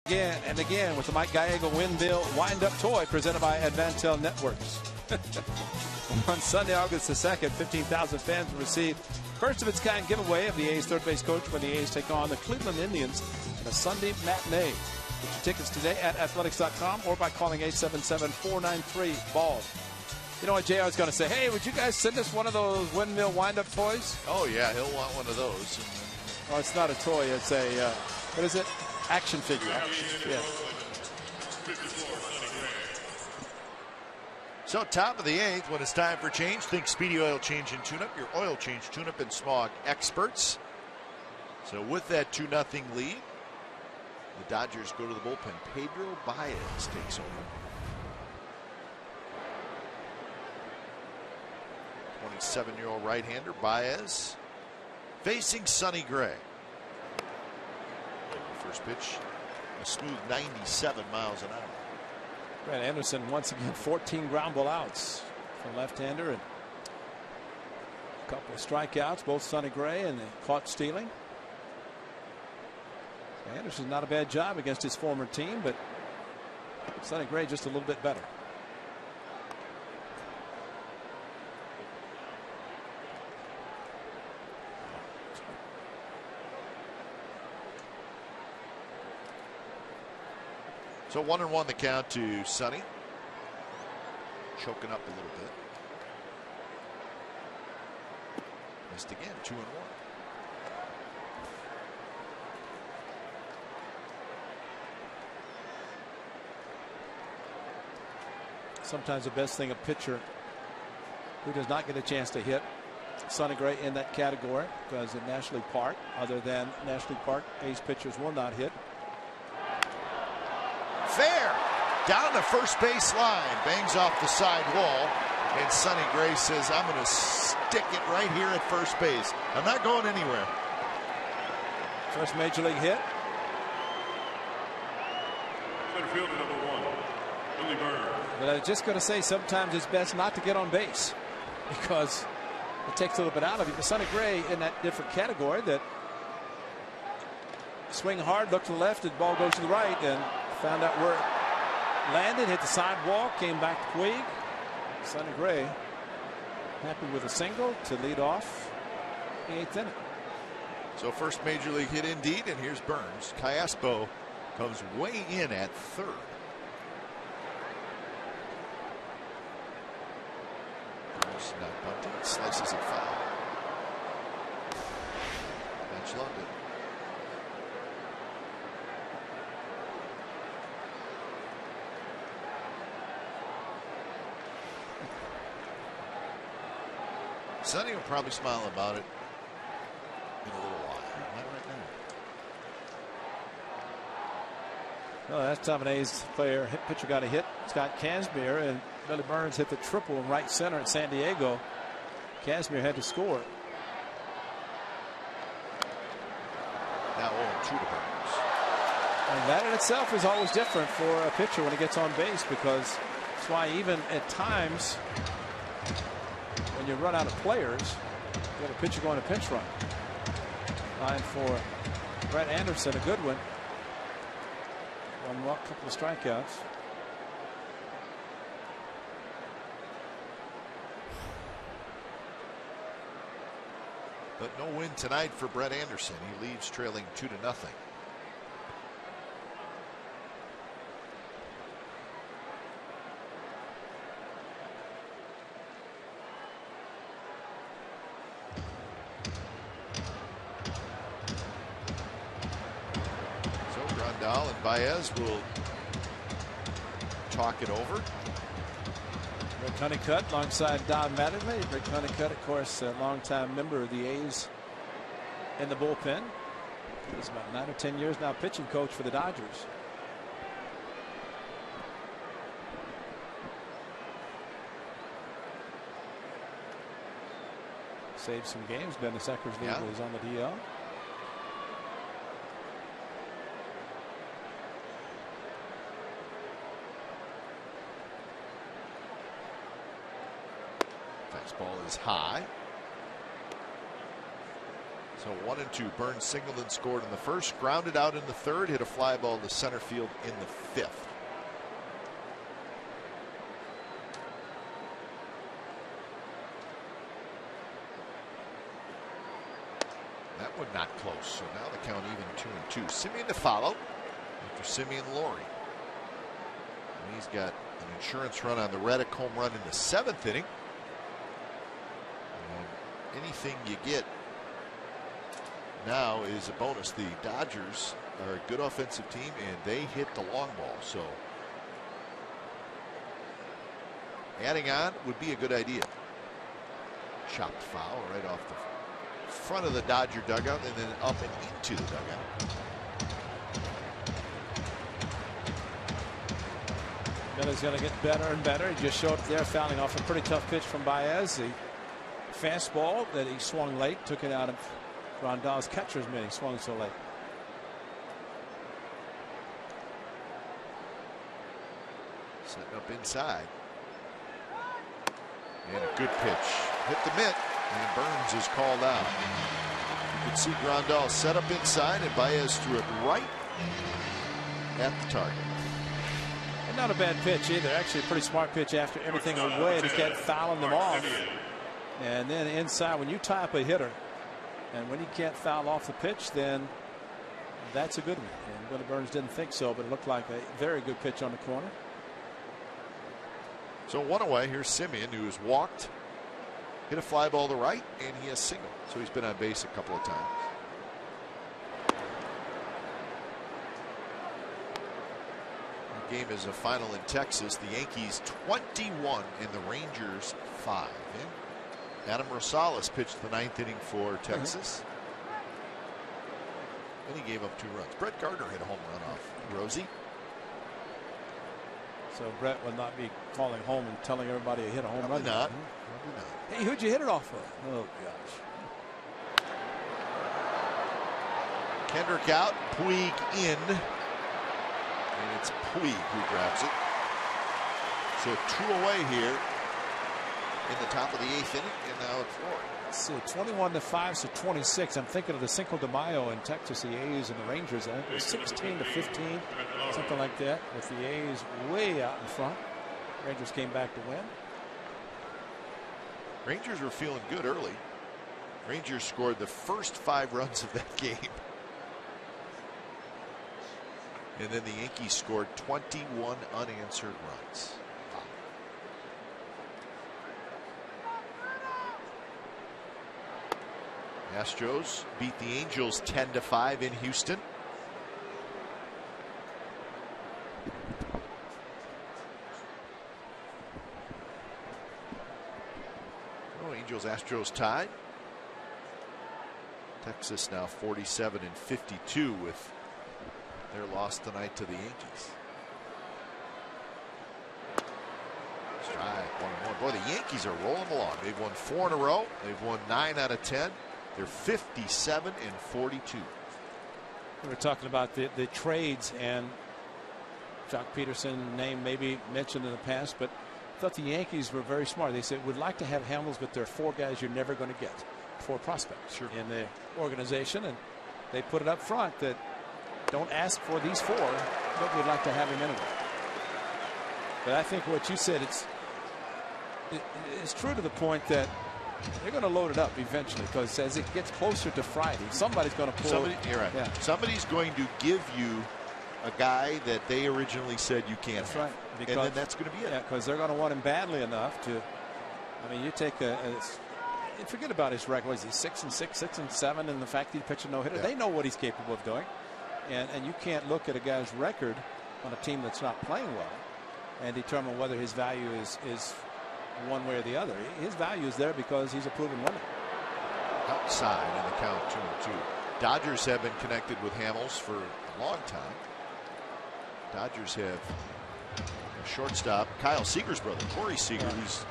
Again and again with the Mike Gallego Windmill wind-up toy presented by Advantel Networks. On Sunday, August the 2nd, 15,000 fans will receive first-of-its-kind giveaway of the A's third base coach when the A's take on the Cleveland Indians in a Sunday matinee. Get your tickets today at athletics.com or by calling 877-493-BALL. You know what JR's going to say? Hey, would you guys send us one of those windmill wind-up toys? Oh, yeah, he'll want one of those. Well, it's not a toy. It's a, what is it? Action figure. Yeah. So top of the 8th, when it's time for change, think Speedy Oil Change and Tune-Up, your oil change, tune-up, and smog experts. So with that 2-0 lead, The Dodgers go to the bullpen. Pedro Baez takes over. 27-year-old right-hander Baez facing Sonny Gray. First pitch, a smooth 97 miles an hour. Brett Anderson once again 14 ground ball outs for left-hander and a couple of strikeouts, both Sonny Gray and caught stealing. Anderson's not a bad job against his former team, but Sonny Gray just a little bit better. So 1-1 the count to Sonny. Choking up a little bit. Missed again, 2-1. Sometimes the best thing a pitcher who does not get a chance to hit, Sonny Gray in that category, because in National League Park, other than National League Park, ace pitchers will not hit. Fair down the first base line, bangs off the side wall, and Sonny Gray says, I'm going to stick it right here at first base. I'm not going anywhere. First major league hit. Center fielder number 1, Billy Burns. But I was just going to say, sometimes it's best not to get on base because it takes a little bit out of you. But Sonny Gray in that different category, that swing hard, look to the left, and the ball goes to the right, and found out where it landed, hit the sidewalk, came back to Puig. Sonny Gray happy with a single to lead off the 8th inning. So first major league hit indeed, and here's Burns. Callaspo comes way in at third. Burns not bunting, slices it foul. Bench loved it. Sonny will probably smile about it in a little while. Not right now. Well, that's time an A's player, pitcher got a hit. Scott Kazmir, and Billy Burns hit the triple in right center at San Diego. Kazmir had to score. Now 0-2 to Burns. And that in itself is always different for a pitcher when he gets on base, because that's why even at times when you run out of players, you got a pitcher going to pinch run. Line for Brett Anderson, a good one. One walk, couple of strikeouts. But no win tonight for Brett Anderson. He leaves trailing 2-0. And Baez will talk it over. Rick Honeycutt alongside Don Mattingly. Rick Honeycutt, of course, a longtime member of the A's in the bullpen. He's about 9 or 10 years now pitching coach for the Dodgers. Saved some games. Ben Eckersley was on the DL. Fastball is high. So 1-2. Burns singled and scored in the first, grounded out in the third, hit a fly ball to center field in the fifth. That one not close. So now the count even 2-2. Simeon to follow after Simeon Laurie. And he's got an insurance run on the Reddick home run in the 7th inning. And anything you get now is a bonus. The Dodgers are a good offensive team, and they hit the long ball. So adding on would be a good idea. Chopped foul right off the front of the Dodger dugout and then up and into the dugout. But he's going to get better and better. He just showed up there fouling off a pretty tough pitch from Baez. The fastball that he swung late took it out of Grandal's catcher's mitt. He swung so late. Setting up inside. And a good pitch. Hit the mitt. And Burns is called out. You can see Grandal set up inside, and Baez threw it right at the target. And not a bad pitch either. Actually, a pretty smart pitch after everything away to get fouling them off. And then inside, when you tie up a hitter, and when you can't foul off the pitch, then that's a good one. And Willie Burns didn't think so, but it looked like a very good pitch on the corner. So one away. Here's Simeon, who has walked, hit a fly ball to right, and he has singled. So he's been on base a couple of times. The game is a final in Texas. The Yankees 21 and the Rangers 5. And Adam Rosales pitched the 9th inning for Texas. And he gave up 2 runs. Brett Gardner hit a home run off Rosie. So Brett will not be calling home and telling everybody he hit a home run. Probably not. Probably not. Hey, who'd you hit it off of? Oh, gosh. Kendrick out, Puig in. And it's Puig who grabs it. So 2 away here in the top of the 8th inning, and now it's 4. Let's see, 21-5, so 26. I'm thinking of the Cinco de Mayo in Texas, the A's and the Rangers. I think it was 16-15, something like that, with the A's way out in front. Rangers came back to win. Rangers were feeling good early. Rangers scored the first 5 runs of that game. And then the Yankees scored 21 unanswered runs. Astros beat the Angels 10-5 in Houston. Oh, Angels Astros tied. Texas now 47-52 with their loss tonight to the Yankees. Strike 1-1. Boy, the Yankees are rolling along. They've won 4 in a row. They've won 9 out of 10. They're 57-42. We were talking about the trades, and Jock Peterson name maybe mentioned in the past, but I thought the Yankees were very smart. They said, we'd like to have Hamels, but there are 4 guys you're never going to get, 4 prospects in the organization, and they put it up front that don't ask for these 4, but we'd like to have him anyway. But I think what you said, it's true to the point that they're going to load it up eventually, because as it gets closer to Friday, somebody's going to pull. You're right. Yeah. Somebody's going to give you a guy that they originally said you can't That's have. right. Because, and then that's going to be it. Yeah, because they're going to want him badly enough to. I mean, you take forget about his record. Is he 6-6, 6-7, and the fact that he pitched a no-hitter? Yeah. They know what he's capable of doing, and you can't look at a guy's record on a team that's not playing well and determine whether his value is one way or the other. His value is there because he's a proven winner. Outside in the count, 2-2. Dodgers have been connected with Hamels for a long time. Dodgers have a shortstop, Kyle Seager's brother, Corey Seager, who's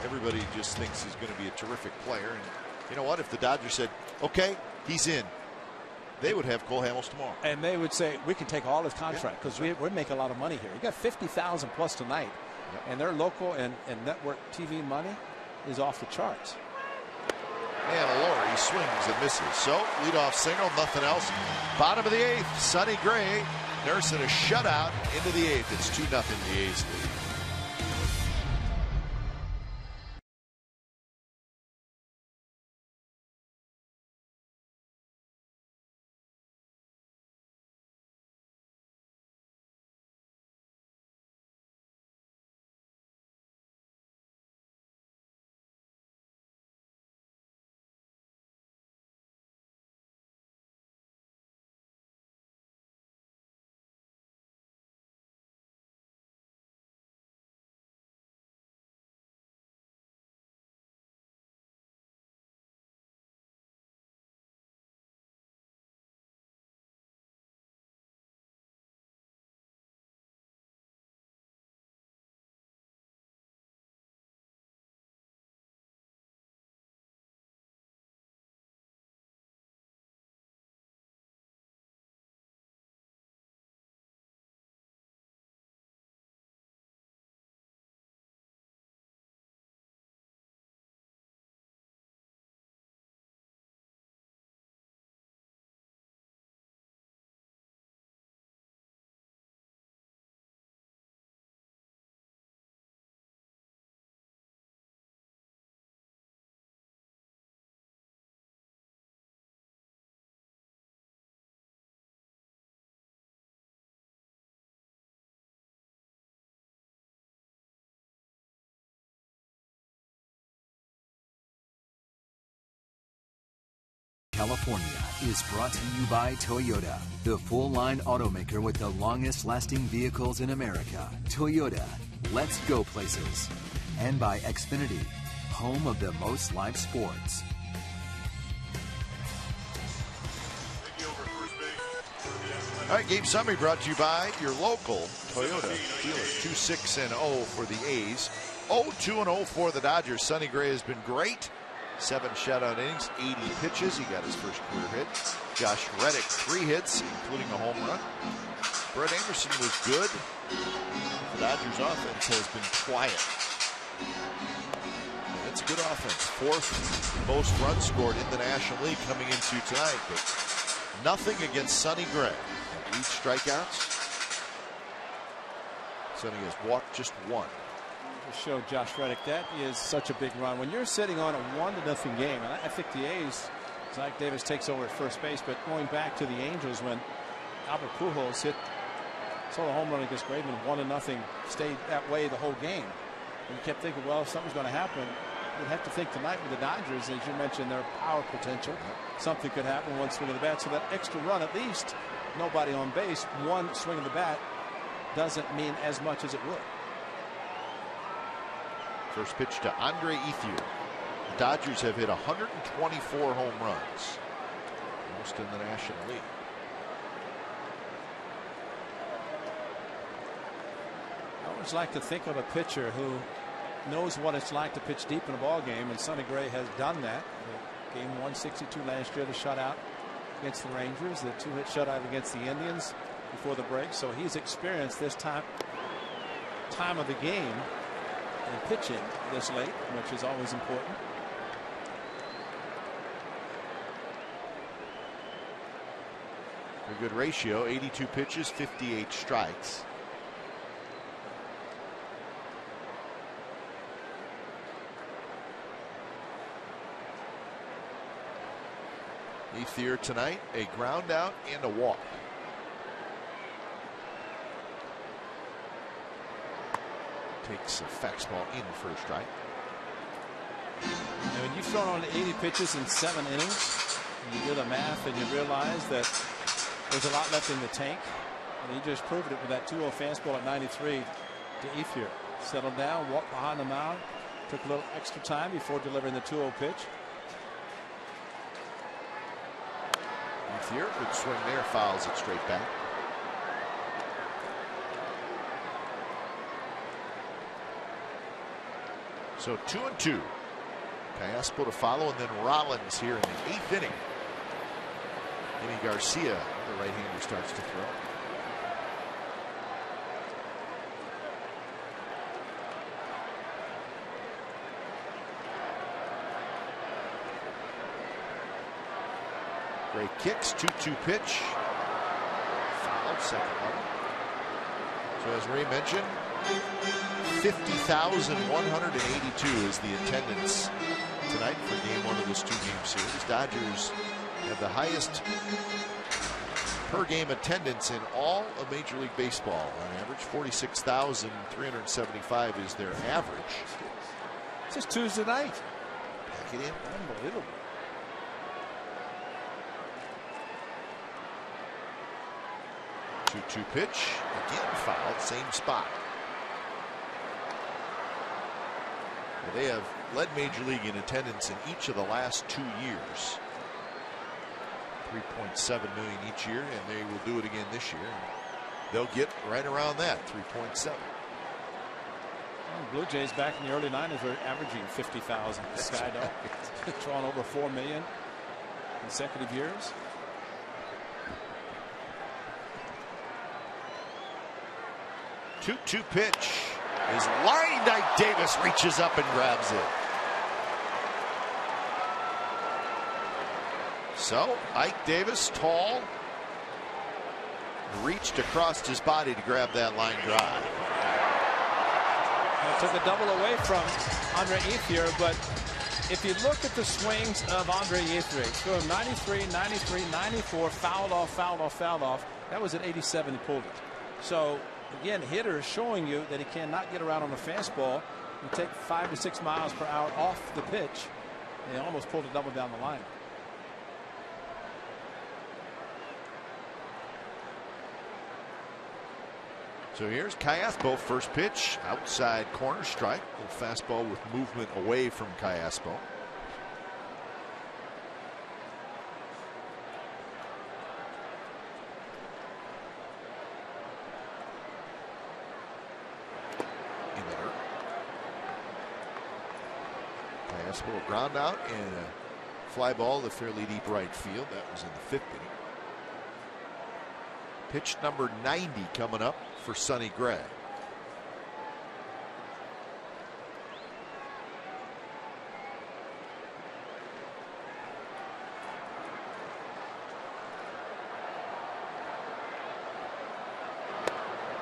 everybody just thinks is going to be a terrific player. And you know what? If the Dodgers said, okay, he's in, they would have Cole Hamels tomorrow. And they would say, we can take all his contract because we make a lot of money here. You got 50,000 plus tonight. Yep. And their local and network TV money is off the charts. And Laurie swings and misses. So leadoff single, nothing else. Bottom of the 8th, Sonny Gray nursing a shutout into the 8th. It's 2-0 the A's lead. California is brought to you by Toyota, the full-line automaker with the longest-lasting vehicles in America. Toyota, let's go places. And by Xfinity, home of the most live sports. All right, game summary brought to you by your local Toyota dealer. 2-6-0 for the A's. 0-2-0 for the Dodgers. Sonny Gray has been great. 7 shutout innings, 80 pitches. He got his first career hit. Josh Reddick, 3 hits, including a home run. Brett Anderson was good. The Dodgers offense has been quiet. It's a good offense. 4th most runs scored in the National League coming into tonight, but nothing against Sonny Gray. 8 strikeouts. Sonny has walked just 1. To show Josh Reddick that is such a big run when you're sitting on a 1-0 game, and I think the A's, Zach Davis takes over at first base, but going back to the Angels when Albert Pujols hit solo home run against Graveman, 1-0, stayed that way the whole game, and you kept thinking, well, if something's going to happen, you'd have to think tonight with the Dodgers, as you mentioned, their power potential, something could happen, one swing of the bat, so that extra run, at least nobody on base, one swing of the bat doesn't mean as much as it would. First pitch to Andre Ethier. The Dodgers have hit 124 home runs, most in the National League. I always like to think of a pitcher who knows what it's like to pitch deep in a ball game, and Sonny Gray has done that. Game 162 last year, the shutout against the Rangers, the 2-hit shutout against the Indians before the break. So he's experienced this time of the game and pitching this late, which is always important. A good ratio, 82 pitches, 58 strikes. Ethier tonight, a ground out and a walk. Takes a fastball in for a strike. And when you've thrown on 80 pitches in 7 innings, you do the math and you realize that there's a lot left in the tank. And he just proved it with that 2-0 fastball at 93 to Ethier. Settled down, walked behind the mound, took a little extra time before delivering the 2-0 pitch. Ethier, good swing there, fouls it straight back. So 2-2. Callaspo to follow, and then Rollins here in the 8th inning. Kenny Garcia, the right-hander, starts to throw. Gray kicks, 2-2 pitch. Fouled, second one. So as Ray mentioned, 50,182 is the attendance tonight for game 1 of this 2-game series. Dodgers have the highest per game attendance in all of Major League Baseball. On average, 46,375 is their average. It's just Tuesday night. Pack it in. Unbelievable. 2-2 pitch, again fouled, same spot. Well, they have led Major League in attendance in each of the last 2 years. 3.7 million each year, and they will do it again this year. They'll get right around that, 3.7. Blue Jays back in the early 90s were averaging 50,000. Sky Dog drawn over 4 million consecutive years. Two pitch is lined. Ike Davis reaches up and grabs it. So Ike Davis, tall, reached across his body to grab that line drive. Took a double away from Andre Ethier, but if you look at the swings of Andre Ethier, threw him 93, 93, 94, fouled off, fouled off, fouled off. That was at 87, he pulled it. So again, hitters showing you that he cannot get around on a fastball. You take 5 to 6 miles per hour off the pitch. They almost pulled a double down the line. So here's Callaspo, first pitch, outside corner strike. A little fastball with movement away from Callaspo. Callaspo, a ground out and a fly ball to fairly deep right field. That was in the 5th inning. Pitch number 90 coming up for Sonny Gray.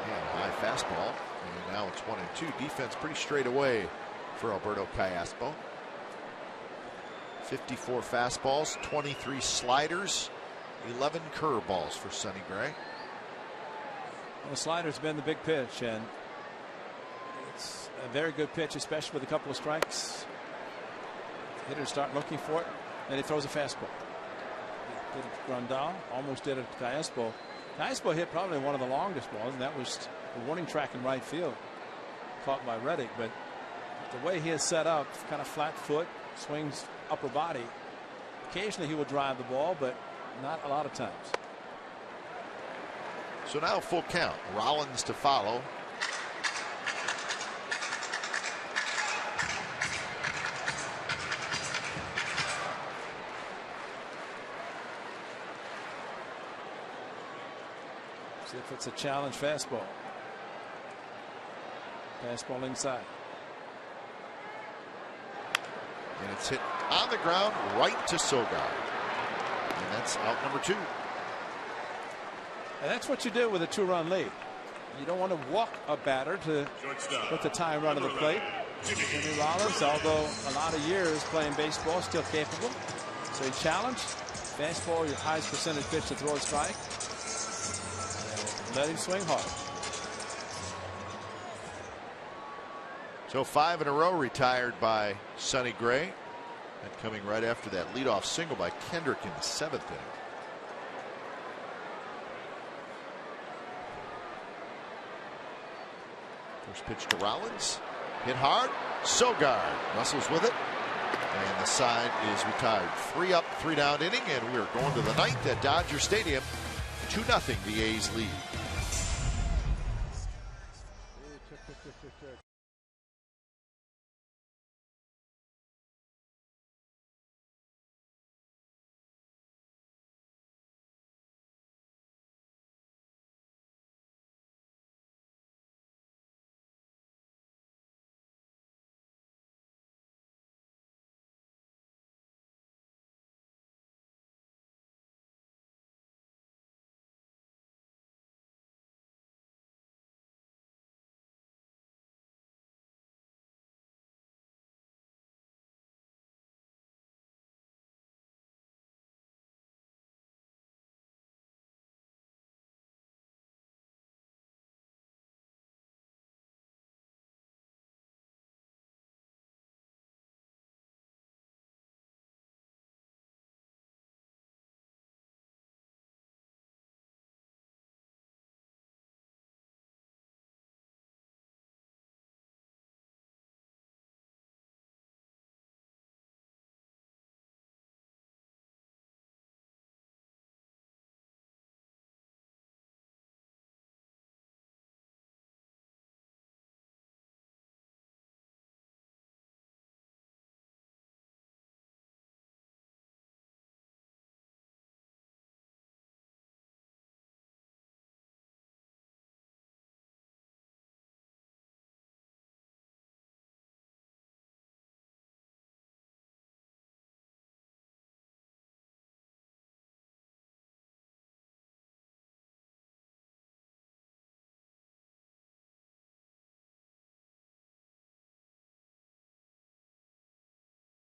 And high fastball. And now it's 1-2. Defense pretty straight away for Alberto Callaspo. 54 fastballs, 23 sliders, 11 curveballs for Sonny Gray. Well, the slider's been the big pitch, and it's a very good pitch, especially with a couple of strikes. Hitters start looking for it, and he throws a fastball. He did it to Grandal, almost did it to Callaspo. Callaspo hit probably one of the longest balls, and that was the warning track in right field, caught by Reddick. But the way he is set up, kind of flat foot, swings upper body. Occasionally he will drive the ball, but not a lot of times. So now full count. Rollins to follow. See if it's a challenge fastball. Fastball inside. And it's hit on the ground right to Sogard. And that's out number 2. And that's what you do with a 2-run lead. You don't want to walk a batter to put the tying run to the plate. Jimmy Rollins, although a lot of years playing baseball, still capable. So he challenged. Fastball, your highest percentage pitch to throw a strike. And let him swing hard. So 5 in a row retired by Sonny Gray. And coming right after that leadoff single by Kendrick in the 7th inning. First pitch to Rollins. Hit hard. Sogard wrestles with it. And the side is retired. 3 up, 3 down inning. And we're going to the 9th at Dodger Stadium. 2-0 the A's lead.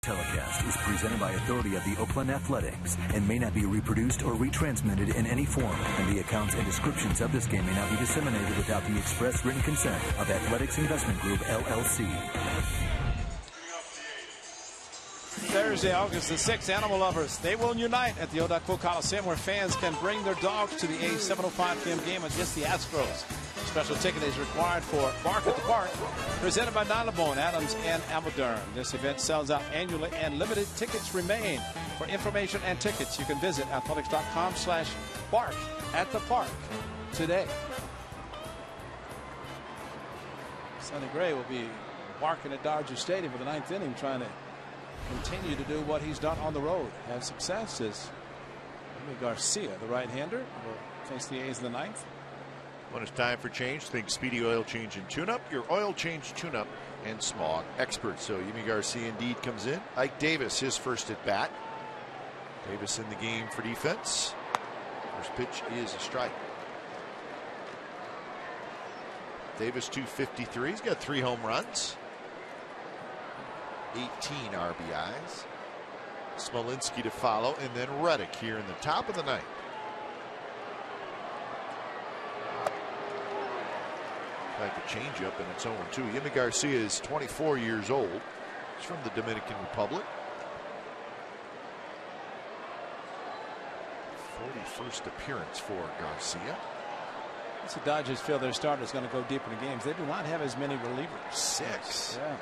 Telecast is presented by authority of the Oakland Athletics and may not be reproduced or retransmitted in any form, and the accounts and descriptions of this game may not be disseminated without the express written consent of Athletics Investment Group, LLC. Thursday, August the 6th, animal lovers, they will unite at the Oakland Coliseum, where fans can bring their dogs to the A's 7:05 p.m. game against the Astros. A special ticket is required for Bark at the Park, presented by Nylabone, Adams, and Amalderm. This event sells out annually, and limited tickets remain. For information and tickets, you can visit athletics.com/bark at the park today. Sonny Gray will be barking at Dodger Stadium for the 9th inning, trying to continue to do what he's done on the road. Have success as Yimi Garcia, the right-hander, will face the A's in the 9th. When it's time for change, think Speedy Oil Change and Tune-Up, your oil change, tune-up, and smog expert. So Yimi Garcia indeed comes in. Ike Davis, his first at bat. Davis in the game for defense. First pitch is a strike. Davis 253. He's got 3 home runs, 18 RBIs. Smolinski to follow, and then Reddick here in the top of the 9th. Like a changeup, and it's 0-2. Yimi Garcia is 24 years old. He's from the Dominican Republic. 41st appearance for Garcia. The Dodgers feel their starter is going to go deep in the games. They do not have as many relievers. 6. Yeah.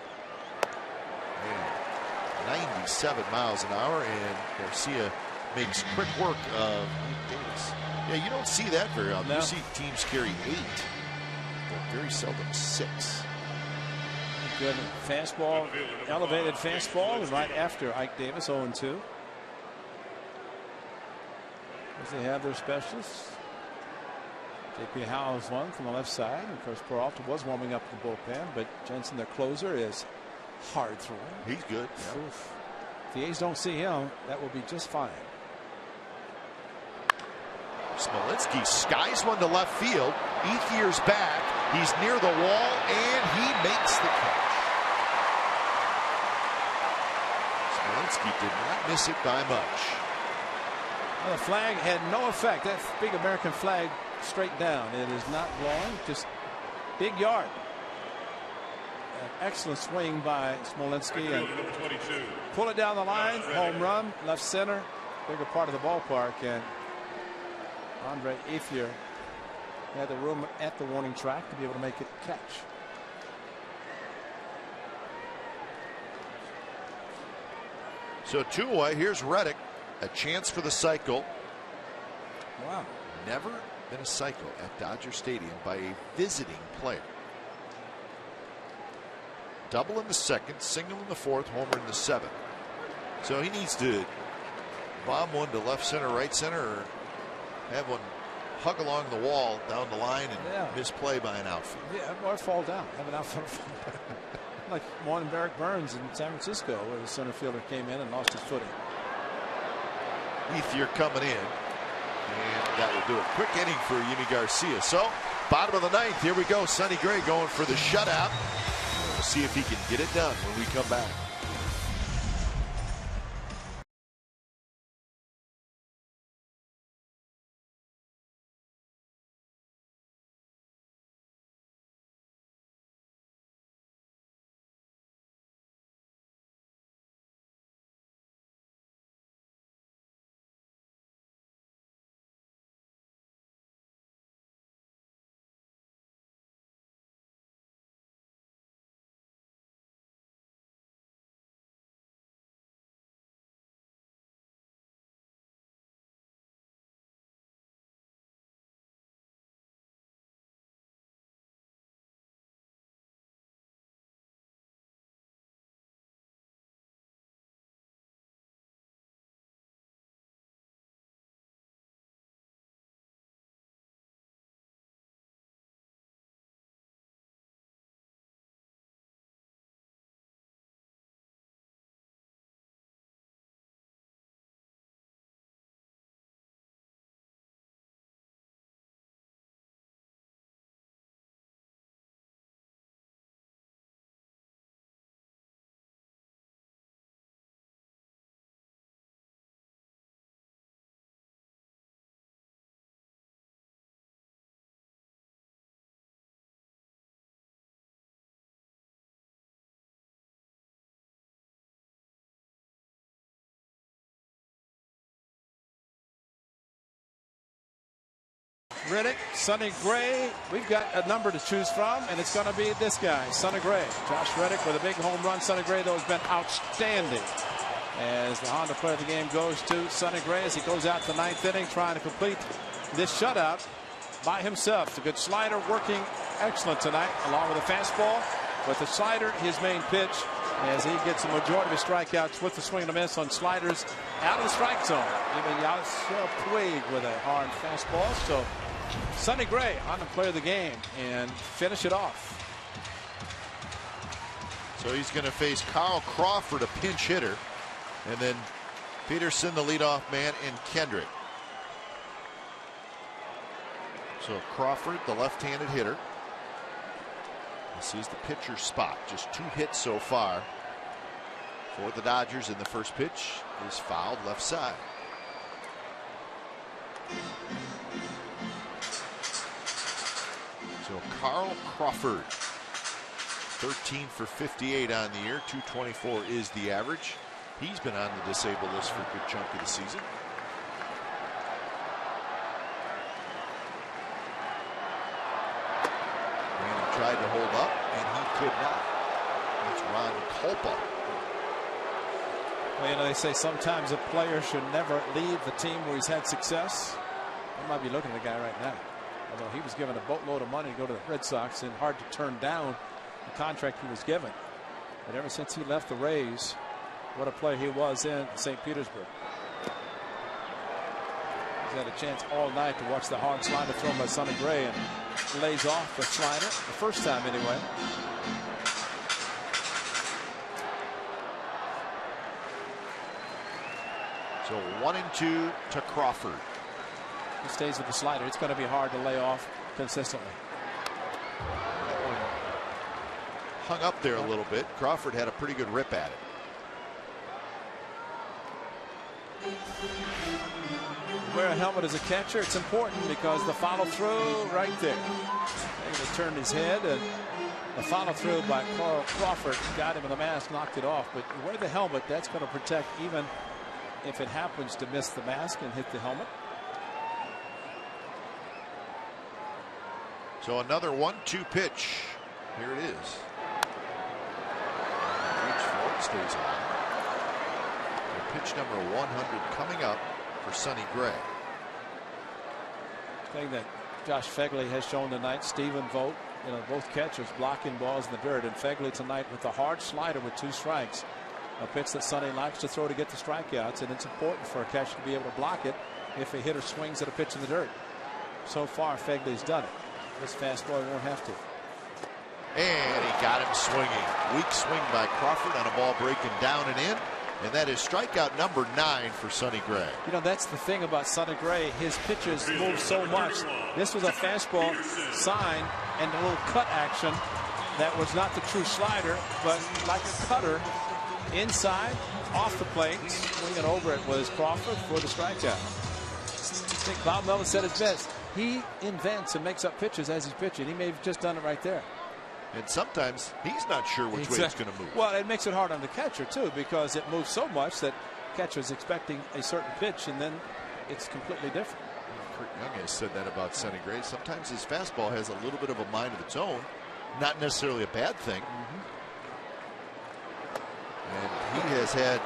And 97 miles an hour, and Garcia makes quick work of Davis. Yeah, you don't see that very often. No. You see teams carry 8, but very seldom 6. Good fastball, elevated fastball, right after Ike Davis, 0-2. As they have their specialists. J.P. Howell's one from the left side. Of course, Peralta was warming up the bullpen, but Jensen, their closer, is hard throwing. He's good. Yeah. Oof. If the A's don't see him, that will be just fine. Smolinski skies one to left field. Ethier's back. He's near the wall, and he makes the catch. Smolinski did not miss it by much. Well, the flag had no effect. That big American flag straight down. It is not blowing, just big yard. An excellent swing by Smolinski, and pull it down the line. Home run, left center, bigger part of the ballpark, and Andre Ethier had the room at the warning track to be able to make it catch. So 2 away. Here's Reddick. A chance for the cycle. Wow. Never been a cycle at Dodger Stadium by a visiting player. Double in the 2nd, single in the 4th, homer in the 7th. So he needs to bomb one to left center, right center, or have one hug along the wall down the line and misplay by an outfielder. Yeah, or fall down. Have an outfielder fall down. Like one Barrett Burns in San Francisco, where the center fielder came in and lost his footing. Ethier coming in, and that will do it. Quick inning for Yimi Garcia. So, bottom of the 9th, here we go. Sonny Gray going for the shutout. We'll see if he can get it done when we come back. Riddick, Sonny Gray. We've got a number to choose from, and it's going to be this guy, Sonny Gray. Josh Riddick with a big home run. Sonny Gray, though, has been outstanding. As the Honda player of the game goes to Sonny Gray as he goes out the 9th inning trying to complete this shutout by himself. It's a good slider working excellent tonight, along with a fastball. With the slider, his main pitch, as he gets the majority of his strikeouts with the swing and a miss on sliders out of the strike zone. Even Yasiel Puig with a hard fastball. So Sonny Gray on the player of the game and finish it off. So he's going to face Carl Crawford, a pinch hitter, and then Peterson, the leadoff man, and Kendrick. So Crawford, the left-handed hitter. This is the pitcher spot. Just 2 hits so far for the Dodgers, and the first pitch is fouled left side. So Carl Crawford, 13 for 58 on the year. 224 is the average. He's been on the disabled list for a good chunk of the season. Tried to hold up, and he could not. That's Ron Kolpa. Well, you know, they say sometimes a player should never leave the team where he's had success. I might be looking at the guy right now. Although he was given a boatload of money to go to the Red Sox, and hard to turn down the contract he was given. But ever since he left the Rays, what a player he was in St. Petersburg. He's had a chance all night to watch the hard slider thrown by Sonny Gray, and lays off the slider the first time anyway. So 1-2 to Crawford. He stays with the slider. It's going to be hard to lay off consistently. That one hung up there a little bit. Crawford had a pretty good rip at it. Wear a helmet as a catcher. It's important because the follow through right there. He turned his head, and the follow through by Carl Crawford got him in the mask, knocked it off. But you wear the helmet, that's going to protect even if it happens to miss the mask and hit the helmet. So another 1-2 pitch. Here it is. Reach for it, stays on. And pitch number 100 coming up for Sonny Gray. Thing that Josh Phegley has shown tonight, Stephen Vogt, you know, both catchers blocking balls in the dirt, and Phegley tonight with a hard slider with 2 strikes, a pitch that Sonny likes to throw to get the strikeouts, and it's important for a catcher to be able to block it if a hitter swings at a pitch in the dirt. So far, Phegley's done it. This fastball won't have to. And he got him swinging. Weak swing by Crawford on a ball breaking down and in. And that is strikeout number 9 for Sonny Gray. You know, that's the thing about Sonny Gray. His pitches move so much. This was a fastball sign and a little cut action that was not the true slider, but like a cutter inside, off the plate. Swinging over it was Crawford for the strikeout. I think Bob Melvin said it best. He invents and makes up pitches as he's pitching. He may have just done it right there. And sometimes he's not sure which way it's going to move. Well, it makes it hard on the catcher, too, because it moves so much that catcher's expecting a certain pitch, and then it's completely different. Kurt Young has said that about Sonny Gray. Sometimes his fastball has a little bit of a mind of its own. Not necessarily a bad thing. And he has had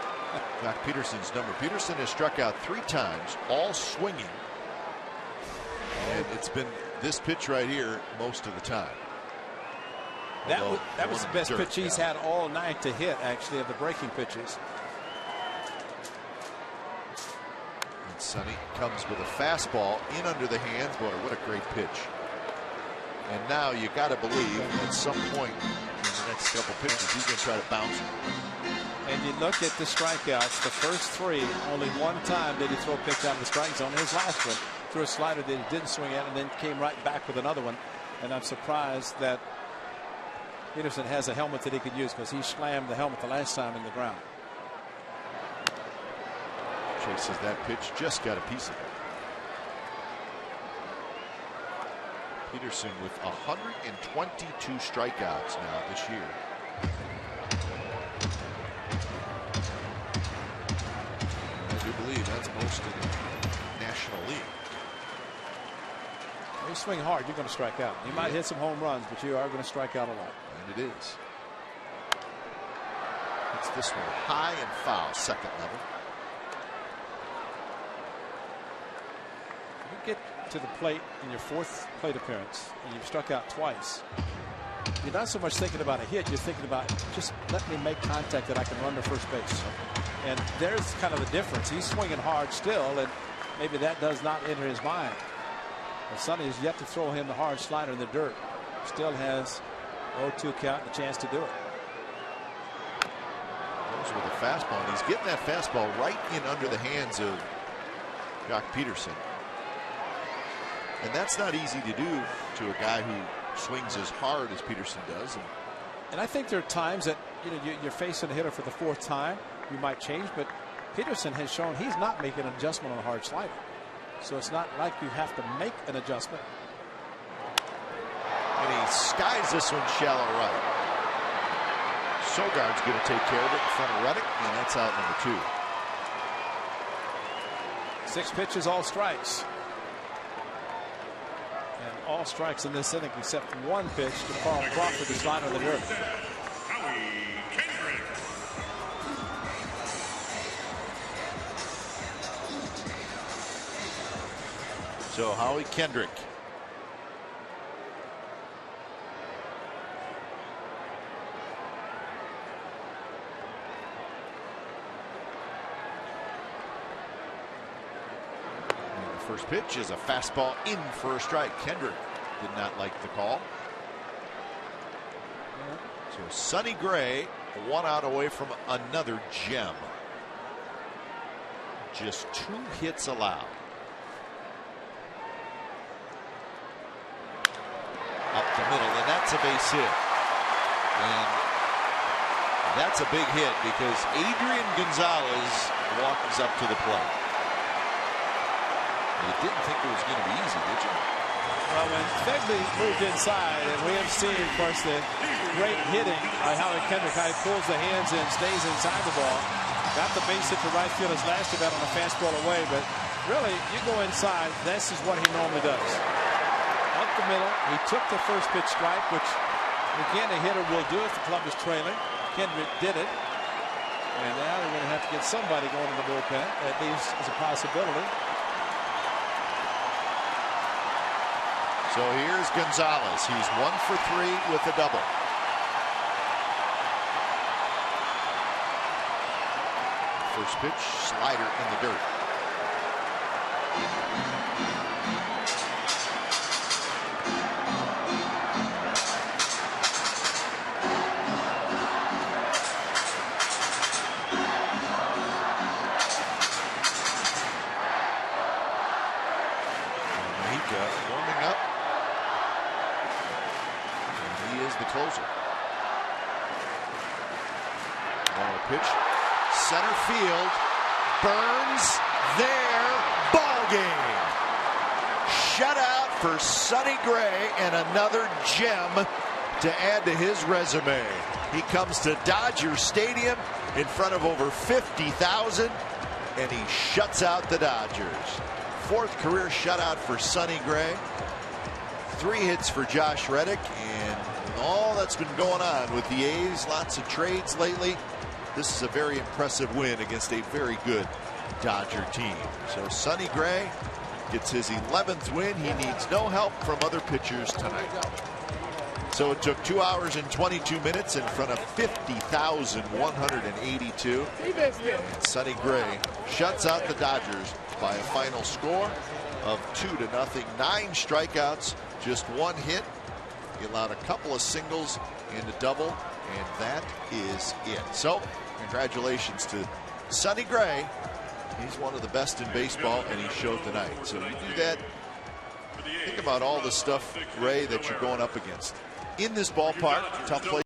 Doc Peterson's number. Peterson has struck out 3 times, all swinging. And it's been this pitch right here most of the time. That was the best pitch he's had all night to hit, actually, of the breaking pitches. And Sonny comes with a fastball in under the hands. Boy, what a great pitch. And now you got to believe at some point in the next couple pitches he's going to try to bounce it. And you look at the strikeouts, the first 3, only one time did he throw a pitch out of the strike zone. His last one threw a slider that he didn't swing at and then came right back with another one. And I'm surprised that Peterson has a helmet that he could use, because he slammed the helmet the last time in the ground. Chases that pitch, just got a piece of it. Peterson with 122 strikeouts now this year. I do believe that's most in the National League. You swing hard, you're going to strike out. You might hit some home runs, but you are going to strike out a lot. And it is. It's this one high and foul, second level. You get to the plate in your fourth plate appearance, and you've struck out twice. You're not so much thinking about a hit, you're thinking about just let me make contact that I can run to first base. And there's kind of the difference. He's swinging hard still, and maybe that does not enter his mind. But Sonny has yet to throw him the hard slider in the dirt. Still has 0-2 count and a chance to do it. Goes with a fastball, and he's getting that fastball right in under the hands of Jock Peterson. And that's not easy to do to a guy who swings as hard as Peterson does. And I think there are times that you're facing a hitter for the fourth time. You might change, but Peterson has shown he's not making an adjustment on a hard slider. So it's not like you have to make an adjustment. And he skies this one shallow right. Sogard's going to take care of it in front of Reddick, and that's out number 2. 6 pitches, all strikes. And all strikes in this inning except one pitch to Carl Crawford, the slider of the dirt. So Howie Kendrick. And the first pitch is a fastball in for a strike. Kendrick did not like the call. So Sonny Gray, 1 out away from another gem. Just 2 hits allowed. Up the middle, and that's a base hit. And that's a big hit because Adrian Gonzalez walks up to the plate. You didn't think it was going to be easy, did you? Well, when Fegley moved inside, and we have seen, of course, the great hitting by Howie Kendrick, how he pulls the hands in, stays inside the ball. Got the base hit to right field as last about on a fastball away, but really, you go inside, this is what he normally does. Up the middle, he took the first pitch strike, which again a hitter will do if the club is trailing. Kendrick did it, and now they're going to have to get somebody going in the bullpen, at least as a possibility. So here's Gonzalez. He's 1 for 3 with a double. First pitch, slider in the dirt. Warming up. And he is the closer. Pitch, center field, Burns there, ball game. Shutout for Sonny Gray and another gem to add to his resume. He comes to Dodger Stadium in front of over 50,000, and he shuts out the Dodgers. 4th career shutout for Sonny Gray. 3 hits for Josh Reddick, and with all that's been going on with the A's, lots of trades lately, this is a very impressive win against a very good Dodger team. So Sonny Gray gets his 11th win. He needs no help from other pitchers tonight. So it took 2 hours and 22 minutes in front of 50,182. And Sonny Gray shuts out the Dodgers by a final score of 2-0. 9 strikeouts, just 1 hit. He allowed a couple of singles and a double, and that is it. So congratulations to Sonny Gray. He's one of the best in baseball, and he showed tonight. So you do that. Think about all the stuff, Ray, that you're going up against. In this ballpark, tough place.